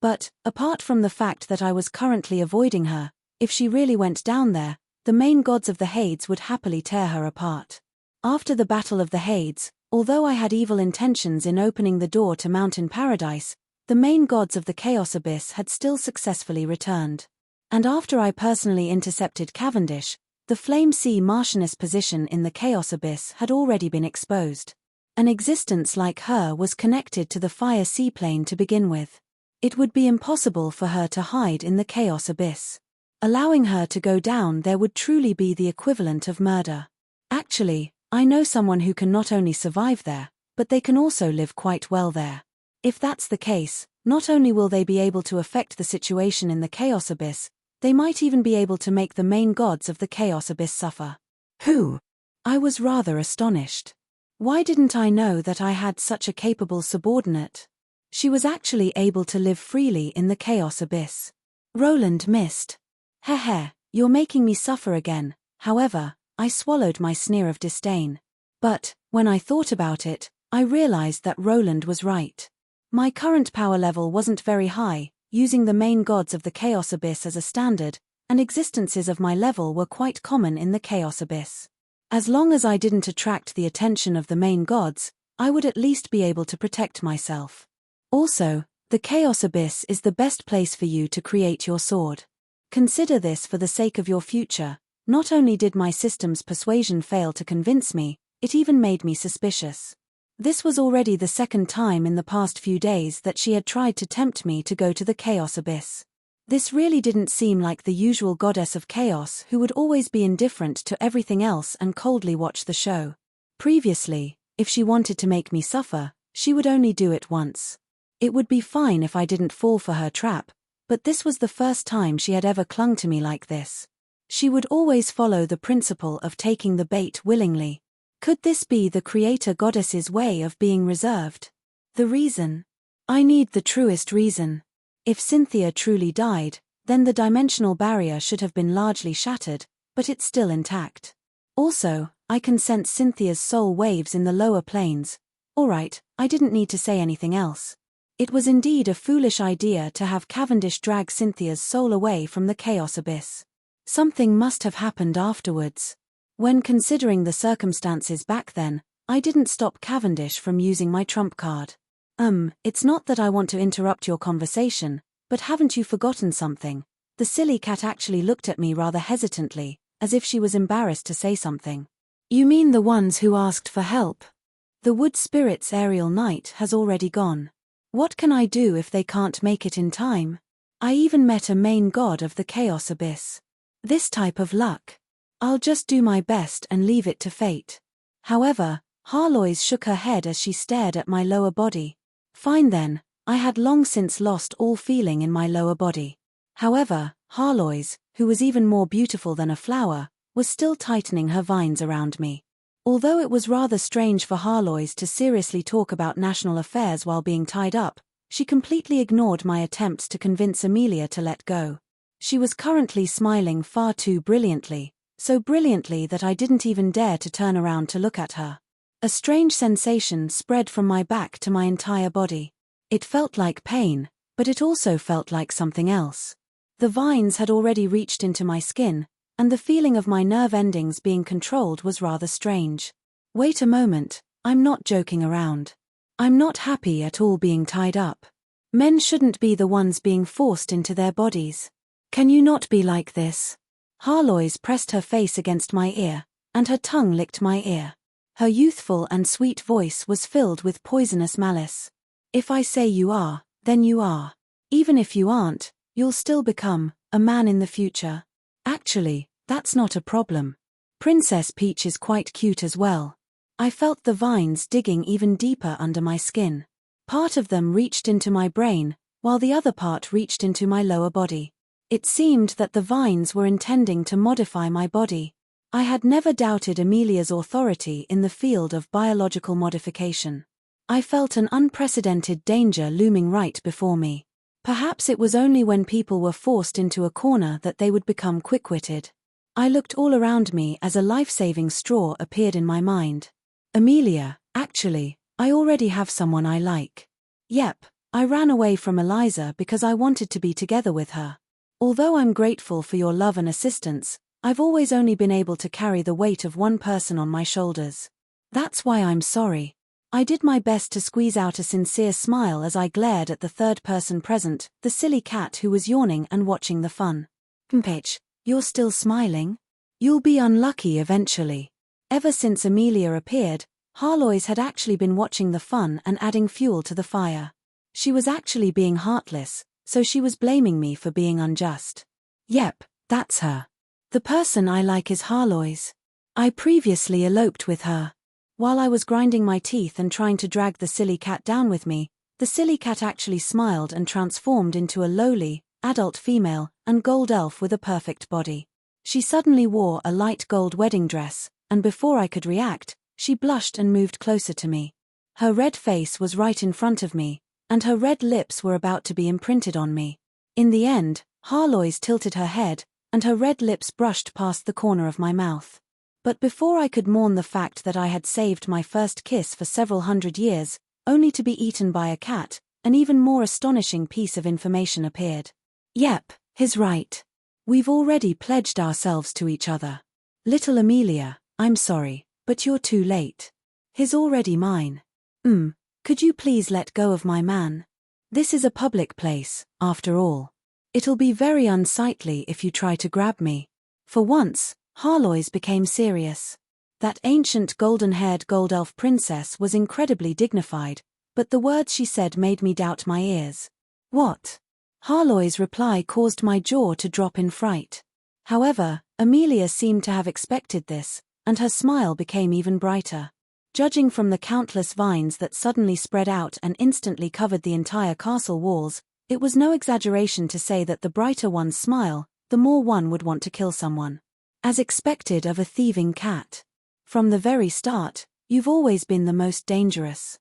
But, apart from the fact that I was currently avoiding her, if she really went down there, the main gods of the Hades would happily tear her apart. After the Battle of the Hades, although I had evil intentions in opening the door to Mountain Paradise, the main gods of the Chaos Abyss had still successfully returned. And after I personally intercepted Cavendish, the Flame Sea Marchioness position in the Chaos Abyss had already been exposed. An existence like her was connected to the Fire Seaplane to begin with. It would be impossible for her to hide in the Chaos Abyss. Allowing her to go down there would truly be the equivalent of murder. Actually, I know someone who can not only survive there, but they can also live quite well there. If that's the case, not only will they be able to affect the situation in the Chaos Abyss, they might even be able to make the main gods of the Chaos Abyss suffer. Who? I was rather astonished. Why didn't I know that I had such a capable subordinate? She was actually able to live freely in the Chaos Abyss. Roland missed. Heh, you're making me suffer again. However, I swallowed my sneer of disdain. But, when I thought about it, I realized that Roland was right. My current power level wasn't very high, using the main gods of the Chaos Abyss as a standard, and existences of my level were quite common in the Chaos Abyss. As long as I didn't attract the attention of the main gods, I would at least be able to protect myself. Also, the Chaos Abyss is the best place for you to create your sword. Consider this for the sake of your future. Not only did my system's persuasion fail to convince me, it even made me suspicious. This was already the second time in the past few days that she had tried to tempt me to go to the Chaos Abyss. This really didn't seem like the usual goddess of chaos who would always be indifferent to everything else and coldly watch the show. Previously, if she wanted to make me suffer, she would only do it once. It would be fine if I didn't fall for her trap, but this was the first time she had ever clung to me like this. She would always follow the principle of taking the bait willingly. Could this be the creator goddess's way of being reserved? The reason? I need the truest reason. If Cynthia truly died, then the dimensional barrier should have been largely shattered, but it's still intact. Also, I can sense Cynthia's soul waves in the lower planes. Alright, I didn't need to say anything else. It was indeed a foolish idea to have Cavendish drag Cynthia's soul away from the Chaos Abyss. Something must have happened afterwards. When considering the circumstances back then, I didn't stop Cavendish from using my trump card. It's not that I want to interrupt your conversation, but haven't you forgotten something? The silly cat actually looked at me rather hesitantly, as if she was embarrassed to say something. You mean the ones who asked for help? The wood spirit's aerial night has already gone. What can I do if they can't make it in time? I even met a main god of the Chaos Abyss. This type of luck. I'll just do my best and leave it to fate. However, Harlois shook her head as she stared at my lower body. Fine then, I had long since lost all feeling in my lower body. However, Harlois, who was even more beautiful than a flower, was still tightening her vines around me. Although it was rather strange for Harlois to seriously talk about national affairs while being tied up, she completely ignored my attempts to convince Amelia to let go. She was currently smiling far too brilliantly, so brilliantly that I didn't even dare to turn around to look at her. A strange sensation spread from my back to my entire body. It felt like pain, but it also felt like something else. The vines had already reached into my skin, and the feeling of my nerve endings being controlled was rather strange. Wait a moment, I'm not joking around. I'm not happy at all being tied up. Men shouldn't be the ones being forced into their bodies. Can you not be like this? Harlois pressed her face against my ear, and her tongue licked my ear. Her youthful and sweet voice was filled with poisonous malice. If I say you are, then you are. Even if you aren't, you'll still become a man in the future. Actually, that's not a problem. Princess Peach is quite cute as well. I felt the vines digging even deeper under my skin. Part of them reached into my brain, while the other part reached into my lower body. It seemed that the vines were intending to modify my body. I had never doubted Amelia's authority in the field of biological modification. I felt an unprecedented danger looming right before me. Perhaps it was only when people were forced into a corner that they would become quick-witted. I looked all around me as a life-saving straw appeared in my mind. Amelia, actually, I already have someone I like. Yep, I ran away from Eliza because I wanted to be together with her. Although I'm grateful for your love and assistance, I've always only been able to carry the weight of one person on my shoulders. That's why I'm sorry. I did my best to squeeze out a sincere smile as I glared at the third person present, the silly cat who was yawning and watching the fun. Pitch, you're still smiling? You'll be unlucky eventually. Ever since Amelia appeared, Harlois had actually been watching the fun and adding fuel to the fire. She was actually being heartless, so she was blaming me for being unjust. Yep, that's her. The person I like is Harlois. I previously eloped with her. While I was grinding my teeth and trying to drag the silly cat down with me, the silly cat actually smiled and transformed into a lowly, adult female and gold elf with a perfect body. She suddenly wore a light gold wedding dress, and before I could react, she blushed and moved closer to me. Her red face was right in front of me, and her red lips were about to be imprinted on me. In the end, Harlois tilted her head, and her red lips brushed past the corner of my mouth. But before I could mourn the fact that I had saved my first kiss for several hundred years, only to be eaten by a cat, an even more astonishing piece of information appeared. Yep, he's right. We've already pledged ourselves to each other. Little Amelia, I'm sorry, but you're too late. He's already mine. Could you please let go of my man? This is a public place, after all. It'll be very unsightly if you try to grab me. For once, Harlois became serious. That ancient golden-haired gold elf princess was incredibly dignified, but the words she said made me doubt my ears. What? Harlois' reply caused my jaw to drop in fright. However, Amelia seemed to have expected this, and her smile became even brighter. Judging from the countless vines that suddenly spread out and instantly covered the entire castle walls, it was no exaggeration to say that the brighter one's smile, the more one would want to kill someone. As expected of a thieving cat. From the very start, you've always been the most dangerous.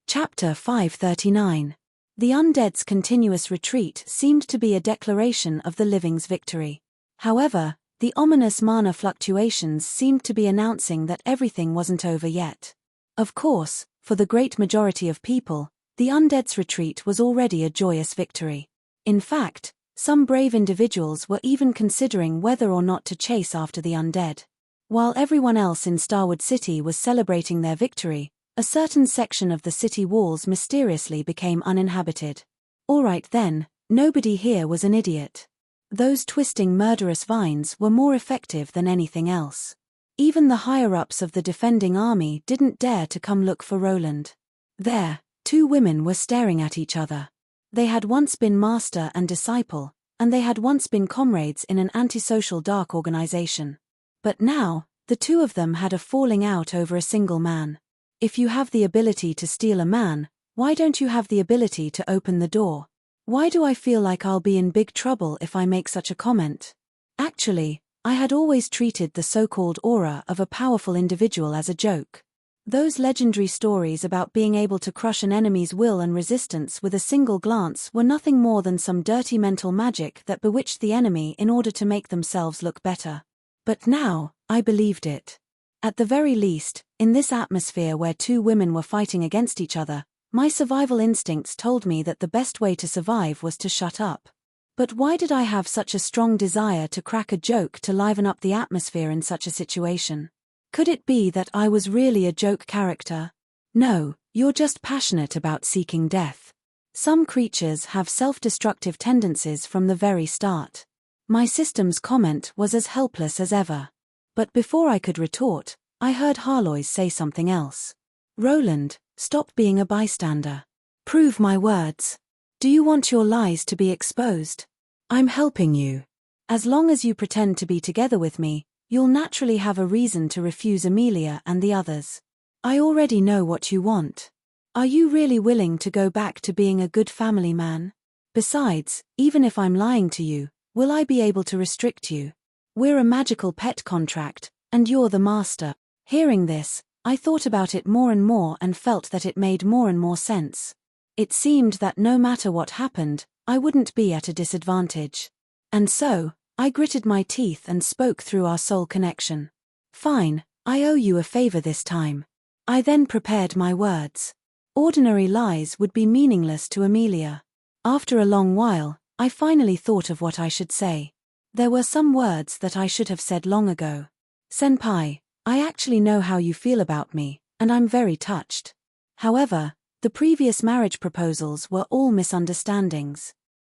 Chapter 539. The undead's continuous retreat seemed to be a declaration of the living's victory. However, the ominous mana fluctuations seemed to be announcing that everything wasn't over yet. Of course, for the great majority of people, the undead's retreat was already a joyous victory. In fact, some brave individuals were even considering whether or not to chase after the undead. While everyone else in Starwood City was celebrating their victory, a certain section of the city walls mysteriously became uninhabited. Alright then, nobody here was an idiot. Those twisting murderous vines were more effective than anything else. Even the higher-ups of the defending army didn't dare to come look for Roland. There, two women were staring at each other. They had once been master and disciple, and they had once been comrades in an antisocial dark organization. But now, the two of them had a falling out over a single man. If you have the ability to steal a man, why don't you have the ability to open the door? Why do I feel like I'll be in big trouble if I make such a comment? Actually, I had always treated the so-called aura of a powerful individual as a joke. Those legendary stories about being able to crush an enemy's will and resistance with a single glance were nothing more than some dirty mental magic that bewitched the enemy in order to make themselves look better. But now, I believed it. At the very least, in this atmosphere where two women were fighting against each other, my survival instincts told me that the best way to survive was to shut up. But why did I have such a strong desire to crack a joke to liven up the atmosphere in such a situation? Could it be that I was really a joke character? No, you're just passionate about seeking death. Some creatures have self-destructive tendencies from the very start. My system's comment was as helpless as ever. But before I could retort, I heard Harlois say something else. Roland, stop being a bystander. Prove my words. Do you want your lies to be exposed? I'm helping you. As long as you pretend to be together with me, you'll naturally have a reason to refuse Amelia and the others. I already know what you want. Are you really willing to go back to being a good family man? Besides, even if I'm lying to you, will I be able to restrict you? We're a magical pet contract, and you're the master. Hearing this, I thought about it more and more and felt that it made more and more sense. It seemed that no matter what happened, I wouldn't be at a disadvantage. And so, I gritted my teeth and spoke through our soul connection. Fine, I owe you a favor this time. I then prepared my words. Ordinary lies would be meaningless to Amelia. After a long while, I finally thought of what I should say. There were some words that I should have said long ago. Senpai, I actually know how you feel about me, and I'm very touched. However, the previous marriage proposals were all misunderstandings.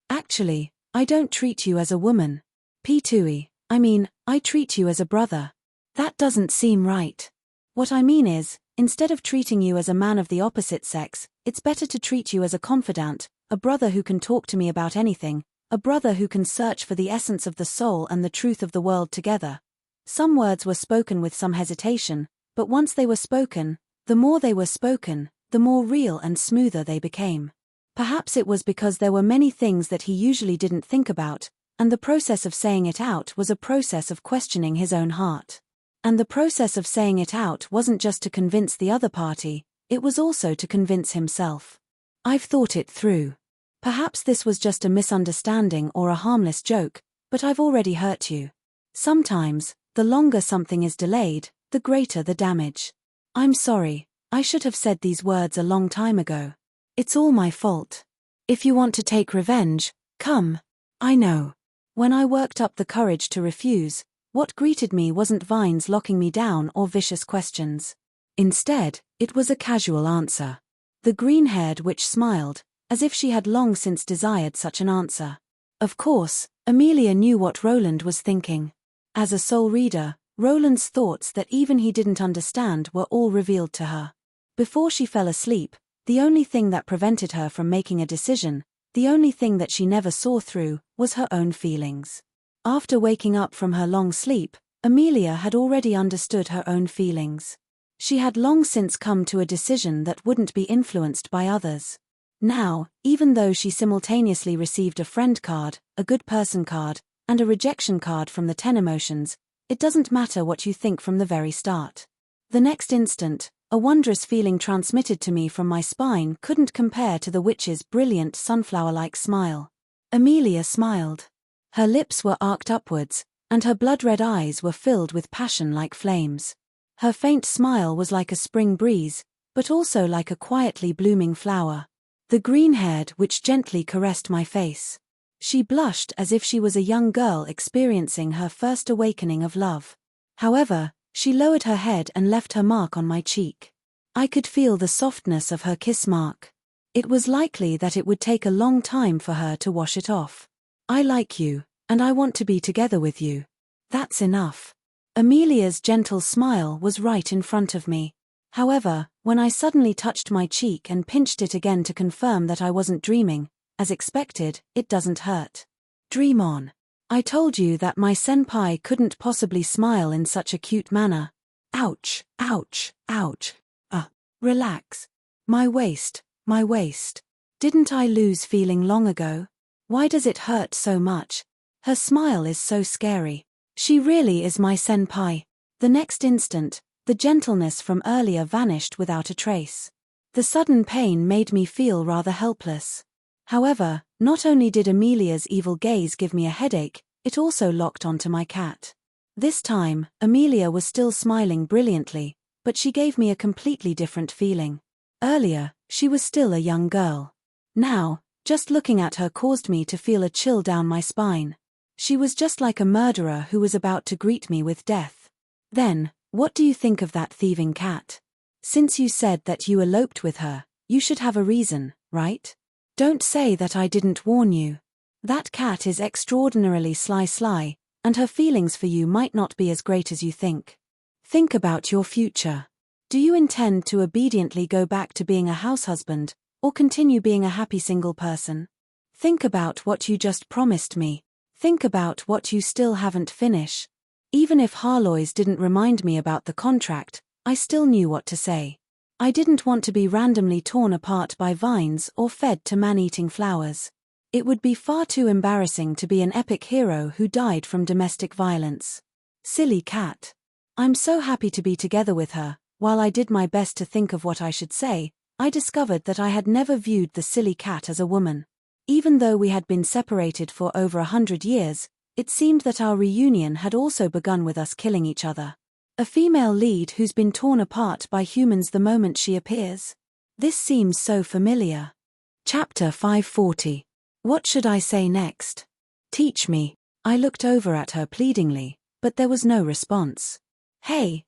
Actually, I don't treat you as a woman. P2E, I treat you as a brother. That doesn't seem right. What I mean is, instead of treating you as a man of the opposite sex, it's better to treat you as a confidant, a brother who can talk to me about anything, a brother who can search for the essence of the soul and the truth of the world together. Some words were spoken with some hesitation, but once they were spoken, the more they were spoken, the more real and smoother they became. Perhaps it was because there were many things that he usually didn't think about, and the process of saying it out was a process of questioning his own heart. And the process of saying it out wasn't just to convince the other party, it was also to convince himself. I've thought it through. Perhaps this was just a misunderstanding or a harmless joke, but I've already hurt you. Sometimes, the longer something is delayed, the greater the damage. I'm sorry, I should have said these words a long time ago. It's all my fault. If you want to take revenge, come. I know. When I worked up the courage to refuse, what greeted me wasn't vines locking me down or vicious questions. Instead, it was a casual answer. The green-haired witch smiled, as if she had long since desired such an answer. Of course, Amelia knew what Roland was thinking. As a soul reader, Roland's thoughts that even he didn't understand were all revealed to her. Before she fell asleep, the only thing that prevented her from making a decision, the only thing that she never saw through, was her own feelings. After waking up from her long sleep, Amelia had already understood her own feelings. She had long since come to a decision that wouldn't be influenced by others. Now, even though she simultaneously received a friend card, a good person card, and a rejection card from the 10 emotions, it doesn't matter what you think from the very start. The next instant, a wondrous feeling transmitted to me from my spine couldn't compare to the witch's brilliant sunflower-like smile. Amelia smiled. Her lips were arched upwards, and her blood-red eyes were filled with passion like flames. Her faint smile was like a spring breeze, but also like a quietly blooming flower. The green-haired witch gently caressed my face. She blushed as if she was a young girl experiencing her first awakening of love. However, she lowered her head and left her mark on my cheek. I could feel the softness of her kiss mark. It was likely that it would take a long time for her to wash it off. I like you, and I want to be together with you. That's enough. Amelia's gentle smile was right in front of me. However, when I suddenly touched my cheek and pinched it again to confirm that I wasn't dreaming, as expected, it doesn't hurt. Dream on. I told you that my senpai couldn't possibly smile in such a cute manner. Ouch, ouch, ouch. Relax. My waist, my waist. Didn't I lose feeling long ago? Why does it hurt so much? Her smile is so scary. She really is my senpai. The next instant, the gentleness from earlier vanished without a trace. The sudden pain made me feel rather helpless. However, not only did Amelia's evil gaze give me a headache, it also locked onto my cat. This time, Amelia was still smiling brilliantly, but she gave me a completely different feeling. Earlier, she was still a young girl. Now, just looking at her caused me to feel a chill down my spine. She was just like a murderer who was about to greet me with death. Then, what do you think of that thieving cat? Since you said that you eloped with her, you should have a reason, right? Don't say that I didn't warn you. That cat is extraordinarily sly, and her feelings for you might not be as great as you think. Think about your future. Do you intend to obediently go back to being a house husband, or continue being a happy single person? Think about what you just promised me. Think about what you still haven't finished. Even if Harlois didn't remind me about the contract, I still knew what to say. I didn't want to be randomly torn apart by vines or fed to man-eating flowers. It would be far too embarrassing to be an epic hero who died from domestic violence. Silly cat. I'm so happy to be together with her. While I did my best to think of what I should say, I discovered that I had never viewed the silly cat as a woman. Even though we had been separated for over 100 years, it seemed that our reunion had also begun with us killing each other. A female lead who's been torn apart by humans the moment she appears. This seems so familiar. Chapter 540. What should I say next? Teach me. I looked over at her pleadingly, but there was no response. Hey,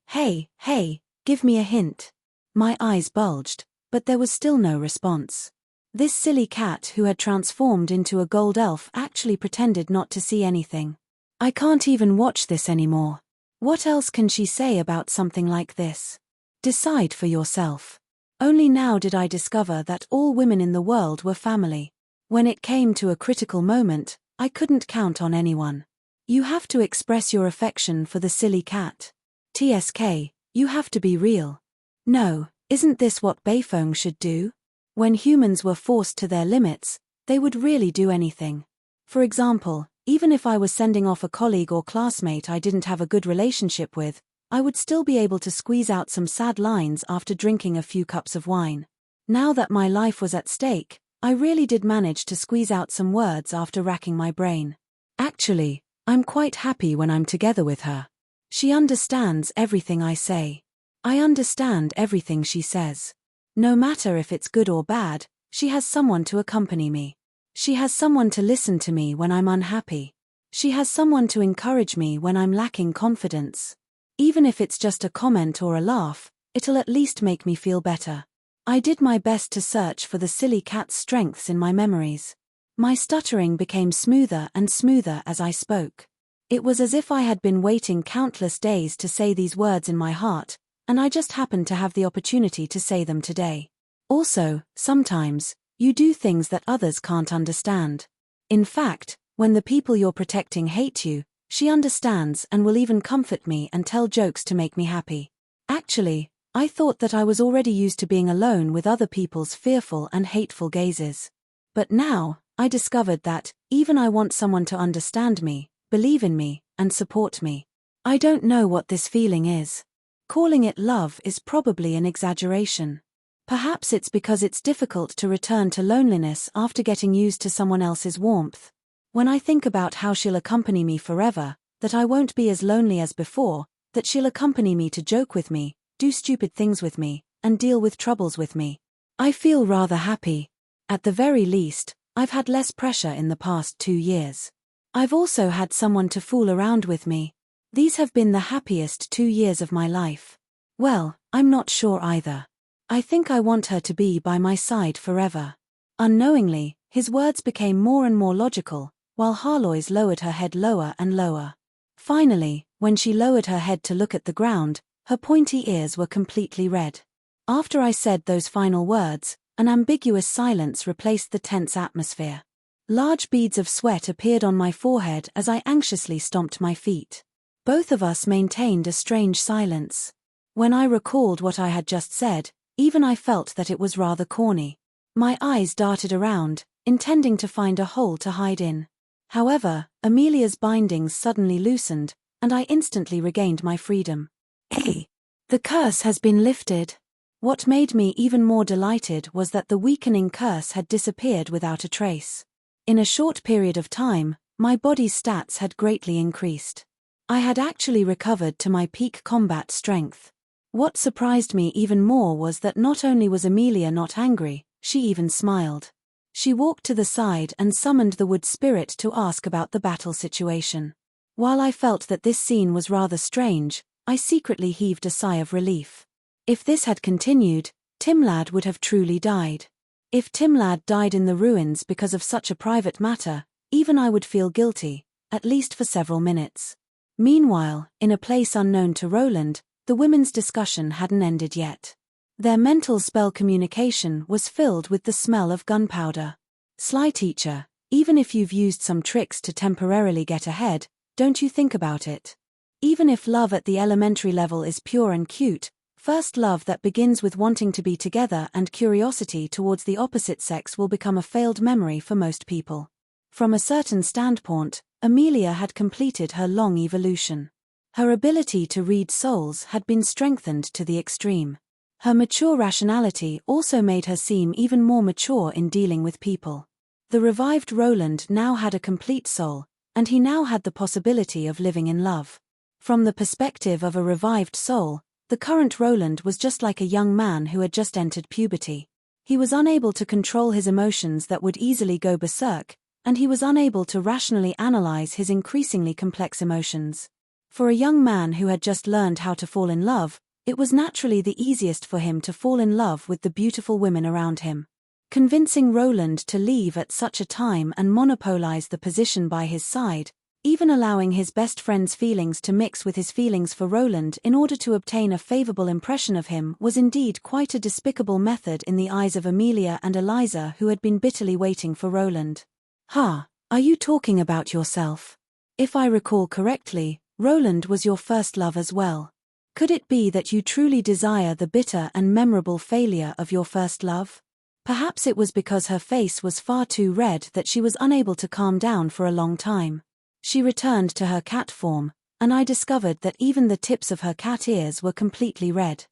give me a hint. My eyes bulged, but there was still no response. This silly cat who had transformed into a gold elf actually pretended not to see anything. I can't even watch this anymore. What else can she say about something like this? Decide for yourself. Only now did I discover that all women in the world were family. When it came to a critical moment, I couldn't count on anyone. You have to express your affection for the silly cat. TSK, you have to be real. No, isn't this what Beifeng should do? When humans were forced to their limits, they would really do anything. For example, even if I was sending off a colleague or classmate I didn't have a good relationship with, I would still be able to squeeze out some sad lines after drinking a few cups of wine. Now that my life was at stake, I really did manage to squeeze out some words after racking my brain. Actually, I'm quite happy when I'm together with her. She understands everything I say. I understand everything she says. No matter if it's good or bad, she has someone to accompany me. She has someone to listen to me when I'm unhappy. She has someone to encourage me when I'm lacking confidence. Even if it's just a comment or a laugh, it'll at least make me feel better. I did my best to search for the silly cat's strengths in my memories. My stuttering became smoother and smoother as I spoke. It was as if I had been waiting countless days to say these words in my heart, and I just happened to have the opportunity to say them today. Also, sometimes, you do things that others can't understand. In fact, when the people you're protecting hate you, she understands and will even comfort me and tell jokes to make me happy. Actually, I thought that I was already used to being alone with other people's fearful and hateful gazes. But now, I discovered that, even I want someone to understand me, believe in me, and support me. I don't know what this feeling is. Calling it love is probably an exaggeration. Perhaps it's because it's difficult to return to loneliness after getting used to someone else's warmth. When I think about how she'll accompany me forever, that I won't be as lonely as before, that she'll accompany me to joke with me, do stupid things with me, and deal with troubles with me, I feel rather happy. At the very least, I've had less pressure in the past 2 years. I've also had someone to fool around with me. These have been the happiest 2 years of my life. Well, I'm not sure either. I think I want her to be by my side forever. Unknowingly, his words became more and more logical, while Harloy's lowered her head lower and lower. Finally, when she lowered her head to look at the ground, her pointy ears were completely red. After I said those final words, an ambiguous silence replaced the tense atmosphere. Large beads of sweat appeared on my forehead as I anxiously stomped my feet. Both of us maintained a strange silence. When I recalled what I had just said, even I felt that it was rather corny. My eyes darted around, intending to find a hole to hide in. However, Amelia's bindings suddenly loosened, and I instantly regained my freedom. Hey! The curse has been lifted. What made me even more delighted was that the weakening curse had disappeared without a trace. In a short period of time, my body's stats had greatly increased. I had actually recovered to my peak combat strength. What surprised me even more was that not only was Amelia not angry, she even smiled. She walked to the side and summoned the wood spirit to ask about the battle situation. While I felt that this scene was rather strange, I secretly heaved a sigh of relief. If this had continued, Timlad would have truly died. If Timlad died in the ruins because of such a private matter, even I would feel guilty, at least for several minutes. Meanwhile, in a place unknown to Roland, the women's discussion hadn't ended yet. Their mental spell communication was filled with the smell of gunpowder. Sly teacher, even if you've used some tricks to temporarily get ahead, don't you think about it. Even if love at the elementary level is pure and cute, first love that begins with wanting to be together and curiosity towards the opposite sex will become a failed memory for most people. From a certain standpoint, Amelia had completed her long evolution. Her ability to read souls had been strengthened to the extreme. Her mature rationality also made her seem even more mature in dealing with people. The revived Roland now had a complete soul, and he now had the possibility of living in love. From the perspective of a revived soul, the current Roland was just like a young man who had just entered puberty. He was unable to control his emotions that would easily go berserk, and he was unable to rationally analyze his increasingly complex emotions. For a young man who had just learned how to fall in love, it was naturally the easiest for him to fall in love with the beautiful women around him. Convincing Roland to leave at such a time and monopolize the position by his side, even allowing his best friend's feelings to mix with his feelings for Roland in order to obtain a favorable impression of him, was indeed quite a despicable method in the eyes of Amelia and Eliza, who had been bitterly waiting for Roland. "Ha, are you talking about yourself? If I recall correctly, Roland was your first love as well. Could it be that you truly desire the bitter and memorable failure of your first love?" Perhaps it was because her face was far too red that she was unable to calm down for a long time. She returned to her cat form, and I discovered that even the tips of her cat ears were completely red.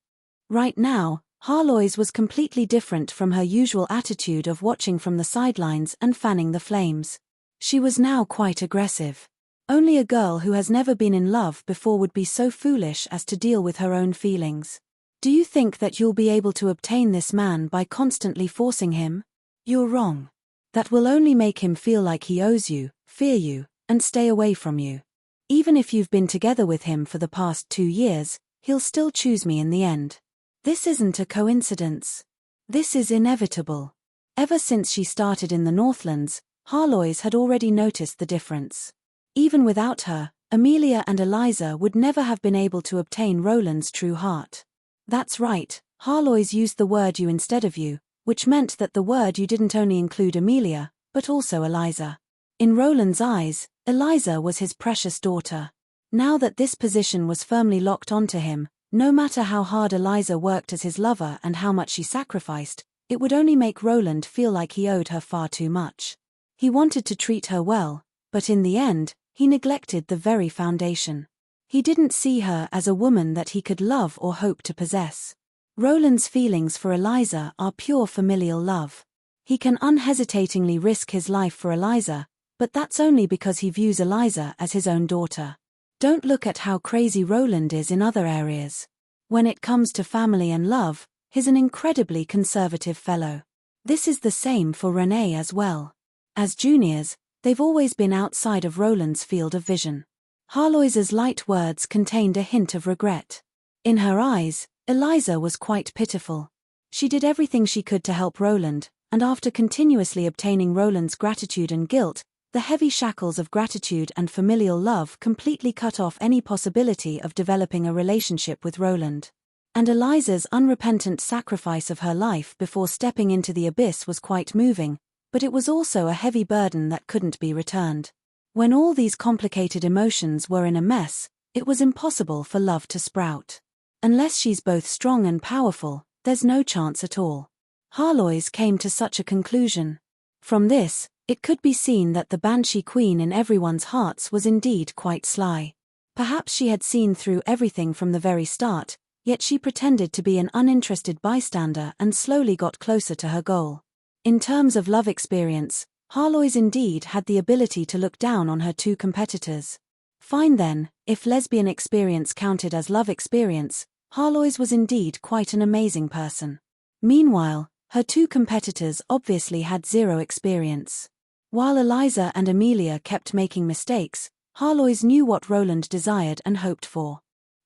Right now, Harlois was completely different from her usual attitude of watching from the sidelines and fanning the flames. She was now quite aggressive. Only a girl who has never been in love before would be so foolish as to deal with her own feelings. "Do you think that you'll be able to obtain this man by constantly forcing him? You're wrong. That will only make him feel like he owes you, fear you, and stay away from you. Even if you've been together with him for the past 2 years, he'll still choose me in the end. This isn't a coincidence. This is inevitable." Ever since she started in the Northlands, Harlois had already noticed the difference. Even without her, Amelia and Eliza would never have been able to obtain Roland's true heart. That's right, Harlois used the word you instead of you, which meant that the word you didn't only include Amelia, but also Eliza. In Roland's eyes, Eliza was his precious daughter. Now that this position was firmly locked onto him, no matter how hard Eliza worked as his lover and how much she sacrificed, it would only make Roland feel like he owed her far too much. He wanted to treat her well, but in the end, he neglected the very foundation. He didn't see her as a woman that he could love or hope to possess. Roland's feelings for Eliza are pure familial love. He can unhesitatingly risk his life for Eliza, but that's only because he views Eliza as his own daughter. Don't look at how crazy Roland is in other areas. When it comes to family and love, he's an incredibly conservative fellow. This is the same for Renee as well. As juniors, they've always been outside of Roland's field of vision. Harlois's light words contained a hint of regret. In her eyes, Eliza was quite pitiful. She did everything she could to help Roland, and after continuously obtaining Roland's gratitude and guilt, the heavy shackles of gratitude and familial love completely cut off any possibility of developing a relationship with Roland. And Eliza's unrepentant sacrifice of her life before stepping into the abyss was quite moving, but it was also a heavy burden that couldn't be returned. When all these complicated emotions were in a mess, it was impossible for love to sprout. Unless she's both strong and powerful, there's no chance at all. Harlois came to such a conclusion. From this, it could be seen that the Banshee Queen in everyone's hearts was indeed quite sly. Perhaps she had seen through everything from the very start, yet she pretended to be an uninterested bystander and slowly got closer to her goal. In terms of love experience, Harlois indeed had the ability to look down on her two competitors. Fine then, if lesbian experience counted as love experience, Harlois was indeed quite an amazing person. Meanwhile, her two competitors obviously had zero experience. While Eliza and Amelia kept making mistakes, Harlois knew what Roland desired and hoped for.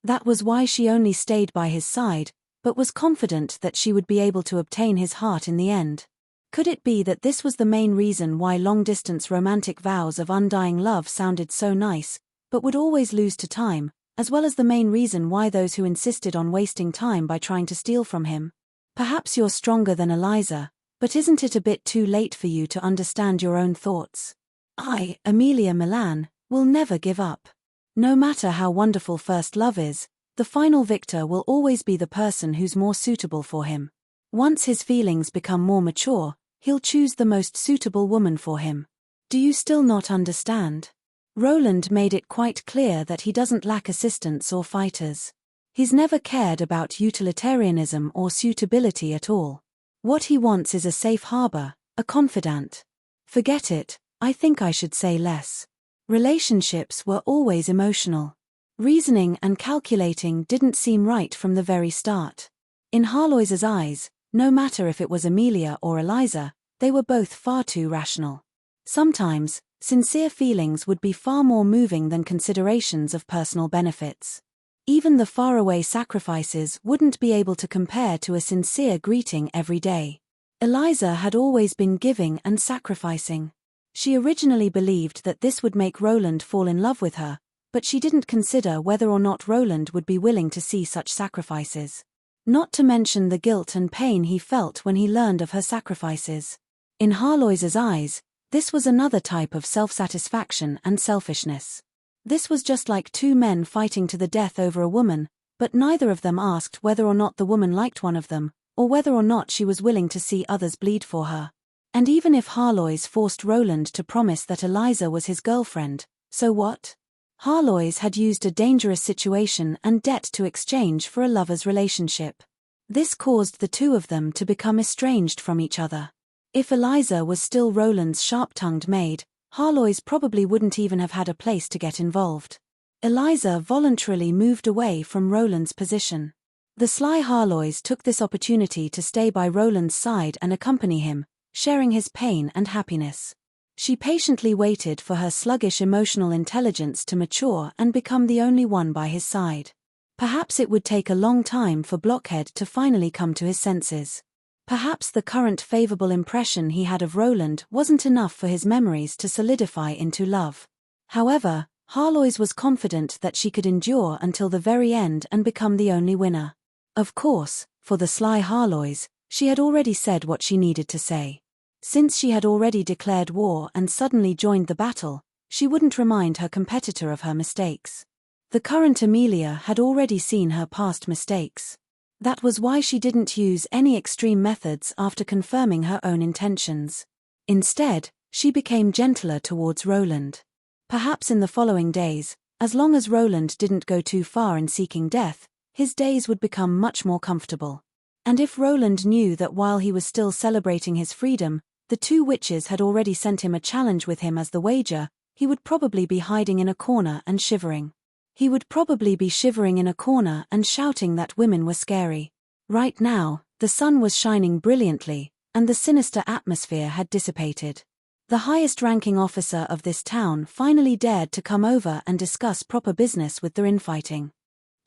That was why she only stayed by his side, but was confident that she would be able to obtain his heart in the end. Could it be that this was the main reason why long-distance romantic vows of undying love sounded so nice, but would always lose to time, as well as the main reason why those who insisted on wasting time by trying to steal from him? Perhaps you're stronger than Eliza, but isn't it a bit too late for you to understand your own thoughts? I, Amelia Milan, will never give up. No matter how wonderful first love is, the final victor will always be the person who's more suitable for him. Once his feelings become more mature, he'll choose the most suitable woman for him. Do you still not understand? Roland made it quite clear that he doesn't lack assistants or fighters. He's never cared about utilitarianism or suitability at all. What he wants is a safe harbor, a confidant. Forget it, I think I should say less. Relationships were always emotional. Reasoning and calculating didn't seem right from the very start. In Harlois's eyes, no matter if it was Amelia or Eliza, they were both far too rational. Sometimes, sincere feelings would be far more moving than considerations of personal benefits. Even the faraway sacrifices wouldn't be able to compare to a sincere greeting every day. Eliza had always been giving and sacrificing. She originally believed that this would make Roland fall in love with her, but she didn't consider whether or not Roland would be willing to see such sacrifices. Not to mention the guilt and pain he felt when he learned of her sacrifices. In Harloise's eyes, this was another type of self-satisfaction and selfishness. This was just like two men fighting to the death over a woman, but neither of them asked whether or not the woman liked one of them, or whether or not she was willing to see others bleed for her. And even if Harloise forced Roland to promise that Eliza was his girlfriend, so what? Harloise had used a dangerous situation and debt to exchange for a lover's relationship. This caused the two of them to become estranged from each other. If Eliza was still Roland's sharp-tongued maid, Harloise probably wouldn't even have had a place to get involved. Eliza voluntarily moved away from Roland's position. The sly Harloise took this opportunity to stay by Roland's side and accompany him, sharing his pain and happiness. She patiently waited for her sluggish emotional intelligence to mature and become the only one by his side. Perhaps it would take a long time for Blockhead to finally come to his senses. Perhaps the current favorable impression he had of Roland wasn't enough for his memories to solidify into love. However, Harloise was confident that she could endure until the very end and become the only winner. Of course, for the sly Harloise, she had already said what she needed to say. Since she had already declared war and suddenly joined the battle, she wouldn't remind her competitor of her mistakes. The current Amelia had already seen her past mistakes. That was why she didn't use any extreme methods after confirming her own intentions. Instead, she became gentler towards Roland. Perhaps in the following days, as long as Roland didn't go too far in seeking death, his days would become much more comfortable. And if Roland knew that while he was still celebrating his freedom, the two witches had already sent him a challenge with him as the wager, he would probably be hiding in a corner and shivering. He would probably be shivering in a corner and shouting that women were scary. Right now, the sun was shining brilliantly, and the sinister atmosphere had dissipated. The highest-ranking officer of this town finally dared to come over and discuss proper business with the infighting.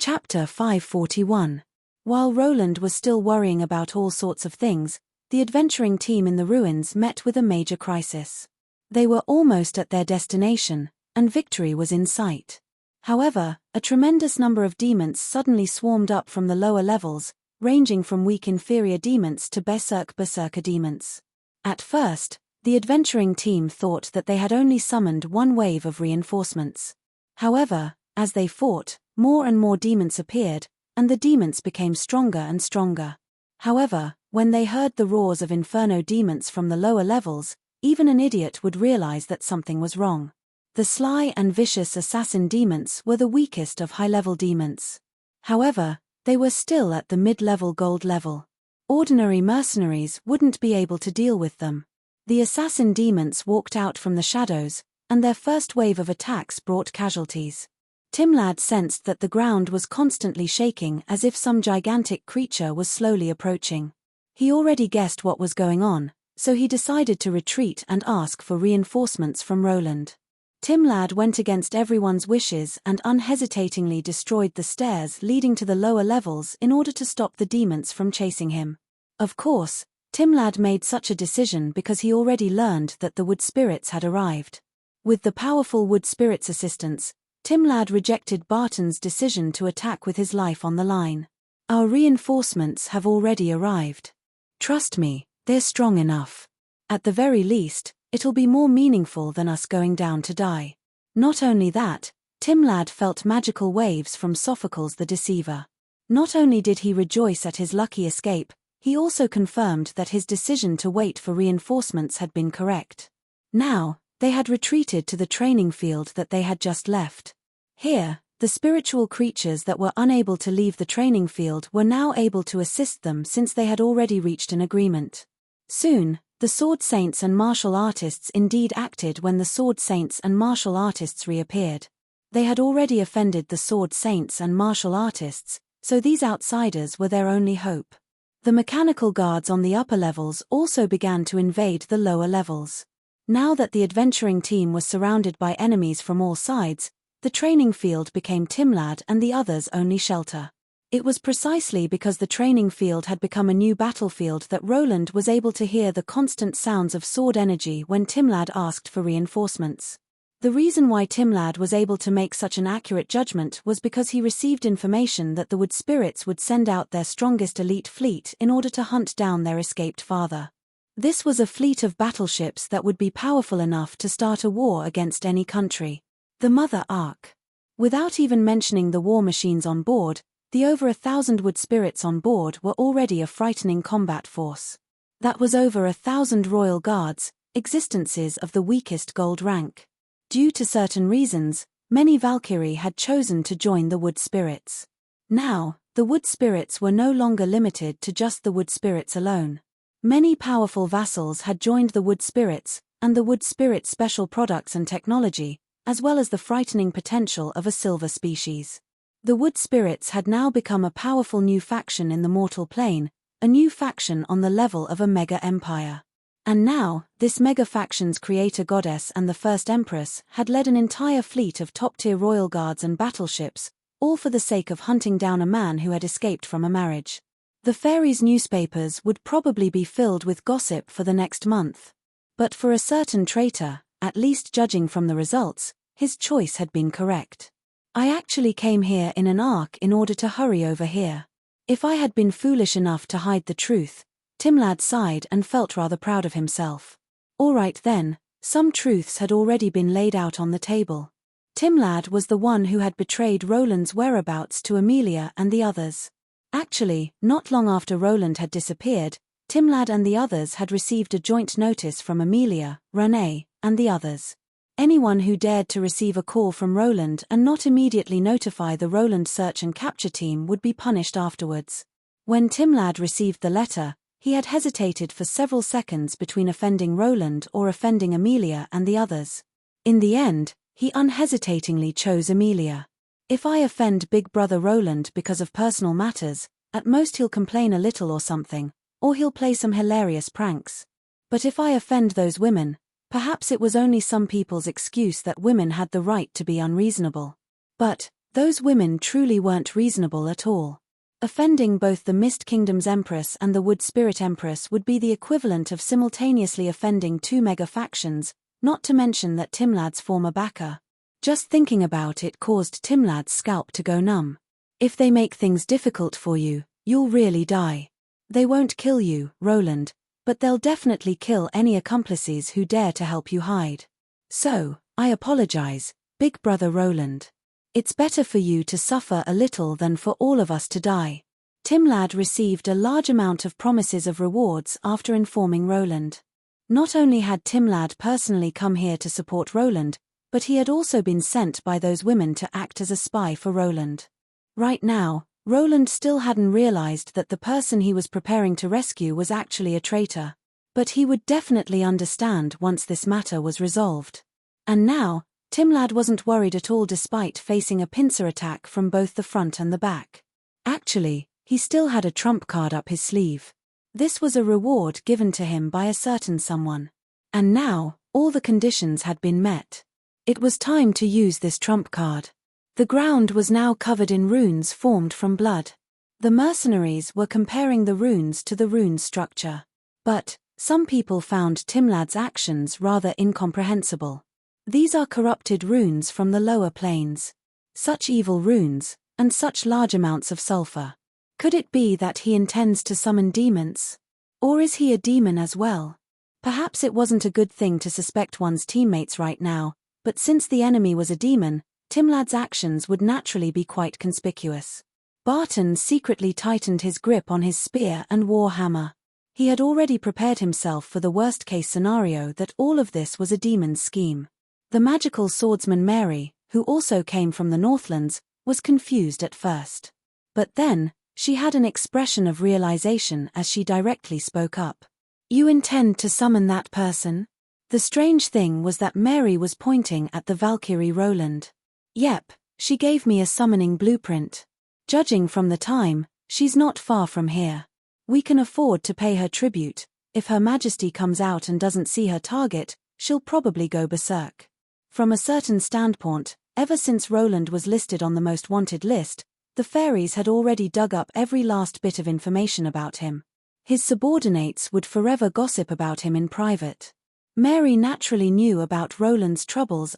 Chapter 541. While Roland was still worrying about all sorts of things, the adventuring team in the ruins met with a major crisis. They were almost at their destination, and victory was in sight. However, a tremendous number of demons suddenly swarmed up from the lower levels, ranging from weak inferior demons to berserker demons. At first, the adventuring team thought that they had only summoned one wave of reinforcements. However, as they fought, more and more demons appeared, and the demons became stronger and stronger. However, when they heard the roars of inferno demons from the lower levels, even an idiot would realize that something was wrong. The sly and vicious assassin demons were the weakest of high-level demons. However, they were still at the mid-level gold level. Ordinary mercenaries wouldn't be able to deal with them. The assassin demons walked out from the shadows, and their first wave of attacks brought casualties. Timlad sensed that the ground was constantly shaking as if some gigantic creature was slowly approaching. He already guessed what was going on, so he decided to retreat and ask for reinforcements from Roland. Timlad went against everyone's wishes and unhesitatingly destroyed the stairs leading to the lower levels in order to stop the demons from chasing him. Of course, Timlad made such a decision because he already learned that the wood spirits had arrived. With the powerful wood spirits' assistance, Timlad rejected Barton's decision to attack with his life on the line. Our reinforcements have already arrived. Trust me, they're strong enough. At the very least, it'll be more meaningful than us going down to die. Not only that, Timlad felt magical waves from Sophocles the Deceiver. Not only did he rejoice at his lucky escape, he also confirmed that his decision to wait for reinforcements had been correct. Now, they had retreated to the training field that they had just left. Here, the spiritual creatures that were unable to leave the training field were now able to assist them since they had already reached an agreement. Soon, the sword saints and martial artists indeed acted when the sword saints and martial artists reappeared. They had already offended the sword saints and martial artists, so these outsiders were their only hope. The mechanical guards on the upper levels also began to invade the lower levels. Now that the adventuring team was surrounded by enemies from all sides, the training field became Timlad and the others' only shelter. It was precisely because the training field had become a new battlefield that Roland was able to hear the constant sounds of sword energy when Timlad asked for reinforcements. The reason why Timlad was able to make such an accurate judgment was because he received information that the Wood Spirits would send out their strongest elite fleet in order to hunt down their escaped father. This was a fleet of battleships that would be powerful enough to start a war against any country. The Mother Ark. Without even mentioning the war machines on board, the over 1,000 Wood Spirits on board were already a frightening combat force. That was over 1,000 royal guards, existences of the weakest gold rank. Due to certain reasons, many Valkyrie had chosen to join the Wood Spirits. Now, the Wood Spirits were no longer limited to just the Wood Spirits alone. Many powerful vassals had joined the Wood Spirits, and the Wood Spirits' special products and technology, as well as the frightening potential of a silver species. The Wood Spirits had now become a powerful new faction in the mortal plane, a new faction on the level of a mega empire. And now, this mega faction's creator goddess and the first empress had led an entire fleet of top-tier royal guards and battleships, all for the sake of hunting down a man who had escaped from a marriage. The fairies' newspapers would probably be filled with gossip for the next month. But for a certain traitor, at least judging from the results, his choice had been correct. I actually came here in an ark in order to hurry over here. If I had been foolish enough to hide the truth, Timlad sighed and felt rather proud of himself. All right then, some truths had already been laid out on the table. Timlad was the one who had betrayed Roland's whereabouts to Amelia and the others. Actually, not long after Roland had disappeared, Timlad and the others had received a joint notice from Amelia, Renee, and the others. Anyone who dared to receive a call from Roland and not immediately notify the Roland search and capture team would be punished afterwards. When Timlad received the letter, he had hesitated for several seconds between offending Roland or offending Amelia and the others. In the end, he unhesitatingly chose Amelia. If I offend Big Brother Roland because of personal matters, at most he'll complain a little or something, or he'll play some hilarious pranks. But if I offend those women, perhaps it was only some people's excuse that women had the right to be unreasonable. But those women truly weren't reasonable at all. Offending both the Mist Kingdom's Empress and the Wood Spirit Empress would be the equivalent of simultaneously offending two mega factions, not to mention that Timlad's former backer. Just thinking about it caused Timlad's scalp to go numb. If they make things difficult for you, you'll really die. They won't kill you, Roland, but they'll definitely kill any accomplices who dare to help you hide. So, I apologize, Big Brother Roland. It's better for you to suffer a little than for all of us to die. Timlad received a large amount of promises of rewards after informing Roland. Not only had Timlad personally come here to support Roland, but he had also been sent by those women to act as a spy for Roland. Right now, Roland still hadn't realized that the person he was preparing to rescue was actually a traitor. But he would definitely understand once this matter was resolved. And now, Timlad wasn't worried at all despite facing a pincer attack from both the front and the back. Actually, he still had a trump card up his sleeve. This was a reward given to him by a certain someone. And now, all the conditions had been met. It was time to use this trump card. The ground was now covered in runes formed from blood. The mercenaries were comparing the runes to the rune structure. But some people found Timlad's actions rather incomprehensible. These are corrupted runes from the lower planes. Such evil runes, and such large amounts of sulfur. Could it be that he intends to summon demons? Or is he a demon as well? Perhaps it wasn't a good thing to suspect one's teammates right now, but since the enemy was a demon, Timlad's actions would naturally be quite conspicuous. Barton secretly tightened his grip on his spear and warhammer. He had already prepared himself for the worst-case scenario that all of this was a demon's scheme. The magical swordsman Mary, who also came from the Northlands, was confused at first. But then, she had an expression of realization as she directly spoke up. "You intend to summon that person?" The strange thing was that Mary was pointing at the Valkyrie Roland. "Yep, she gave me a summoning blueprint. Judging from the time, she's not far from here. We can afford to pay her tribute. If Her Majesty comes out and doesn't see her target, she'll probably go berserk. From a certain standpoint, ever since Roland was listed on the most wanted list, the fairies had already dug up every last bit of information about him. His subordinates would forever gossip about him in private. Mary naturally knew about Roland's troubles.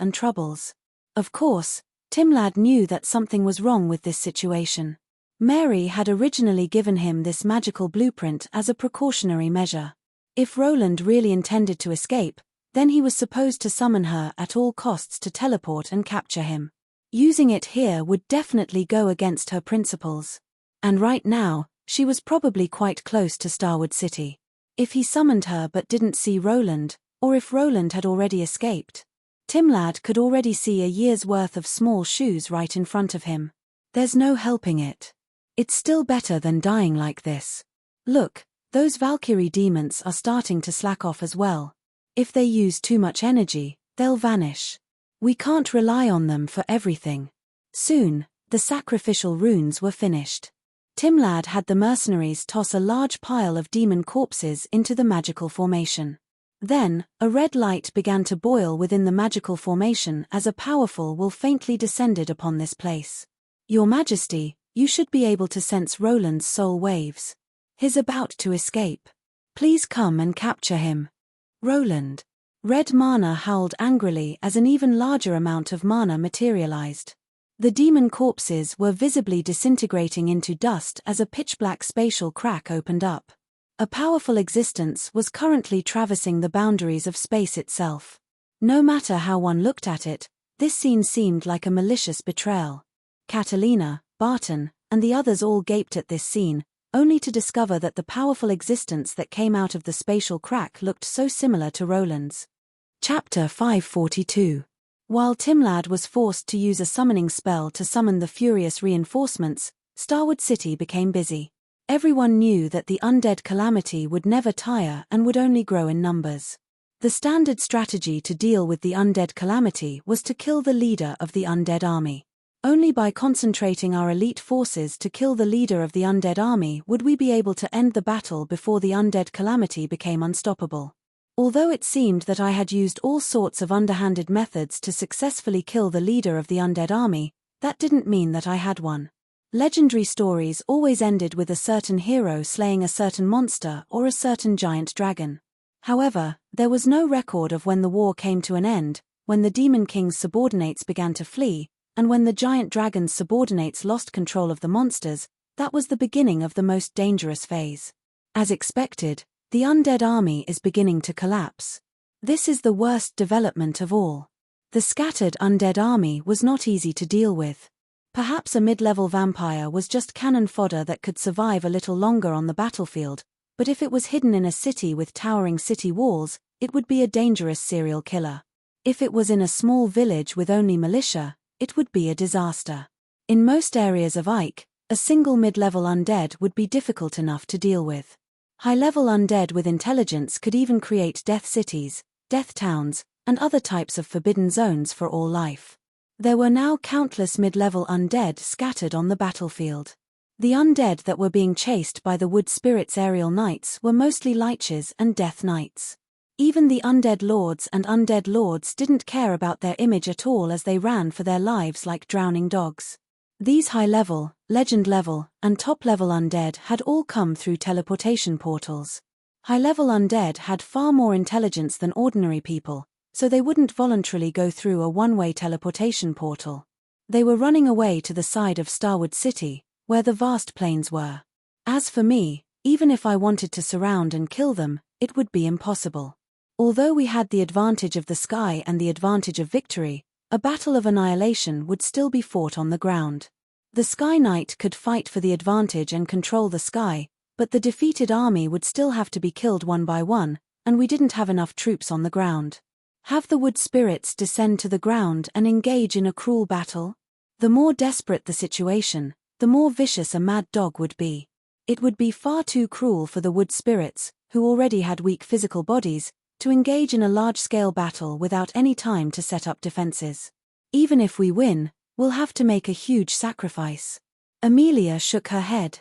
Of course, Timlad knew that something was wrong with this situation. Mary had originally given him this magical blueprint as a precautionary measure. If Roland really intended to escape, then he was supposed to summon her at all costs to teleport and capture him. Using it here would definitely go against her principles. And right now, she was probably quite close to Starwood City. If he summoned her but didn't see Roland, or if Roland had already escaped, Timlad could already see a year's worth of small shoes right in front of him. There's no helping it. It's still better than dying like this. Look, those Valkyrie demons are starting to slack off as well. If they use too much energy, they'll vanish. We can't rely on them for everything. Soon, the sacrificial runes were finished. Timlad had the mercenaries toss a large pile of demon corpses into the magical formation. Then, a red light began to boil within the magical formation as a powerful will faintly descended upon this place. Your Majesty, you should be able to sense Roland's soul waves. He's about to escape. Please come and capture him. Roland. Red mana howled angrily as an even larger amount of mana materialized. The demon corpses were visibly disintegrating into dust as a pitch-black spatial crack opened up. A powerful existence was currently traversing the boundaries of space itself. No matter how one looked at it, this scene seemed like a malicious betrayal. Catalina, Barton, and the others all gaped at this scene, only to discover that the powerful existence that came out of the spatial crack looked so similar to Roland's. Chapter 542. While Timlad was forced to use a summoning spell to summon the furious reinforcements, Starwood City became busy. Everyone knew that the undead calamity would never tire and would only grow in numbers. The standard strategy to deal with the undead calamity was to kill the leader of the undead army. Only by concentrating our elite forces to kill the leader of the undead army would we be able to end the battle before the undead calamity became unstoppable. Although it seemed that I had used all sorts of underhanded methods to successfully kill the leader of the undead army, that didn't mean that I had won. Legendary stories always ended with a certain hero slaying a certain monster or a certain giant dragon. However, there was no record of when the war came to an end, when the Demon King's subordinates began to flee, and when the giant dragon's subordinates lost control of the monsters. That was the beginning of the most dangerous phase. As expected, the undead army is beginning to collapse. This is the worst development of all. The scattered undead army was not easy to deal with. Perhaps a mid-level vampire was just cannon fodder that could survive a little longer on the battlefield, but if it was hidden in a city with towering city walls, it would be a dangerous serial killer. If it was in a small village with only militia, it would be a disaster. In most areas of Ike, a single mid-level undead would be difficult enough to deal with. High-level undead with intelligence could even create death cities, death towns, and other types of forbidden zones for all life. There were now countless mid-level undead scattered on the battlefield. The undead that were being chased by the wood spirits aerial knights were mostly liches and death knights. Even the undead lords and undead lords didn't care about their image at all as they ran for their lives like drowning dogs. These high-level, legend-level, and top-level undead had all come through teleportation portals. High-level undead had far more intelligence than ordinary people, so they wouldn't voluntarily go through a one-way teleportation portal. They were running away to the side of Starwood City, where the vast plains were. As for me, even if I wanted to surround and kill them, it would be impossible. Although we had the advantage of the sky and the advantage of victory, a battle of annihilation would still be fought on the ground. The Sky Knight could fight for the advantage and control the sky, but the defeated army would still have to be killed one by one, and we didn't have enough troops on the ground. Have the wood spirits descend to the ground and engage in a cruel battle? The more desperate the situation, the more vicious a mad dog would be. It would be far too cruel for the wood spirits, who already had weak physical bodies, to engage in a large-scale battle without any time to set up defenses. Even if we win, we'll have to make a huge sacrifice. Amelia shook her head.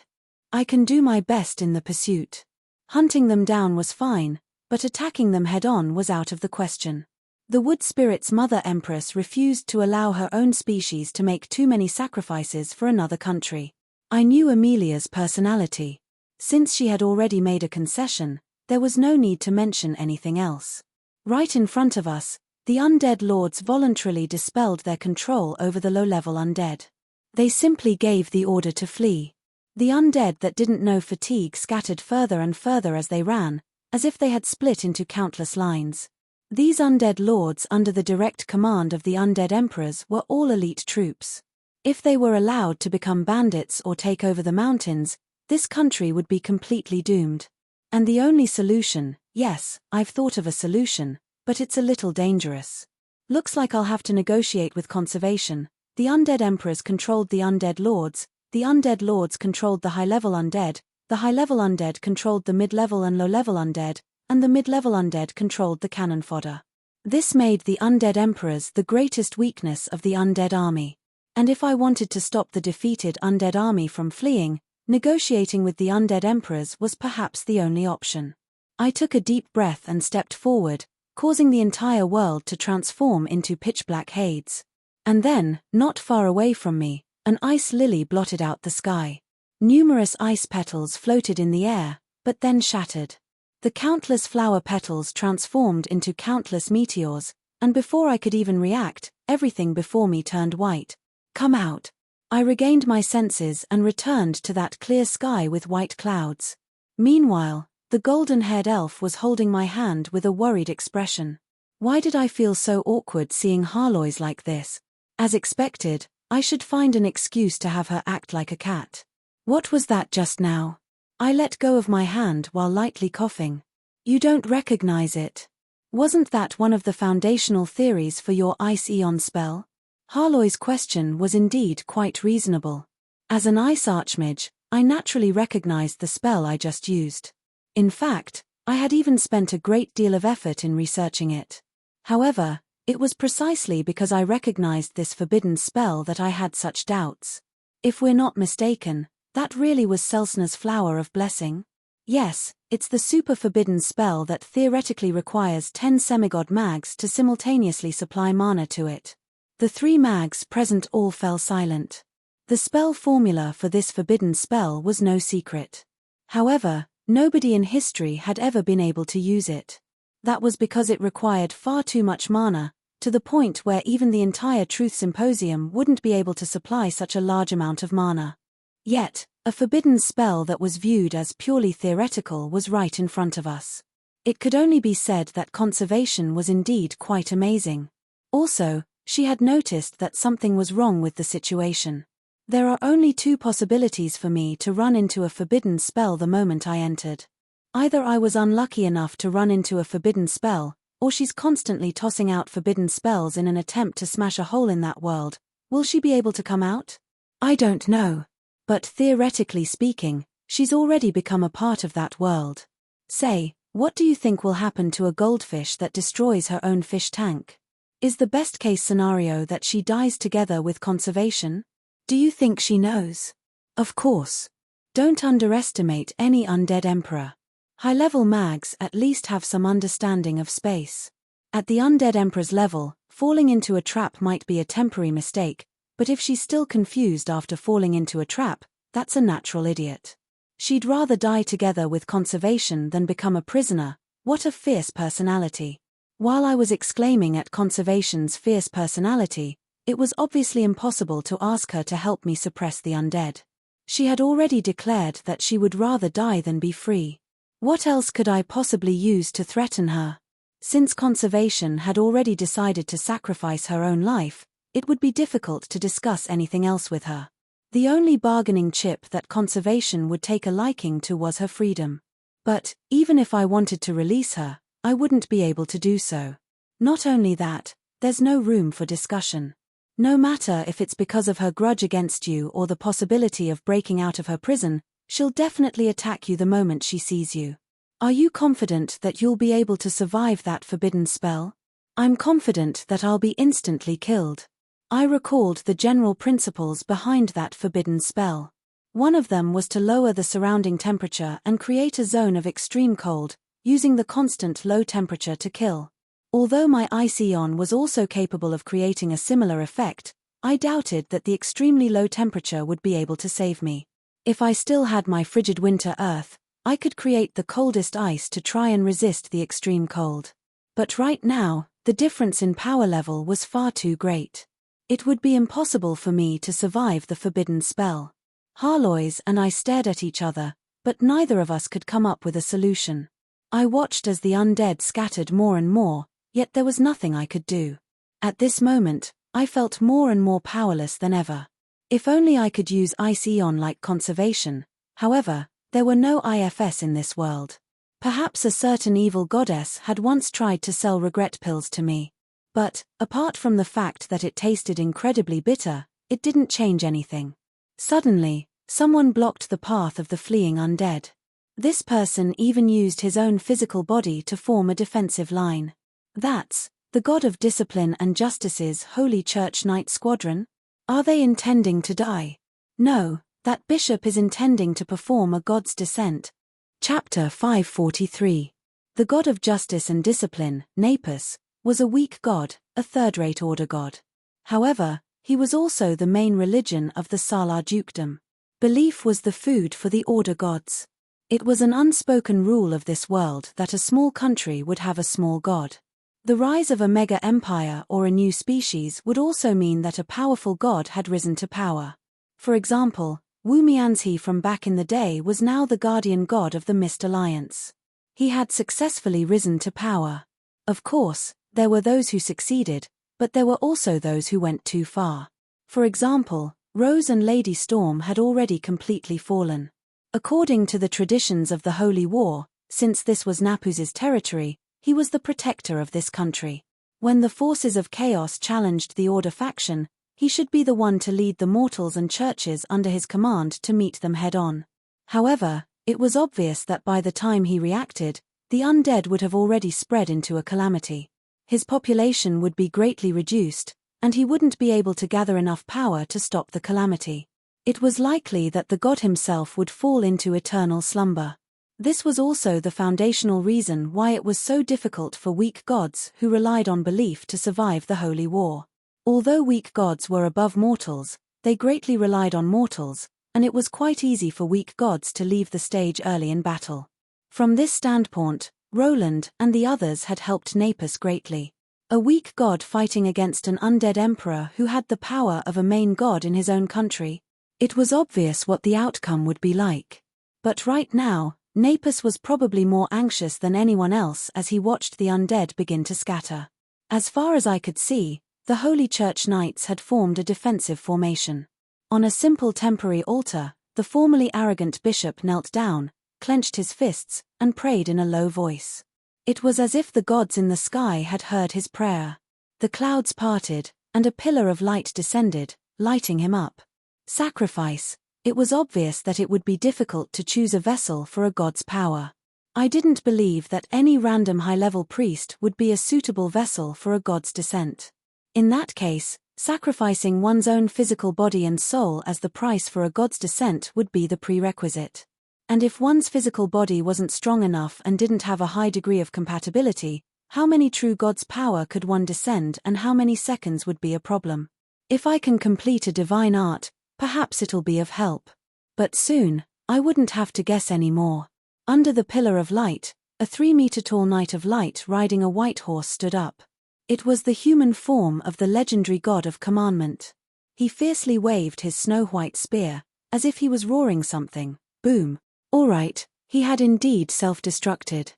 I can do my best in the pursuit. Hunting them down was fine, but attacking them head-on was out of the question. The wood spirit's mother empress refused to allow her own species to make too many sacrifices for another country. I knew Amelia's personality. Since she had already made a concession, there was no need to mention anything else. Right in front of us, the undead lords voluntarily dispelled their control over the low-level undead. They simply gave the order to flee. The undead that didn't know fatigue scattered further and further as they ran, as if they had split into countless lines. These undead lords under the direct command of the undead emperors were all elite troops. If they were allowed to become bandits or take over the mountains, this country would be completely doomed. And the only solution, yes, I've thought of a solution, but it's a little dangerous. Looks like I'll have to negotiate with conservation. The undead emperors controlled the undead lords controlled the high-level undead, the high-level undead controlled the mid-level and low-level undead, and the mid-level undead controlled the cannon fodder. This made the undead emperors the greatest weakness of the undead army. And if I wanted to stop the defeated undead army from fleeing, negotiating with the undead emperors was perhaps the only option. I took a deep breath and stepped forward, causing the entire world to transform into pitch-black haze. And then, not far away from me, an ice lily blotted out the sky. Numerous ice petals floated in the air, but then shattered. The countless flower petals transformed into countless meteors, and before I could even react, everything before me turned white. Come out. I regained my senses and returned to that clear sky with white clouds. Meanwhile, the golden-haired elf was holding my hand with a worried expression. Why did I feel so awkward seeing Harlois like this? As expected, I should find an excuse to have her act like a cat. What was that just now? I let go of my hand while lightly coughing. You don't recognize it? Wasn't that one of the foundational theories for your Ice Eon spell? Harloi's question was indeed quite reasonable. As an Ice Archmage, I naturally recognized the spell I just used. In fact, I had even spent a great deal of effort in researching it. However, it was precisely because I recognized this forbidden spell that I had such doubts. If we're not mistaken, that really was Celsna's Flower of Blessing? Yes, it's the super forbidden spell that theoretically requires 10 semigod mags to simultaneously supply mana to it. The 3 mags present all fell silent. The spell formula for this forbidden spell was no secret. However, nobody in history had ever been able to use it. That was because it required far too much mana, to the point where even the entire Truth Symposium wouldn't be able to supply such a large amount of mana. Yet, a forbidden spell that was viewed as purely theoretical was right in front of us. It could only be said that conservation was indeed quite amazing. Also, she had noticed that something was wrong with the situation. There are only 2 possibilities for me to run into a forbidden spell the moment I entered. Either I was unlucky enough to run into a forbidden spell, or she's constantly tossing out forbidden spells in an attempt to smash a hole in that world. Will she be able to come out? I don't know. But theoretically speaking, she's already become a part of that world. Say, what do you think will happen to a goldfish that destroys her own fish tank? Is the best-case scenario that she dies together with conservation? Do you think she knows? Of course. Don't underestimate any undead emperor. High-level mags at least have some understanding of space. At the undead emperor's level, falling into a trap might be a temporary mistake, but if she's still confused after falling into a trap, that's a natural idiot. She'd rather die together with conservation than become a prisoner. What a fierce personality. While I was exclaiming at conservation's fierce personality, it was obviously impossible to ask her to help me suppress the undead. She had already declared that she would rather die than be free. What else could I possibly use to threaten her? Since conservation had already decided to sacrifice her own life, it would be difficult to discuss anything else with her. The only bargaining chip that conservation would take a liking to was her freedom. But, even if I wanted to release her, I wouldn't be able to do so. Not only that, there's no room for discussion. No matter if it's because of her grudge against you or the possibility of breaking out of her prison, she'll definitely attack you the moment she sees you. Are you confident that you'll be able to survive that forbidden spell? I'm confident that I'll be instantly killed. I recalled the general principles behind that forbidden spell. One of them was to lower the surrounding temperature and create a zone of extreme cold, using the constant low temperature to kill. Although my ice Eon was also capable of creating a similar effect, I doubted that the extremely low temperature would be able to save me. If I still had my frigid winter earth, I could create the coldest ice to try and resist the extreme cold. But right now, the difference in power level was far too great. It would be impossible for me to survive the forbidden spell. Harlois and I stared at each other, but neither of us could come up with a solution. I watched as the undead scattered more and more, yet there was nothing I could do. At this moment, I felt more and more powerless than ever. If only I could use Ice Eon like conservation. However, there were no IFS in this world. Perhaps a certain evil goddess had once tried to sell regret pills to me. But, apart from the fact that it tasted incredibly bitter, it didn't change anything. Suddenly, someone blocked the path of the fleeing undead. This person even used his own physical body to form a defensive line. That's the God of Discipline and Justice's Holy Church Knight Squadron? Are they intending to die? No, that bishop is intending to perform a god's descent. Chapter 543. The God of Justice and Discipline, Napus, was a weak god, a third-rate order god. However, he was also the main religion of the Salar dukedom. Belief was the food for the order gods. It was an unspoken rule of this world that a small country would have a small god. The rise of a mega empire or a new species would also mean that a powerful god had risen to power. For example, Wu Mianzi from back in the day was now the guardian god of the Mist Alliance. He had successfully risen to power. Of course, there were those who succeeded, but there were also those who went too far. For example, Rose and Lady Storm had already completely fallen. According to the traditions of the Holy War, since this was Napuz's territory, he was the protector of this country. When the forces of chaos challenged the Order faction, he should be the one to lead the mortals and churches under his command to meet them head-on. However, it was obvious that by the time he reacted, the undead would have already spread into a calamity. His population would be greatly reduced, and he wouldn't be able to gather enough power to stop the calamity. It was likely that the god himself would fall into eternal slumber. This was also the foundational reason why it was so difficult for weak gods who relied on belief to survive the Holy War. Although weak gods were above mortals, they greatly relied on mortals, and it was quite easy for weak gods to leave the stage early in battle. From this standpoint, Roland and the others had helped Napus greatly. A weak god fighting against an undead emperor who had the power of a main god in his own country. It was obvious what the outcome would be like. But right now, Napus was probably more anxious than anyone else as he watched the undead begin to scatter. As far as I could see, the Holy Church Knights had formed a defensive formation. On a simple temporary altar, the formerly arrogant bishop knelt down, clenched his fists, and prayed in a low voice. It was as if the gods in the sky had heard his prayer. The clouds parted, and a pillar of light descended, lighting him up. Sacrifice. It was obvious that it would be difficult to choose a vessel for a god's power. I didn't believe that any random high-level priest would be a suitable vessel for a god's descent. In that case, sacrificing one's own physical body and soul as the price for a god's descent would be the prerequisite. And if one's physical body wasn't strong enough and didn't have a high degree of compatibility, how many true god's power could one descend and how many seconds would be a problem? If I can complete a divine art, perhaps it'll be of help. But soon, I wouldn't have to guess anymore. Under the pillar of light, a 3-meter-tall knight of light riding a white horse stood up. It was the human form of the legendary god of commandment. He fiercely waved his snow-white spear, as if he was roaring something. Boom. All right, he had indeed self-destructed.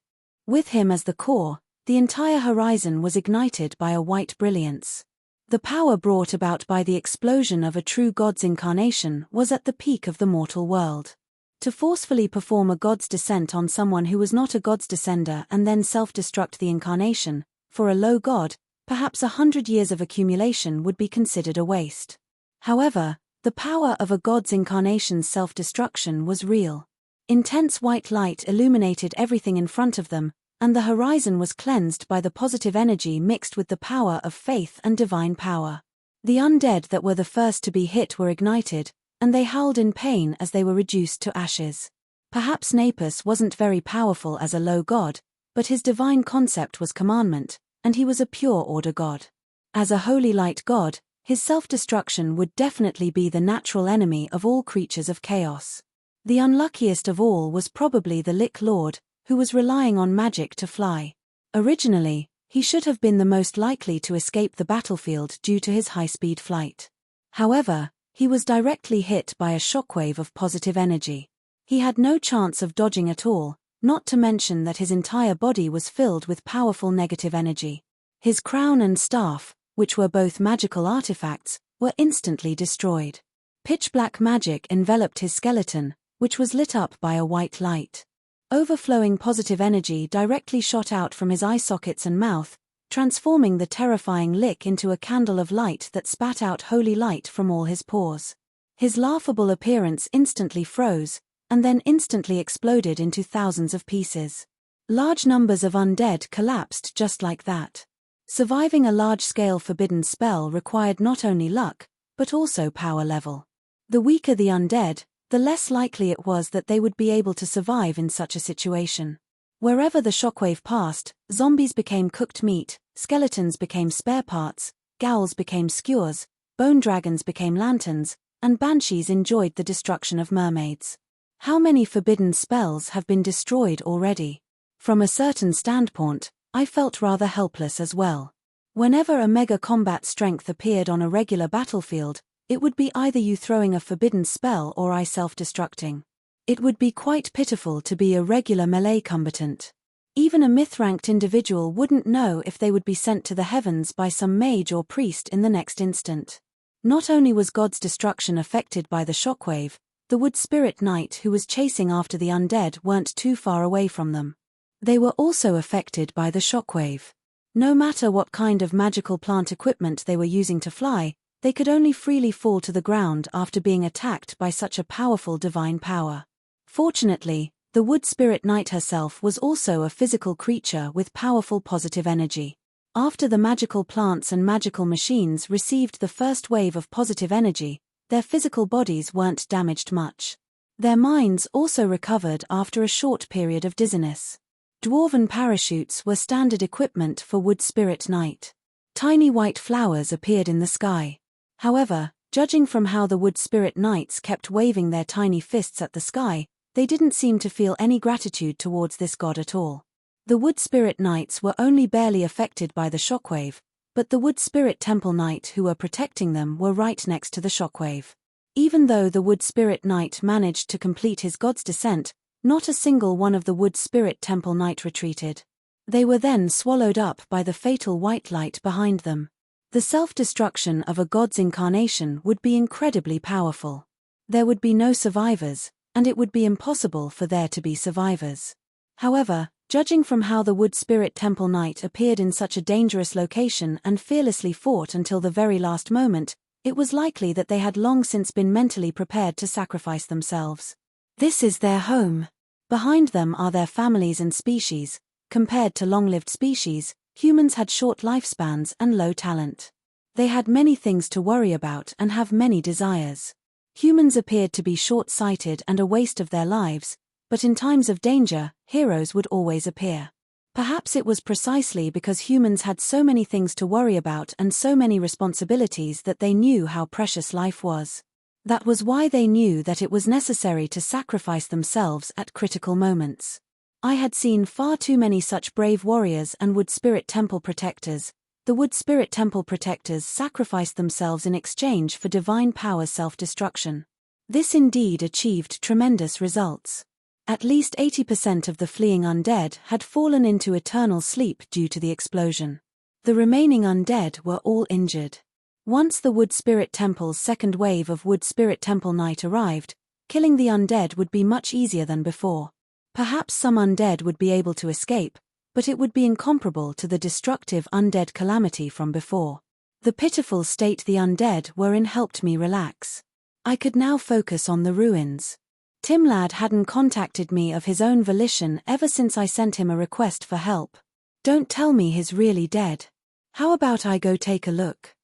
With him as the core, the entire horizon was ignited by a white brilliance. The power brought about by the explosion of a true god's incarnation was at the peak of the mortal world. To forcefully perform a god's descent on someone who was not a god's descender and then self-destruct the incarnation, for a low god, perhaps 100 years of accumulation would be considered a waste. However, the power of a god's incarnation's self-destruction was real. Intense white light illuminated everything in front of them, and the horizon was cleansed by the positive energy mixed with the power of faith and divine power. The undead that were the first to be hit were ignited, and they howled in pain as they were reduced to ashes. Perhaps Napus wasn't very powerful as a low god, but his divine concept was commandment, and he was a pure order god. As a holy light god, his self-destruction would definitely be the natural enemy of all creatures of chaos. The unluckiest of all was probably the Lich Lord, who was relying on magic to fly. Originally, he should have been the most likely to escape the battlefield due to his high-speed flight. However, he was directly hit by a shockwave of positive energy. He had no chance of dodging at all, not to mention that his entire body was filled with powerful negative energy. His crown and staff, which were both magical artifacts, were instantly destroyed. Pitch-black magic enveloped his skeleton, which was lit up by a white light. Overflowing positive energy directly shot out from his eye sockets and mouth, transforming the terrifying Lich into a candle of light that spat out holy light from all his pores. His laughable appearance instantly froze, and then instantly exploded into thousands of pieces. Large numbers of undead collapsed just like that. Surviving a large-scale forbidden spell required not only luck, but also power level. The weaker the undead, the less likely it was that they would be able to survive in such a situation. Wherever the shockwave passed, zombies became cooked meat, skeletons became spare parts, ghouls became skewers, bone dragons became lanterns, and banshees enjoyed the destruction of mermaids. How many forbidden spells have been destroyed already? From a certain standpoint, I felt rather helpless as well. Whenever a mega combat strength appeared on a regular battlefield, it would be either you throwing a forbidden spell or I self-destructing. It would be quite pitiful to be a regular melee combatant. Even a myth-ranked individual wouldn't know if they would be sent to the heavens by some mage or priest in the next instant. Not only was God's destruction affected by the shockwave, the wood spirit knight who was chasing after the undead weren't too far away from them. They were also affected by the shockwave. No matter what kind of magical plant equipment they were using to fly, they could only freely fall to the ground after being attacked by such a powerful divine power. Fortunately, the wood spirit knight herself was also a physical creature with powerful positive energy. After the magical plants and magical machines received the first wave of positive energy, their physical bodies weren't damaged much. Their minds also recovered after a short period of dizziness. Dwarven parachutes were standard equipment for wood spirit knight. Tiny white flowers appeared in the sky. However, judging from how the wood spirit knights kept waving their tiny fists at the sky, they didn't seem to feel any gratitude towards this god at all. The wood spirit knights were only barely affected by the shockwave, but the wood spirit temple knight who were protecting them were right next to the shockwave. Even though the wood spirit knight managed to complete his god's descent, not a single one of the wood spirit temple knight retreated. They were then swallowed up by the fatal white light behind them. The self-destruction of a god's incarnation would be incredibly powerful. There would be no survivors, and it would be impossible for there to be survivors. However, judging from how the wood spirit temple knight appeared in such a dangerous location and fearlessly fought until the very last moment, it was likely that they had long since been mentally prepared to sacrifice themselves. This is their home. Behind them are their families and species. Compared to long-lived species, humans had short lifespans and low talent. They had many things to worry about and have many desires. Humans appeared to be short-sighted and a waste of their lives, but in times of danger, heroes would always appear. Perhaps it was precisely because humans had so many things to worry about and so many responsibilities that they knew how precious life was. That was why they knew that it was necessary to sacrifice themselves at critical moments. I had seen far too many such brave warriors and wood spirit temple protectors. The wood spirit temple protectors sacrificed themselves in exchange for divine power's self-destruction. This indeed achieved tremendous results. At least 80% of the fleeing undead had fallen into eternal sleep due to the explosion. The remaining undead were all injured. Once the wood spirit temple's second wave of wood spirit temple night arrived, killing the undead would be much easier than before. Perhaps some undead would be able to escape, but it would be incomparable to the destructive undead calamity from before. The pitiful state the undead were in helped me relax. I could now focus on the ruins. Timlad hadn't contacted me of his own volition ever since I sent him a request for help. Don't tell me he's really dead. How about I go take a look?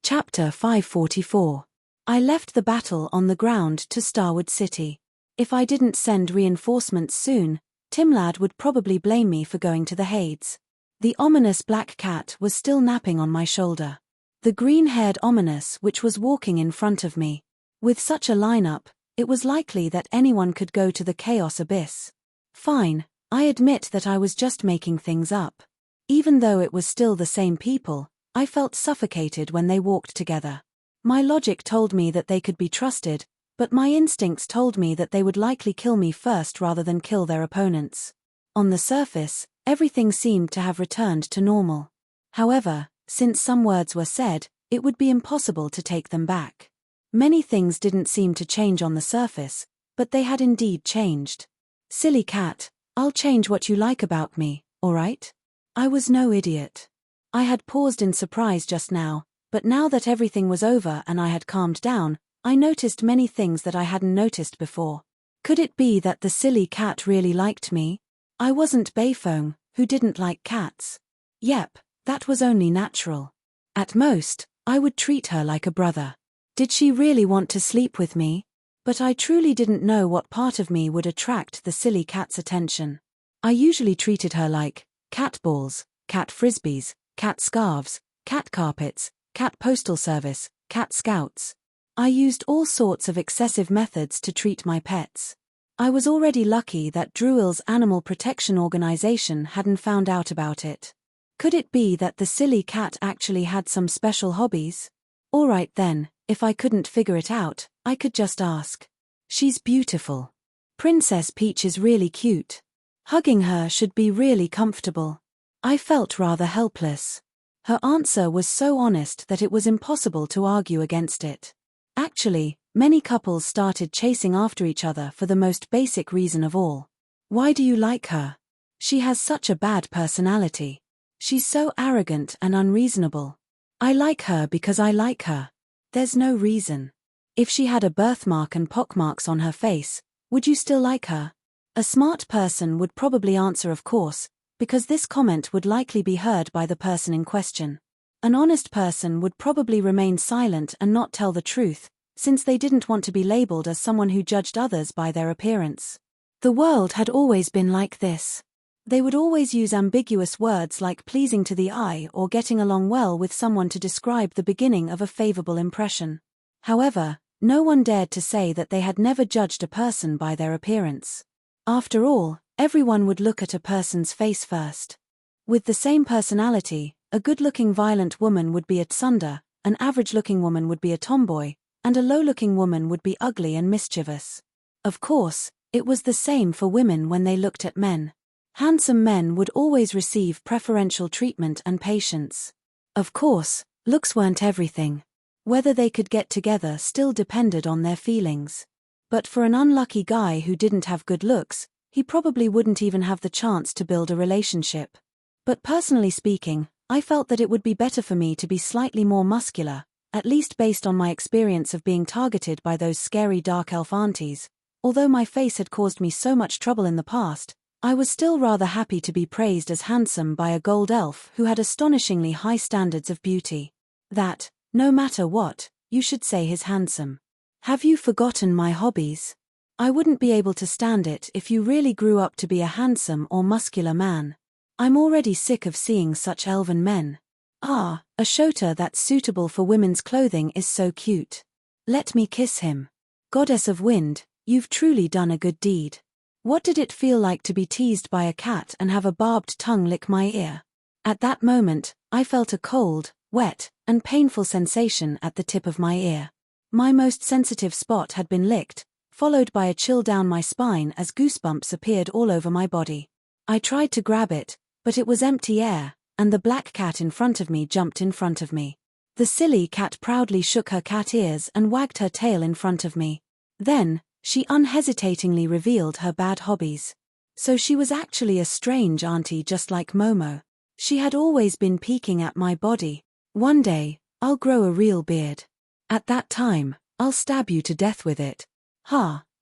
Chapter 544. I left the battle on the ground to Starwood City. If I didn't send reinforcements soon, Timlad would probably blame me for going to the Hades. The ominous black cat was still napping on my shoulder. The green-haired ominous which was walking in front of me. With such a lineup, it was likely that anyone could go to the chaos abyss. Fine, I admit that I was just making things up. Even though it was still the same people, I felt suffocated when they walked together. My logic told me that they could be trusted, but my instincts told me that they would likely kill me first rather than kill their opponents. On the surface, everything seemed to have returned to normal. However, since some words were said, it would be impossible to take them back. Many things didn't seem to change on the surface, but they had indeed changed. Silly cat, I'll change what you like about me, alright? I was no idiot. I had paused in surprise just now, but now that everything was over and I had calmed down, I noticed many things that I hadn't noticed before. Could it be that the silly cat really liked me? I wasn't Bayfong, who didn't like cats. Yep, that was only natural. At most, I would treat her like a brother. Did she really want to sleep with me? But I truly didn't know what part of me would attract the silly cat's attention. I usually treated her like cat balls, cat frisbees, cat scarves, cat carpets, cat postal service, cat scouts. I used all sorts of excessive methods to treat my pets. I was already lucky that Druil's animal protection organization hadn't found out about it. Could it be that the silly cat actually had some special hobbies? Alright then, if I couldn't figure it out, I could just ask. She's beautiful. Princess Peach is really cute. Hugging her should be really comfortable. I felt rather helpless. Her answer was so honest that it was impossible to argue against it. Actually, many couples started chasing after each other for the most basic reason of all. Why do you like her? She has such a bad personality. She's so arrogant and unreasonable. I like her because I like her. There's no reason. If she had a birthmark and pockmarks on her face, would you still like her? A smart person would probably answer of course, because this comment would likely be heard by the person in question. An honest person would probably remain silent and not tell the truth, since they didn't want to be labeled as someone who judged others by their appearance. The world had always been like this. They would always use ambiguous words like pleasing to the eye or getting along well with someone to describe the beginning of a favorable impression. However, no one dared to say that they had never judged a person by their appearance. After all, everyone would look at a person's face first. With the same personality, a good-looking violent woman would be a tsundere, an average-looking woman would be a tomboy, and a low-looking woman would be ugly and mischievous. Of course, it was the same for women when they looked at men. Handsome men would always receive preferential treatment and patience. Of course, looks weren't everything. Whether they could get together still depended on their feelings. But for an unlucky guy who didn't have good looks, he probably wouldn't even have the chance to build a relationship. But personally speaking, I felt that it would be better for me to be slightly more muscular, at least based on my experience of being targeted by those scary dark elf aunties. Although my face had caused me so much trouble in the past, I was still rather happy to be praised as handsome by a gold elf who had astonishingly high standards of beauty. That, no matter what, you should say he's handsome. Have you forgotten my hobbies? I wouldn't be able to stand it if you really grew up to be a handsome or muscular man. I'm already sick of seeing such elven men. A shota that's suitable for women's clothing is so cute. Let me kiss him. Goddess of wind, you've truly done a good deed. What did it feel like to be teased by a cat and have a barbed tongue lick my ear? At that moment, I felt a cold, wet, and painful sensation at the tip of my ear. My most sensitive spot had been licked, followed by a chill down my spine as goosebumps appeared all over my body. I tried to grab it, but it was empty air, and the black cat in front of me jumped in front of me. The silly cat proudly shook her cat ears and wagged her tail in front of me. Then, she unhesitatingly revealed her bad hobbies. So she was actually a strange auntie just like Momo. She had always been peeking at my body. One day, I'll grow a real beard. At that time, I'll stab you to death with it.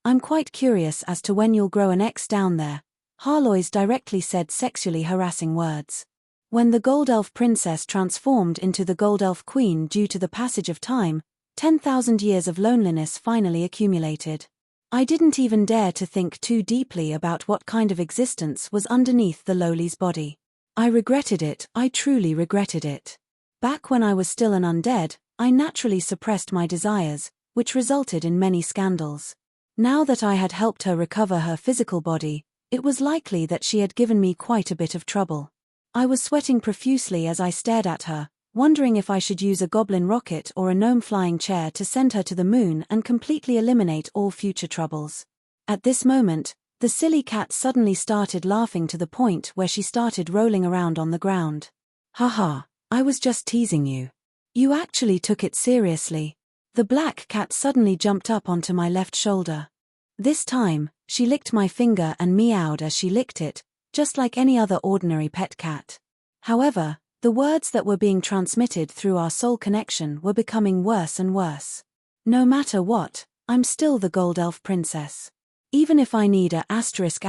I'm quite curious as to when you'll grow an X down there. Harlois directly said sexually harassing words. When the Gold Elf Princess transformed into the Gold Elf Queen due to the passage of time, 10,000 years of loneliness finally accumulated. I didn't even dare to think too deeply about what kind of existence was underneath the lowly's body. I regretted it, I truly regretted it. Back when I was still an undead, I naturally suppressed my desires, which resulted in many scandals. Now that I had helped her recover her physical body, it was likely that she had given me quite a bit of trouble. I was sweating profusely as I stared at her, wondering if I should use a goblin rocket or a gnome flying chair to send her to the moon and completely eliminate all future troubles. At this moment, the silly cat suddenly started laughing to the point where she started rolling around on the ground. Haha, I was just teasing you. You actually took it seriously. The black cat suddenly jumped up onto my left shoulder. This time, she licked my finger and meowed as she licked it, just like any other ordinary pet cat. However, the words that were being transmitted through our soul connection were becoming worse and worse. No matter what, I'm still the gold elf princess. Even if I need a *******,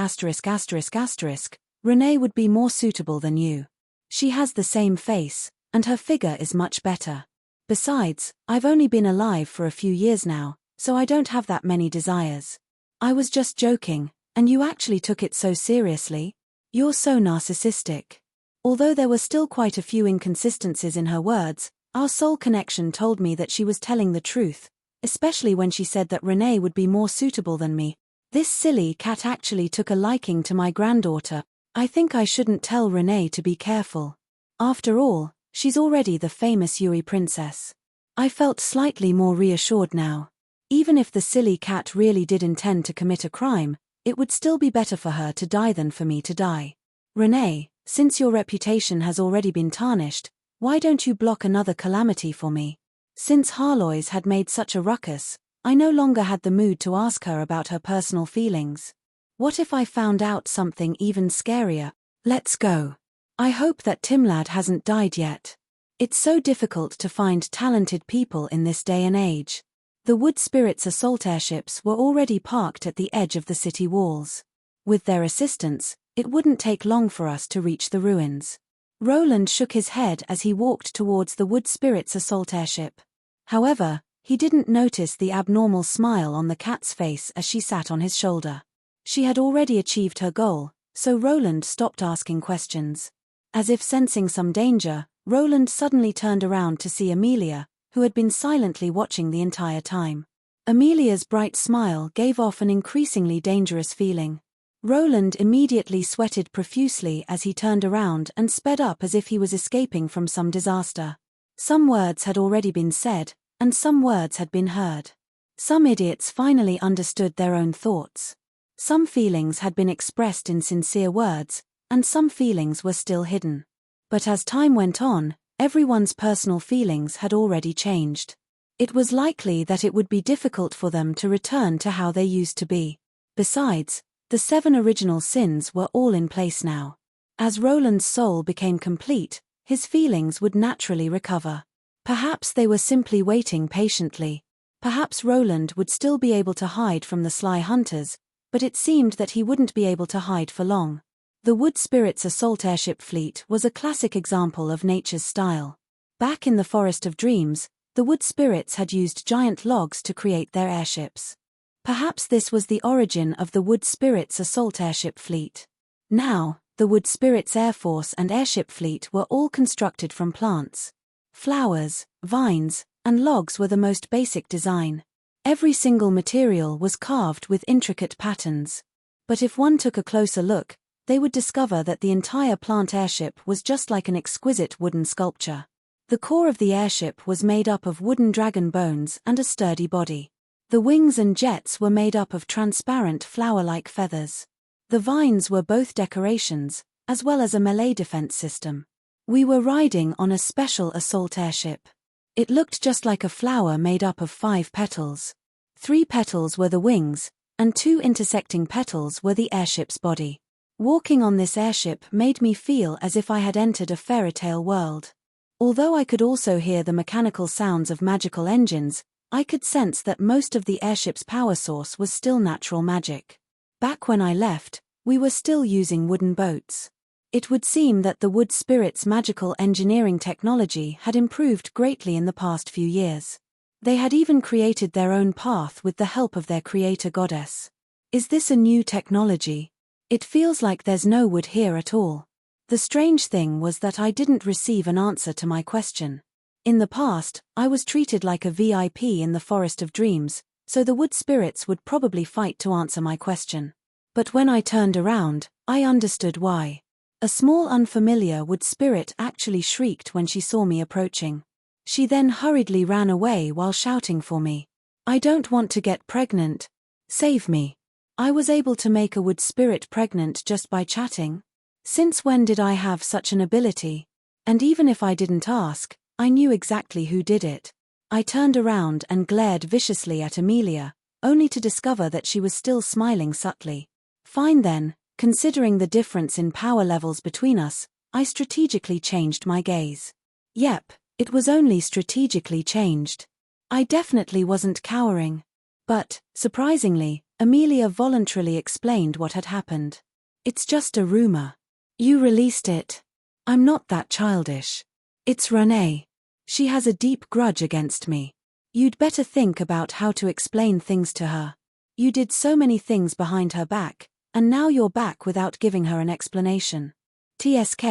Renee would be more suitable than you. She has the same face, and her figure is much better. Besides, I've only been alive for a few years now, so I don't have that many desires. I was just joking, and you actually took it so seriously? You're so narcissistic. Although there were still quite a few inconsistencies in her words, our soul connection told me that she was telling the truth, especially when she said that Renee would be more suitable than me. This silly cat actually took a liking to my granddaughter. I think I shouldn't tell Renee to be careful. After all, she's already the famous Yui princess. I felt slightly more reassured now. Even if the silly cat really did intend to commit a crime, it would still be better for her to die than for me to die. Renee, since your reputation has already been tarnished, why don't you block another calamity for me? Since Harlois had made such a ruckus, I no longer had the mood to ask her about her personal feelings. What if I found out something even scarier? Let's go. I hope that Timlad hasn't died yet. It's so difficult to find talented people in this day and age. The Wood Spirits assault airships were already parked at the edge of the city walls. With their assistance, it wouldn't take long for us to reach the ruins. Roland shook his head as he walked towards the Wood Spirits assault airship. However, he didn't notice the abnormal smile on the cat's face as she sat on his shoulder. She had already achieved her goal, so Roland stopped asking questions. As if sensing some danger, Roland suddenly turned around to see Amelia, who had been silently watching the entire time. Amelia's bright smile gave off an increasingly dangerous feeling. Roland immediately sweated profusely as he turned around and sped up as if he was escaping from some disaster. Some words had already been said, and some words had been heard. Some idiots finally understood their own thoughts. Some feelings had been expressed in sincere words, and some feelings were still hidden. But as time went on, everyone's personal feelings had already changed. It was likely that it would be difficult for them to return to how they used to be. Besides, the 7 original sins were all in place now. As Roland's soul became complete, his feelings would naturally recover. Perhaps they were simply waiting patiently. Perhaps Roland would still be able to hide from the sly hunters, but it seemed that he wouldn't be able to hide for long. The Wood Spirits assault airship fleet was a classic example of nature's style. Back in the Forest of Dreams, the Wood Spirits had used giant logs to create their airships. Perhaps this was the origin of the Wood Spirits assault airship fleet. Now, the Wood Spirits Air Force and airship fleet were all constructed from plants. Flowers, vines, and logs were the most basic design. Every single material was carved with intricate patterns. But if one took a closer look, they would discover that the entire plant airship was just like an exquisite wooden sculpture. The core of the airship was made up of wooden dragon bones and a sturdy body. The wings and jets were made up of transparent flower-like feathers. The vines were both decorations, as well as a melee defense system. We were riding on a special assault airship. It looked just like a flower made up of 5 petals. 3 petals were the wings, and 2 intersecting petals were the airship's body. Walking on this airship made me feel as if I had entered a fairy tale world. Although I could also hear the mechanical sounds of magical engines, I could sense that most of the airship's power source was still natural magic. Back when I left, we were still using wooden boats. It would seem that the Wood Spirits' magical engineering technology had improved greatly in the past few years. They had even created their own path with the help of their creator goddess. Is this a new technology? It feels like there's no wood here at all. The strange thing was that I didn't receive an answer to my question. In the past, I was treated like a VIP in the Forest of Dreams, so the wood spirits would probably fight to answer my question. But when I turned around, I understood why. A small unfamiliar wood spirit actually shrieked when she saw me approaching. She then hurriedly ran away while shouting for me. I don't want to get pregnant. Save me. I was able to make a wood spirit pregnant just by chatting. Since when did I have such an ability? And even if I didn't ask, I knew exactly who did it. I turned around and glared viciously at Amelia, only to discover that she was still smiling subtly. Fine then, considering the difference in power levels between us, I strategically changed my gaze. Yep, it was only strategically changed. I definitely wasn't cowering. But, surprisingly, Amelia voluntarily explained what had happened. It's just a rumor. You released it. I'm not that childish. It's Renee. She has a deep grudge against me. You'd better think about how to explain things to her. You did so many things behind her back, and now you're back without giving her an explanation. TSK,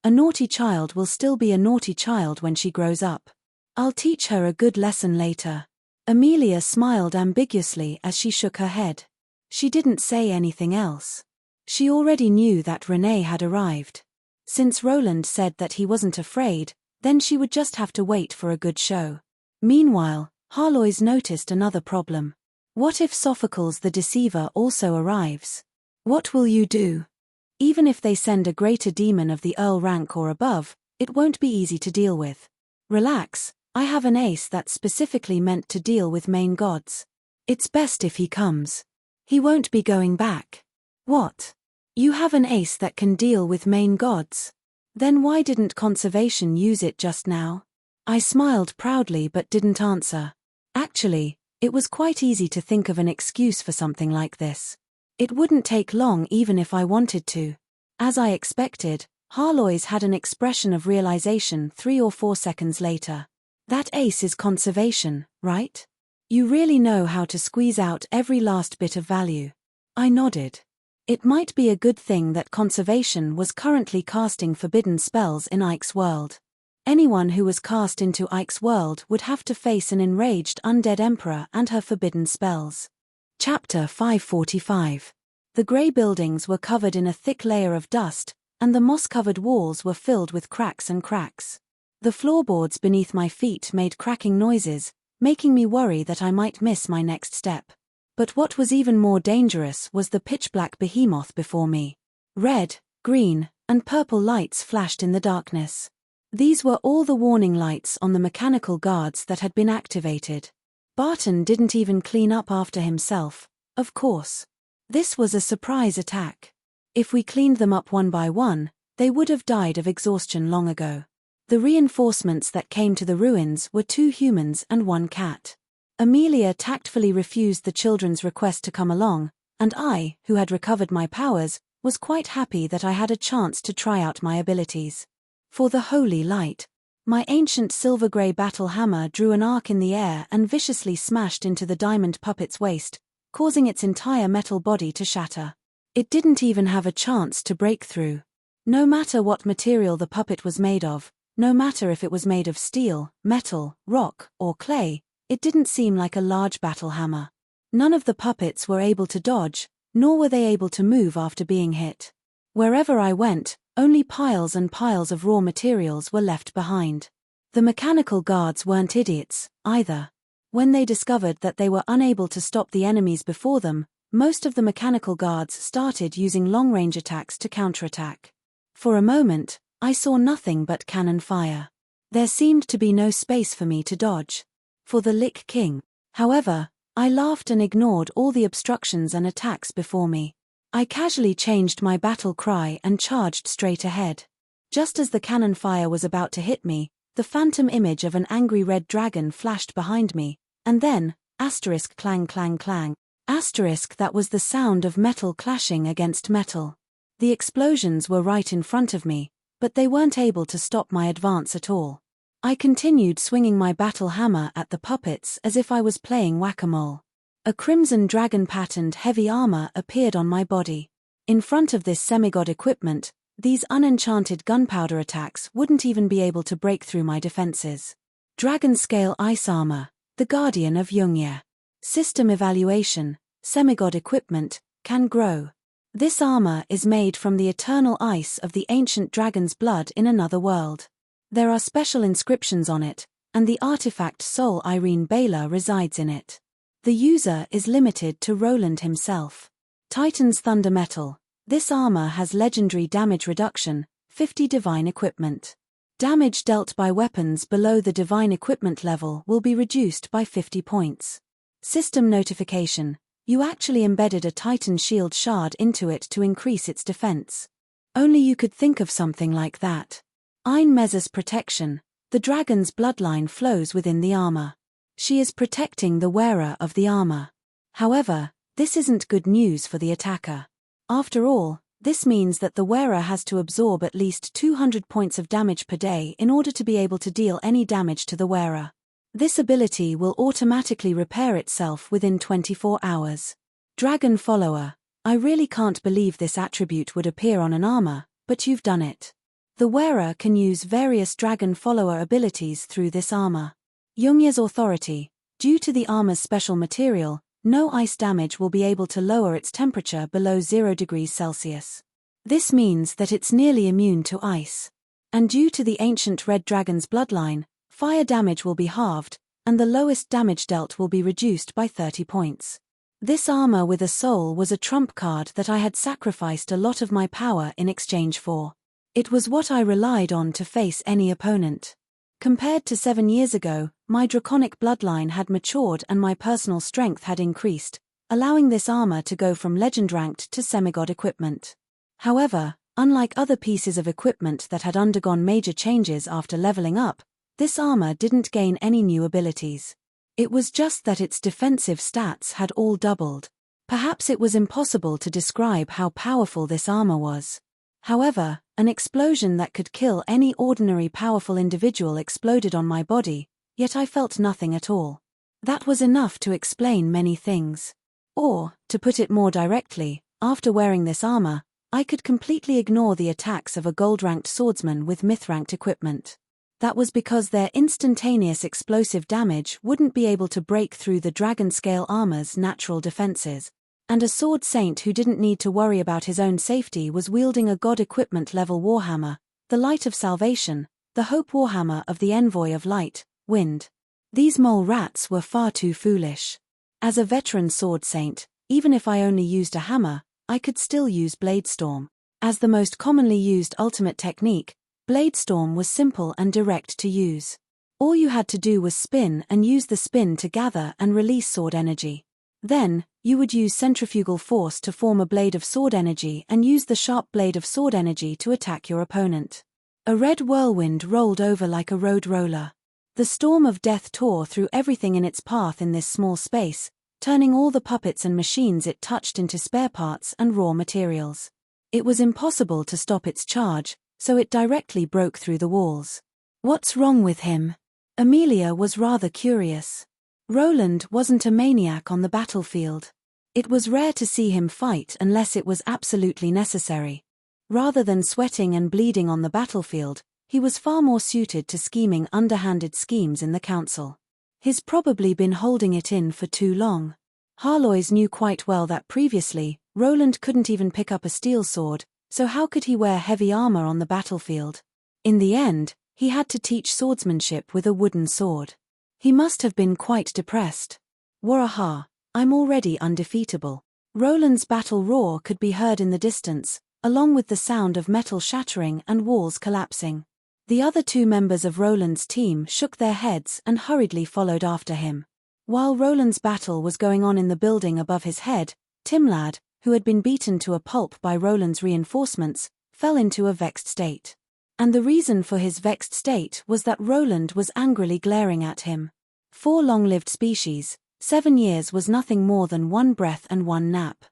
a naughty child will still be a naughty child when she grows up. I'll teach her a good lesson later. Amelia smiled ambiguously as she shook her head. She didn't say anything else. She already knew that Renee had arrived. Since Roland said that he wasn't afraid, then she would just have to wait for a good show. Meanwhile, Harlois noticed another problem. What if Sophocles the Deceiver also arrives? What will you do? Even if they send a greater demon of the Earl rank or above, it won't be easy to deal with. Relax, I have an ace that's specifically meant to deal with main gods. It's best if he comes. He won't be going back. What? You have an ace that can deal with main gods? Then why didn't conservation use it just now? I smiled proudly but didn't answer. Actually, it was quite easy to think of an excuse for something like this. It wouldn't take long even if I wanted to. As I expected, Harlois had an expression of realization 3 or 4 seconds later. That ace is conservation, right? You really know how to squeeze out every last bit of value. I nodded. It might be a good thing that conservation was currently casting forbidden spells in Ike's world. Anyone who was cast into Ike's world would have to face an enraged undead emperor and her forbidden spells. Chapter 545. The grey buildings were covered in a thick layer of dust, and the moss-covered walls were filled with cracks and cracks. The floorboards beneath my feet made cracking noises, making me worry that I might miss my next step. But what was even more dangerous was the pitch-black behemoth before me. Red, green, and purple lights flashed in the darkness. These were all the warning lights on the mechanical guards that had been activated. Barton didn't even clean up after himself, of course. This was a surprise attack. If we cleaned them up one by one, they would have died of exhaustion long ago. The reinforcements that came to the ruins were 2 humans and 1 cat. Amelia tactfully refused the children's request to come along, and I, who had recovered my powers, was quite happy that I had a chance to try out my abilities. For the holy light, my ancient silver-grey battle hammer drew an arc in the air and viciously smashed into the diamond puppet's waist, causing its entire metal body to shatter. It didn't even have a chance to break through. No matter what material the puppet was made of, no matter if it was made of steel, metal, rock, or clay, it didn't seem like a large battle hammer. None of the puppets were able to dodge, nor were they able to move after being hit. Wherever I went, only piles and piles of raw materials were left behind. The mechanical guards weren't idiots, either. When they discovered that they were unable to stop the enemies before them, most of the mechanical guards started using long-range attacks to counterattack. For a moment, I saw nothing but cannon fire. There seemed to be no space for me to dodge. For the Lich King. However, I laughed and ignored all the obstructions and attacks before me. I casually changed my battle cry and charged straight ahead. Just as the cannon fire was about to hit me, the phantom image of an angry red dragon flashed behind me, and then, asterisk clang clang clang, asterisk that was the sound of metal clashing against metal. The explosions were right in front of me, but they weren't able to stop my advance at all. I continued swinging my battle hammer at the puppets as if I was playing whack-a-mole. A crimson dragon-patterned heavy armor appeared on my body. In front of this semigod equipment, these unenchanted gunpowder attacks wouldn't even be able to break through my defenses. Dragon-scale ice armor, the guardian of Yungyue. System evaluation, semigod equipment, can grow. This armor is made from the eternal ice of the ancient dragon's blood in another world. There are special inscriptions on it, and the artifact Soul Irene Baylor resides in it. The user is limited to Roland himself. Titan's Thunder Metal. This armor has legendary damage reduction, 50 divine equipment. Damage dealt by weapons below the divine equipment level will be reduced by 50 points. System notification. You actually embedded a Titan shield shard into it to increase its defense. Only you could think of something like that. Ein Meza's protection. The dragon's bloodline flows within the armor. She is protecting the wearer of the armor. However, this isn't good news for the attacker. After all, this means that the wearer has to absorb at least 200 points of damage per day in order to be able to deal any damage to the wearer. This ability will automatically repair itself within 24 hours. Dragon Follower. I really can't believe this attribute would appear on an armor, but you've done it. The wearer can use various Dragon Follower abilities through this armor. Yungyue's Authority. Due to the armor's special material, no ice damage will be able to lower its temperature below 0 degrees Celsius. This means that it's nearly immune to ice. And due to the ancient red dragon's bloodline, fire damage will be halved, and the lowest damage dealt will be reduced by 30 points. This armor with a soul was a trump card that I had sacrificed a lot of my power in exchange for. It was what I relied on to face any opponent. Compared to 7 years ago, my draconic bloodline had matured and my personal strength had increased, allowing this armor to go from legend-ranked to semigod equipment. However, unlike other pieces of equipment that had undergone major changes after leveling up, this armor didn't gain any new abilities. It was just that its defensive stats had all doubled. Perhaps it was impossible to describe how powerful this armor was. However, an explosion that could kill any ordinary powerful individual exploded on my body, yet I felt nothing at all. That was enough to explain many things. Or, to put it more directly, after wearing this armor, I could completely ignore the attacks of a gold-ranked swordsman with myth-ranked equipment. That was because their instantaneous explosive damage wouldn't be able to break through the dragon-scale armor's natural defenses. And a sword saint who didn't need to worry about his own safety was wielding a god equipment level warhammer, the Light of Salvation, the Hope Warhammer of the Envoy of Light, Wind. These mole rats were far too foolish. As a veteran sword saint, even if I only used a hammer, I could still use Bladestorm. As the most commonly used ultimate technique, Bladestorm was simple and direct to use. All you had to do was spin and use the spin to gather and release sword energy. Then, you would use centrifugal force to form a blade of sword energy and use the sharp blade of sword energy to attack your opponent. A red whirlwind rolled over like a road roller. The storm of death tore through everything in its path in this small space, turning all the puppets and machines it touched into spare parts and raw materials. It was impossible to stop its charge, so it directly broke through the walls. What's wrong with him? Amelia was rather curious. Roland wasn't a maniac on the battlefield. It was rare to see him fight unless it was absolutely necessary. Rather than sweating and bleeding on the battlefield, he was far more suited to scheming underhanded schemes in the council. He's probably been holding it in for too long. Harlois knew quite well that previously, Roland couldn't even pick up a steel sword, so how could he wear heavy armor on the battlefield? In the end, he had to teach swordsmanship with a wooden sword. He must have been quite depressed. Waraha, I'm already undefeatable. Roland's battle roar could be heard in the distance, along with the sound of metal shattering and walls collapsing. The other 2 members of Roland's team shook their heads and hurriedly followed after him. While Roland's battle was going on in the building above his head, Timlad, who had been beaten to a pulp by Roland's reinforcements, fell into a vexed state. And the reason for his vexed state was that Roland was angrily glaring at him. For long-lived species, 7 years was nothing more than 1 breath and 1 nap.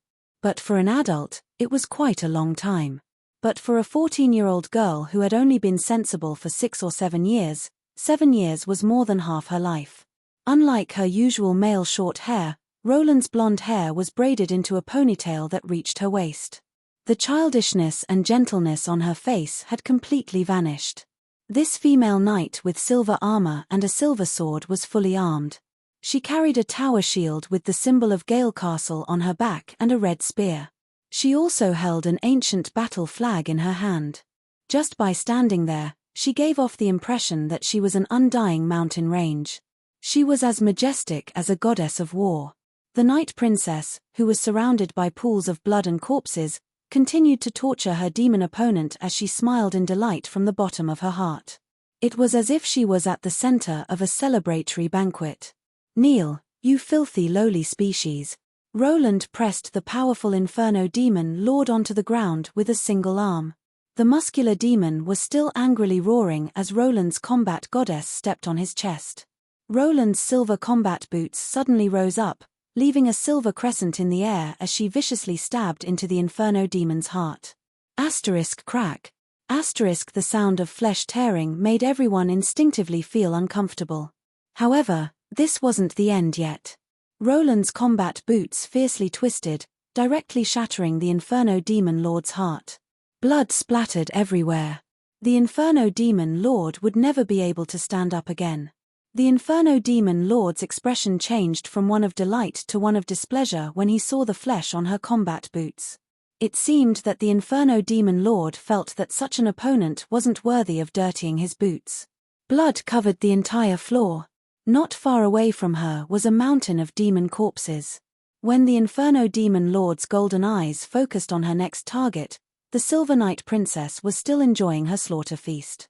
But for an adult, it was quite a long time. But for a 14-year-old girl who had only been sensible for 6 or 7 years, 7 years was more than half her life. Unlike her usual male short hair, Roland's blonde hair was braided into a ponytail that reached her waist. The childishness and gentleness on her face had completely vanished. This female knight with silver armor and a silver sword was fully armed. She carried a tower shield with the symbol of Gale Castle on her back and a red spear. She also held an ancient battle flag in her hand. Just by standing there, she gave off the impression that she was an undying mountain range. She was as majestic as a goddess of war. The Night Princess, who was surrounded by pools of blood and corpses, continued to torture her demon opponent as she smiled in delight from the bottom of her heart. It was as if she was at the center of a celebratory banquet. "Kneel, you filthy lowly species." Roland pressed the powerful Inferno demon lord onto the ground with a single arm. The muscular demon was still angrily roaring as Roland's combat goddess stepped on his chest. Roland's silver combat boots suddenly rose up, leaving a silver crescent in the air as she viciously stabbed into the Inferno demon's heart. Asterisk crack. Asterisk the sound of flesh tearing made everyone instinctively feel uncomfortable. However, this wasn't the end yet. Roland's combat boots fiercely twisted, directly shattering the Inferno demon lord's heart. Blood splattered everywhere. The Inferno demon lord would never be able to stand up again. The Inferno demon lord's expression changed from one of delight to one of displeasure when he saw the flesh on her combat boots. It seemed that the Inferno demon lord felt that such an opponent wasn't worthy of dirtying his boots. Blood covered the entire floor. Not far away from her was a mountain of demon corpses. When the Inferno demon lord's golden eyes focused on her next target, the Silver Knight Princess was still enjoying her slaughter feast.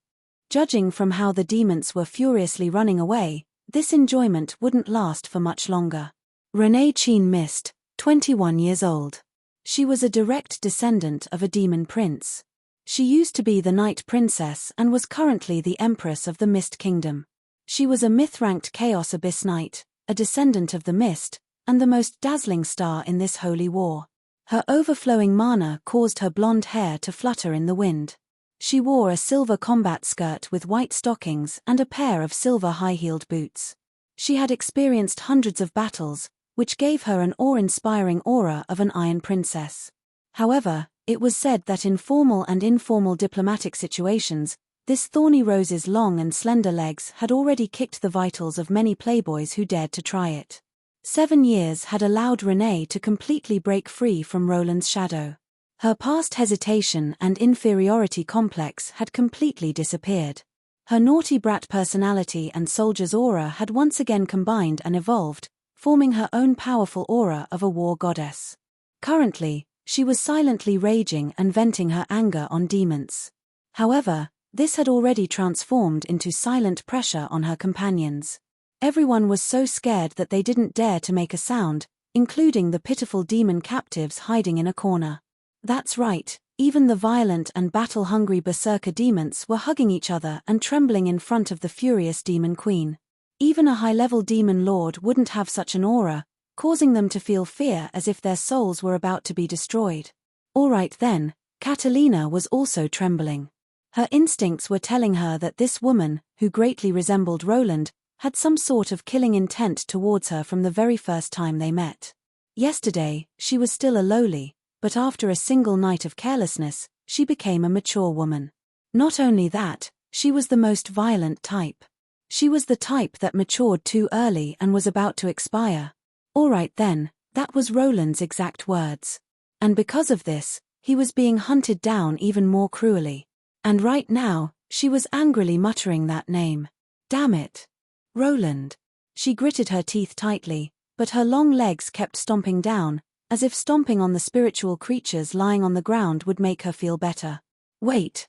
Judging from how the demons were furiously running away, this enjoyment wouldn't last for much longer. Renee Cheen Mist, 21 years old. She was a direct descendant of a demon prince. She used to be the Night Princess and was currently the Empress of the Mist Kingdom. She was a myth-ranked Chaos Abyss Knight, a descendant of the Mist, and the most dazzling star in this holy war. Her overflowing mana caused her blonde hair to flutter in the wind. She wore a silver combat skirt with white stockings and a pair of silver high-heeled boots. She had experienced hundreds of battles, which gave her an awe-inspiring aura of an Iron Princess. However, it was said that in formal and informal diplomatic situations, this thorny rose's long and slender legs had already kicked the vitals of many playboys who dared to try it. 7 years had allowed Renee to completely break free from Roland's shadow. Her past hesitation and inferiority complex had completely disappeared. Her naughty brat personality and soldier's aura had once again combined and evolved, forming her own powerful aura of a war goddess. Currently, she was silently raging and venting her anger on demons. However, this had already transformed into silent pressure on her companions. Everyone was so scared that they didn't dare to make a sound, including the pitiful demon captives hiding in a corner. That's right, even the violent and battle-hungry berserker demons were hugging each other and trembling in front of the furious demon queen. Even a high-level demon lord wouldn't have such an aura, causing them to feel fear as if their souls were about to be destroyed. All right then, Catalina was also trembling. Her instincts were telling her that this woman, who greatly resembled Roland, had some sort of killing intent towards her from the very first time they met. Yesterday, she was still a lowly, but after a single night of carelessness, she became a mature woman. Not only that, she was the most violent type. She was the type that matured too early and was about to expire. All right then, that was Roland's exact words. And because of this, he was being hunted down even more cruelly. And right now, she was angrily muttering that name. Damn it. Roland. She gritted her teeth tightly, but her long legs kept stomping down, as if stomping on the spiritual creatures lying on the ground would make her feel better. Wait,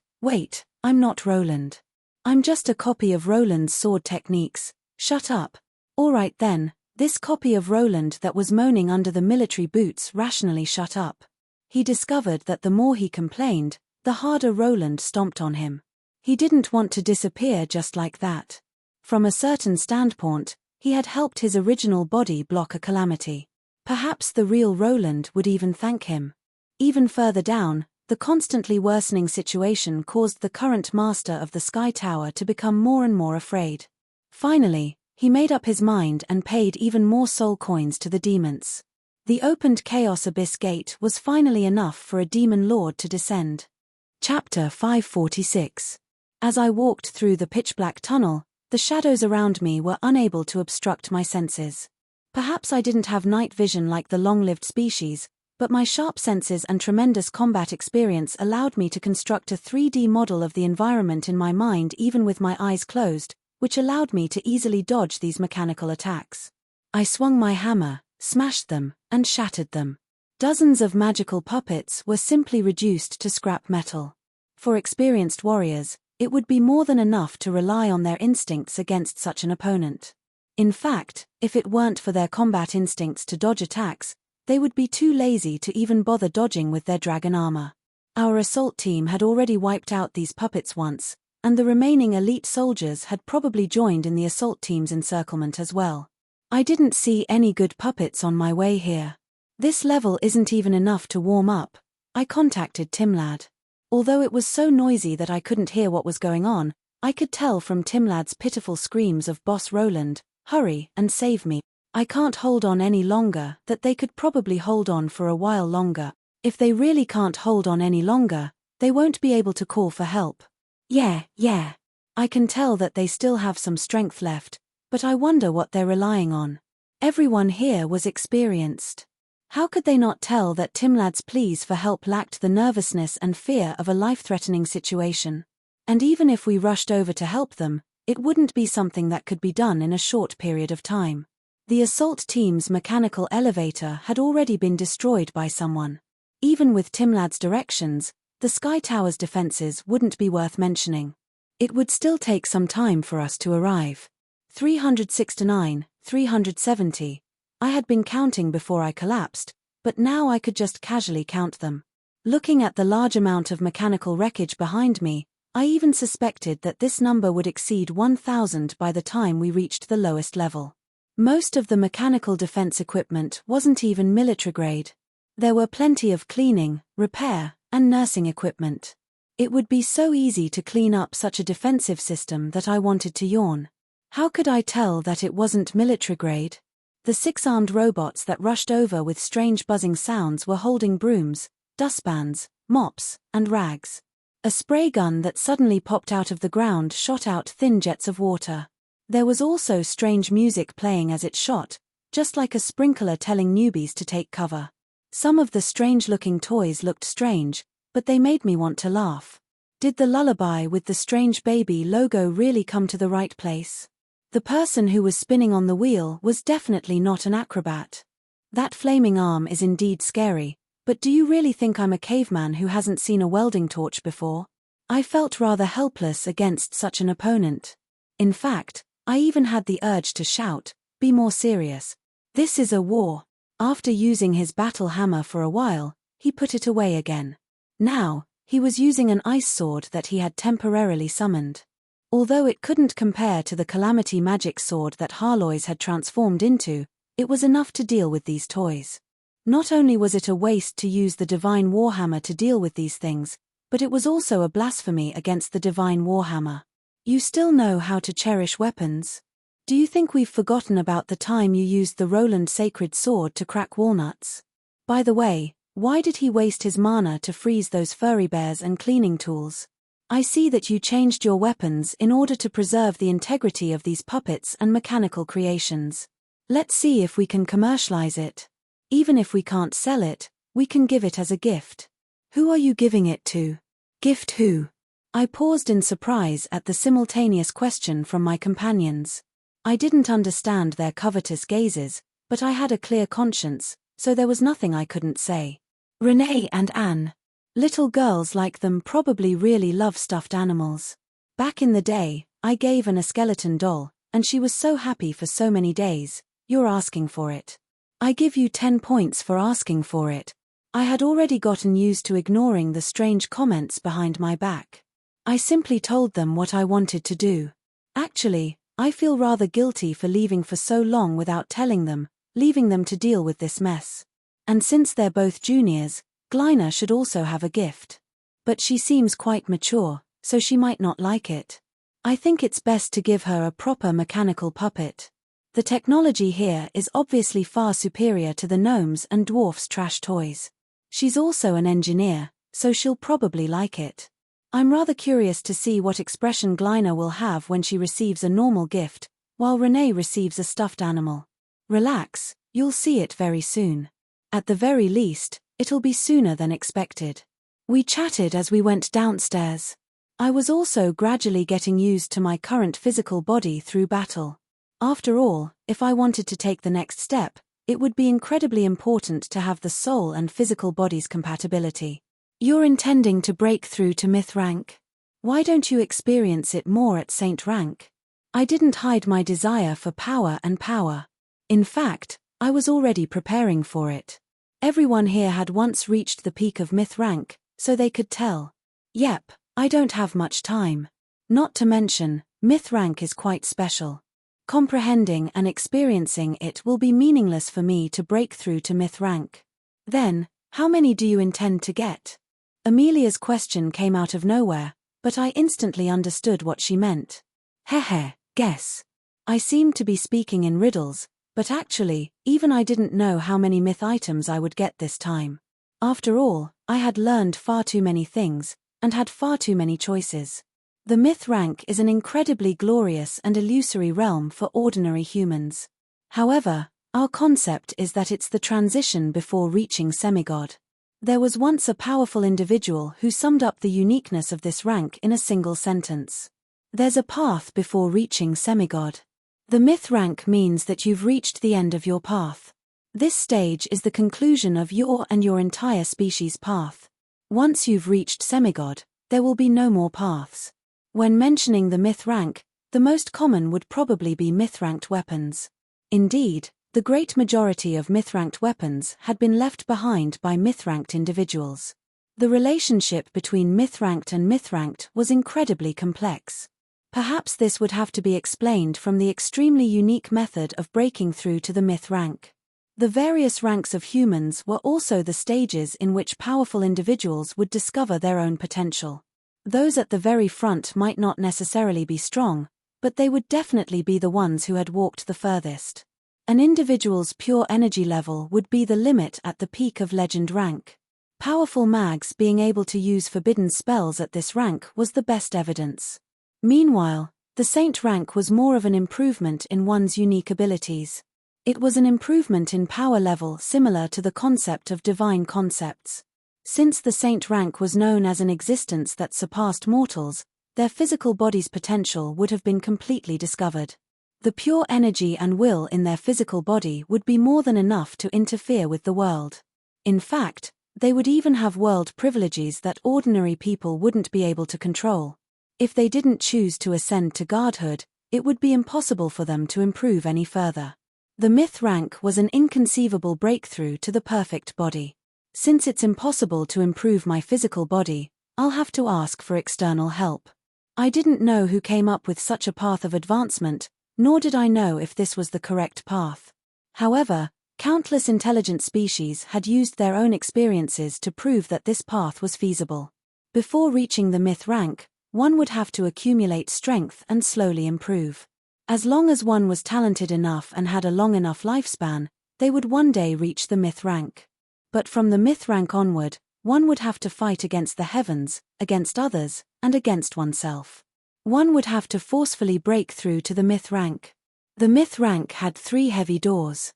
I'm not Roland. I'm just a copy of Roland's sword techniques. Shut up. All right then, this copy of Roland that was moaning under the military boots rationally shut up. He discovered that the more he complained, the harder Roland stomped on him. He didn't want to disappear just like that. From a certain standpoint, he had helped his original body block a calamity. Perhaps the real Roland would even thank him. Even further down, The constantly worsening situation caused the current master of the Sky Tower to become more and more afraid. Finally, he made up his mind and paid even more soul coins to the demons. The opened Chaos Abyss Gate was finally enough for a demon lord to descend. Chapter 546. As I walked through the pitch-black tunnel, the shadows around me were unable to obstruct my senses. Perhaps I didn't have night vision like the long-lived species, but my sharp senses and tremendous combat experience allowed me to construct a 3D model of the environment in my mind even with my eyes closed, which allowed me to easily dodge these mechanical attacks. I swung my hammer, smashed them, and shattered them. Dozens of magical puppets were simply reduced to scrap metal. For experienced warriors, it would be more than enough to rely on their instincts against such an opponent. In fact, if it weren't for their combat instincts to dodge attacks, they would be too lazy to even bother dodging with their dragon armor. Our assault team had already wiped out these puppets once, and the remaining elite soldiers had probably joined in the assault team's encirclement as well. I didn't see any good puppets on my way here. This level isn't even enough to warm up. I contacted Timlad. Although it was so noisy that I couldn't hear what was going on, I could tell from Timlad's pitiful screams of Boss Roland, "Hurry and save me. I can't hold on any longer," that they could probably hold on for a while longer. If they really can't hold on any longer, they won't be able to call for help. Yeah. I can tell that they still have some strength left, but I wonder what they're relying on. Everyone here was experienced. How could they not tell that Timlad's pleas for help lacked the nervousness and fear of a life-threatening situation? And even if we rushed over to help them, it wouldn't be something that could be done in a short period of time. The assault team's mechanical elevator had already been destroyed by someone. Even with Timlad's directions, the Sky Tower's defenses wouldn't be worth mentioning. It would still take some time for us to arrive. 369, 370. I had been counting before I collapsed, but now I could just casually count them. Looking at the large amount of mechanical wreckage behind me, I even suspected that this number would exceed 1,000 by the time we reached the lowest level. Most of the mechanical defense equipment wasn't even military grade. There were plenty of cleaning, repair, and nursing equipment. It would be so easy to clean up such a defensive system that I wanted to yawn. How could I tell that it wasn't military grade? The 6-armed robots that rushed over with strange buzzing sounds were holding brooms, dustpans, mops, and rags. A spray gun that suddenly popped out of the ground shot out thin jets of water. There was also strange music playing as it shot, just like a sprinkler telling newbies to take cover. Some of the strange-looking toys looked strange, but they made me want to laugh. Did the lullaby with the strange baby logo really come to the right place? The person who was spinning on the wheel was definitely not an acrobat. That flaming arm is indeed scary, but do you really think I'm a caveman who hasn't seen a welding torch before? I felt rather helpless against such an opponent. In fact, I even had the urge to shout, "Be more serious. This is a war." After using his battle hammer for a while, he put it away again. Now, he was using an ice sword that he had temporarily summoned. Although it couldn't compare to the calamity magic sword that Harlois had transformed into, it was enough to deal with these toys. Not only was it a waste to use the divine warhammer to deal with these things, but it was also a blasphemy against the divine warhammer. You still know how to cherish weapons? Do you think we've forgotten about the time you used the Roland sacred sword to crack walnuts? By the way, why did he waste his mana to freeze those furry bears and cleaning tools? I see that you changed your weapons in order to preserve the integrity of these puppets and mechanical creations. Let's see if we can commercialize it. Even if we can't sell it, we can give it as a gift. Who are you giving it to? Gift who? I paused in surprise at the simultaneous question from my companions. I didn't understand their covetous gazes, but I had a clear conscience, so there was nothing I couldn't say. Renee and Anne. Little girls like them probably really love stuffed animals. Back in the day, I gave Anne a skeleton doll, and she was so happy for so many days. You're asking for it. I give you 10 points for asking for it. I had already gotten used to ignoring the strange comments behind my back. I simply told them what I wanted to do. Actually, I feel rather guilty for leaving for so long without telling them, leaving them to deal with this mess. And since they're both juniors, Glyna should also have a gift. But she seems quite mature, so she might not like it. I think it's best to give her a proper mechanical puppet. The technology here is obviously far superior to the gnomes and dwarfs' trash toys. She's also an engineer, so she'll probably like it. I'm rather curious to see what expression Glyna will have when she receives a normal gift, while Renee receives a stuffed animal. Relax, you'll see it very soon. At the very least, it'll be sooner than expected. We chatted as we went downstairs. I was also gradually getting used to my current physical body through battle. After all, if I wanted to take the next step, it would be incredibly important to have the soul and physical body's compatibility. You're intending to break through to myth rank? Why don't you experience it more at saint rank? I didn't hide my desire for power and power. In fact, I was already preparing for it. Everyone here had once reached the peak of myth rank, so they could tell. Yep, I don't have much time. Not to mention, myth rank is quite special. Comprehending and experiencing it will be meaningless for me to break through to myth rank. Then, how many do you intend to get? Amelia's question came out of nowhere, but I instantly understood what she meant. Hehe, guess. I seemed to be speaking in riddles, but actually, even I didn't know how many myth items I would get this time. After all, I had learned far too many things, and had far too many choices. The myth rank is an incredibly glorious and illusory realm for ordinary humans. However, our concept is that it's the transition before reaching semigod. There was once a powerful individual who summed up the uniqueness of this rank in a single sentence. There's a path before reaching semigod. The myth rank means that you've reached the end of your path. This stage is the conclusion of your and your entire species' path. Once you've reached semigod, there will be no more paths. When mentioning the myth rank, the most common would probably be myth-ranked weapons. Indeed, the great majority of myth-ranked weapons had been left behind by myth-ranked individuals. The relationship between myth-ranked and myth-ranked was incredibly complex. Perhaps this would have to be explained from the extremely unique method of breaking through to the myth rank. The various ranks of humans were also the stages in which powerful individuals would discover their own potential. Those at the very front might not necessarily be strong, but they would definitely be the ones who had walked the furthest. An individual's pure energy level would be the limit at the peak of legend rank. Powerful mags being able to use forbidden spells at this rank was the best evidence. Meanwhile, the saint rank was more of an improvement in one's unique abilities. It was an improvement in power level similar to the concept of divine concepts. Since the saint rank was known as an existence that surpassed mortals, their physical body's potential would have been completely discovered. The pure energy and will in their physical body would be more than enough to interfere with the world. In fact, they would even have world privileges that ordinary people wouldn't be able to control. If they didn't choose to ascend to godhood, it would be impossible for them to improve any further. The myth rank was an inconceivable breakthrough to the perfect body. Since it's impossible to improve my physical body, I'll have to ask for external help. I didn't know who came up with such a path of advancement, nor did I know if this was the correct path. However, countless intelligent species had used their own experiences to prove that this path was feasible. Before reaching the myth rank, one would have to accumulate strength and slowly improve. As long as one was talented enough and had a long enough lifespan, they would one day reach the myth rank. But from the myth rank onward, one would have to fight against the heavens, against others, and against oneself. One would have to forcefully break through to the myth rank. The myth rank had 3 heavy doors.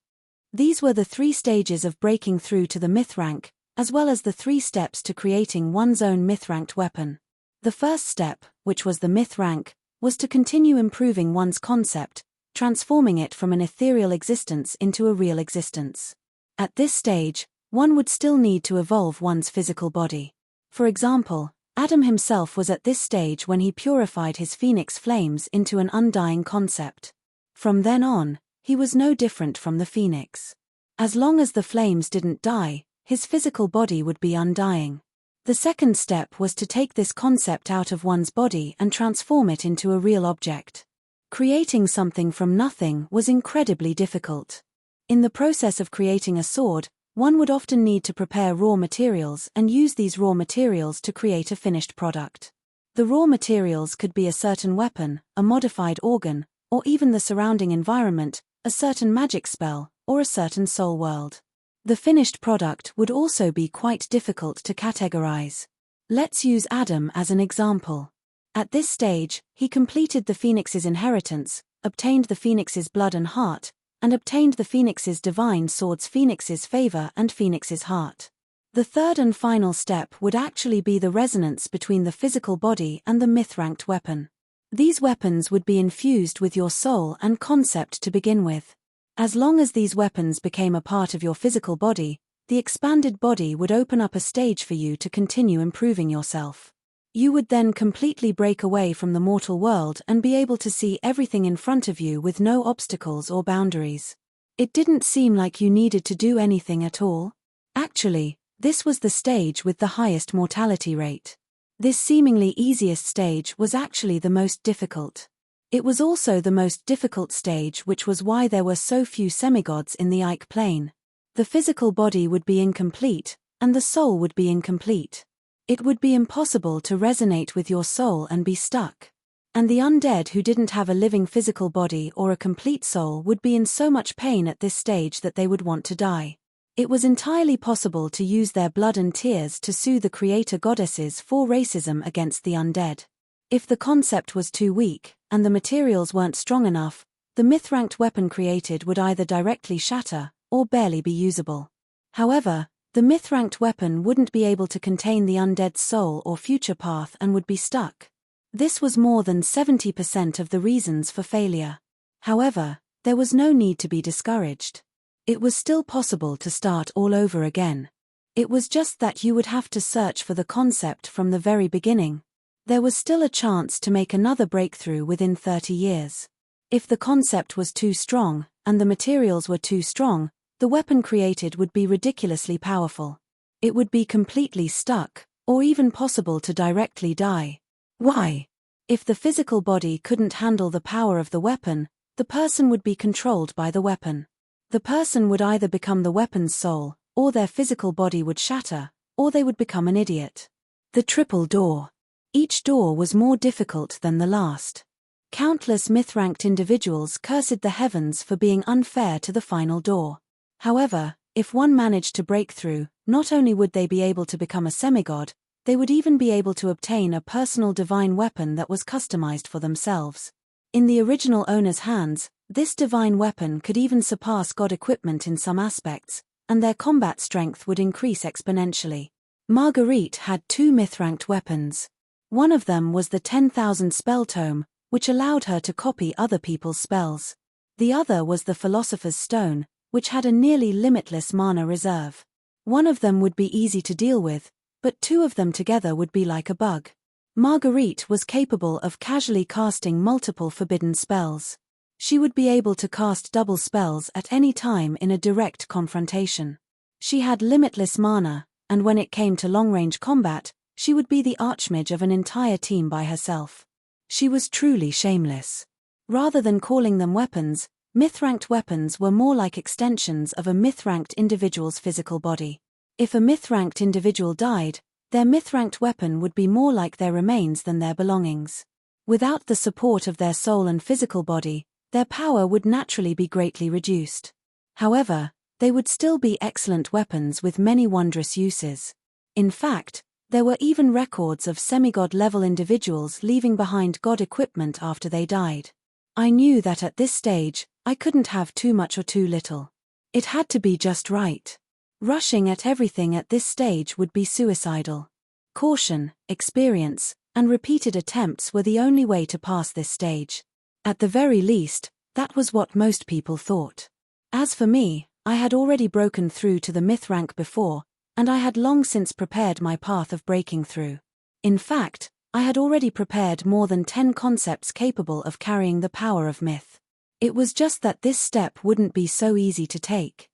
These were the 3 stages of breaking through to the myth rank, as well as the 3 steps to creating one's own myth-ranked weapon. The first step, which was the myth rank, was to continue improving one's concept, transforming it from an ethereal existence into a real existence. At this stage, one would still need to evolve one's physical body. For example, Adam himself was at this stage when he purified his phoenix flames into an undying concept. From then on, he was no different from the phoenix. As long as the flames didn't die, his physical body would be undying. The second step was to take this concept out of one's body and transform it into a real object. Creating something from nothing was incredibly difficult. In the process of creating a sword, One would often need to prepare raw materials and use these raw materials to create a finished product. The raw materials could be a certain weapon, a modified organ, or even the surrounding environment, a certain magic spell, or a certain soul world. The finished product would also be quite difficult to categorize. Let's use Adam as an example. At this stage, he completed the Phoenix's inheritance, obtained the Phoenix's blood and heart, and obtained the Phoenix's divine swords, Phoenix's favor and Phoenix's heart. The third and final step would actually be the resonance between the physical body and the myth-ranked weapon. These weapons would be infused with your soul and concept to begin with. As long as these weapons became a part of your physical body, the expanded body would open up a stage for you to continue improving yourself. You would then completely break away from the mortal world and be able to see everything in front of you with no obstacles or boundaries. It didn't seem like you needed to do anything at all. Actually, this was the stage with the highest mortality rate. This seemingly easiest stage was actually the most difficult. It was also the most difficult stage, which was why there were so few semigods in the Ike plane. The physical body would be incomplete, and the soul would be incomplete. It would be impossible to resonate with your soul and be stuck. And the undead who didn't have a living physical body or a complete soul would be in so much pain at this stage that they would want to die. It was entirely possible to use their blood and tears to sue the creator goddesses for racism against the undead. If the concept was too weak, and the materials weren't strong enough, the myth-ranked weapon created would either directly shatter, or barely be usable. However, the myth-ranked weapon wouldn't be able to contain the undead's soul or future path and would be stuck. This was more than 70% of the reasons for failure. However, there was no need to be discouraged. It was still possible to start all over again. It was just that you would have to search for the concept from the very beginning. There was still a chance to make another breakthrough within 30 years. If the concept was too strong, and the materials were too strong, the weapon created would be ridiculously powerful. It would be completely stuck, or even possible to directly die. Why? If the physical body couldn't handle the power of the weapon, the person would be controlled by the weapon. The person would either become the weapon's soul, or their physical body would shatter, or they would become an idiot. The triple door. Each door was more difficult than the last. Countless myth-ranked individuals cursed the heavens for being unfair to the final door. However, if one managed to break through, not only would they be able to become a semigod, they would even be able to obtain a personal divine weapon that was customized for themselves. In the original owner's hands, this divine weapon could even surpass god equipment in some aspects, and their combat strength would increase exponentially. Marguerite had two myth-ranked weapons. One of them was the 10,000 spell tome, which allowed her to copy other people's spells. The other was the Philosopher's Stone, which had a nearly limitless mana reserve. One of them would be easy to deal with, but two of them together would be like a bug. Marguerite was capable of casually casting multiple forbidden spells. She would be able to cast double spells at any time in a direct confrontation. She had limitless mana, and when it came to long-range combat, she would be the archmage of an entire team by herself. She was truly shameless. Rather than calling them weapons, myth-ranked weapons were more like extensions of a myth-ranked individual's physical body. If a myth-ranked individual died, their myth-ranked weapon would be more like their remains than their belongings. Without the support of their soul and physical body, their power would naturally be greatly reduced. However, they would still be excellent weapons with many wondrous uses. In fact, there were even records of semigod-level individuals leaving behind god equipment after they died. I knew that at this stage, I couldn't have too much or too little. It had to be just right. Rushing at everything at this stage would be suicidal. Caution, experience, and repeated attempts were the only way to pass this stage. At the very least, that was what most people thought. As for me, I had already broken through to the myth rank before, and I had long since prepared my path of breaking through. In fact, I had already prepared more than 10 concepts capable of carrying the power of myth. It was just that this step wouldn't be so easy to take.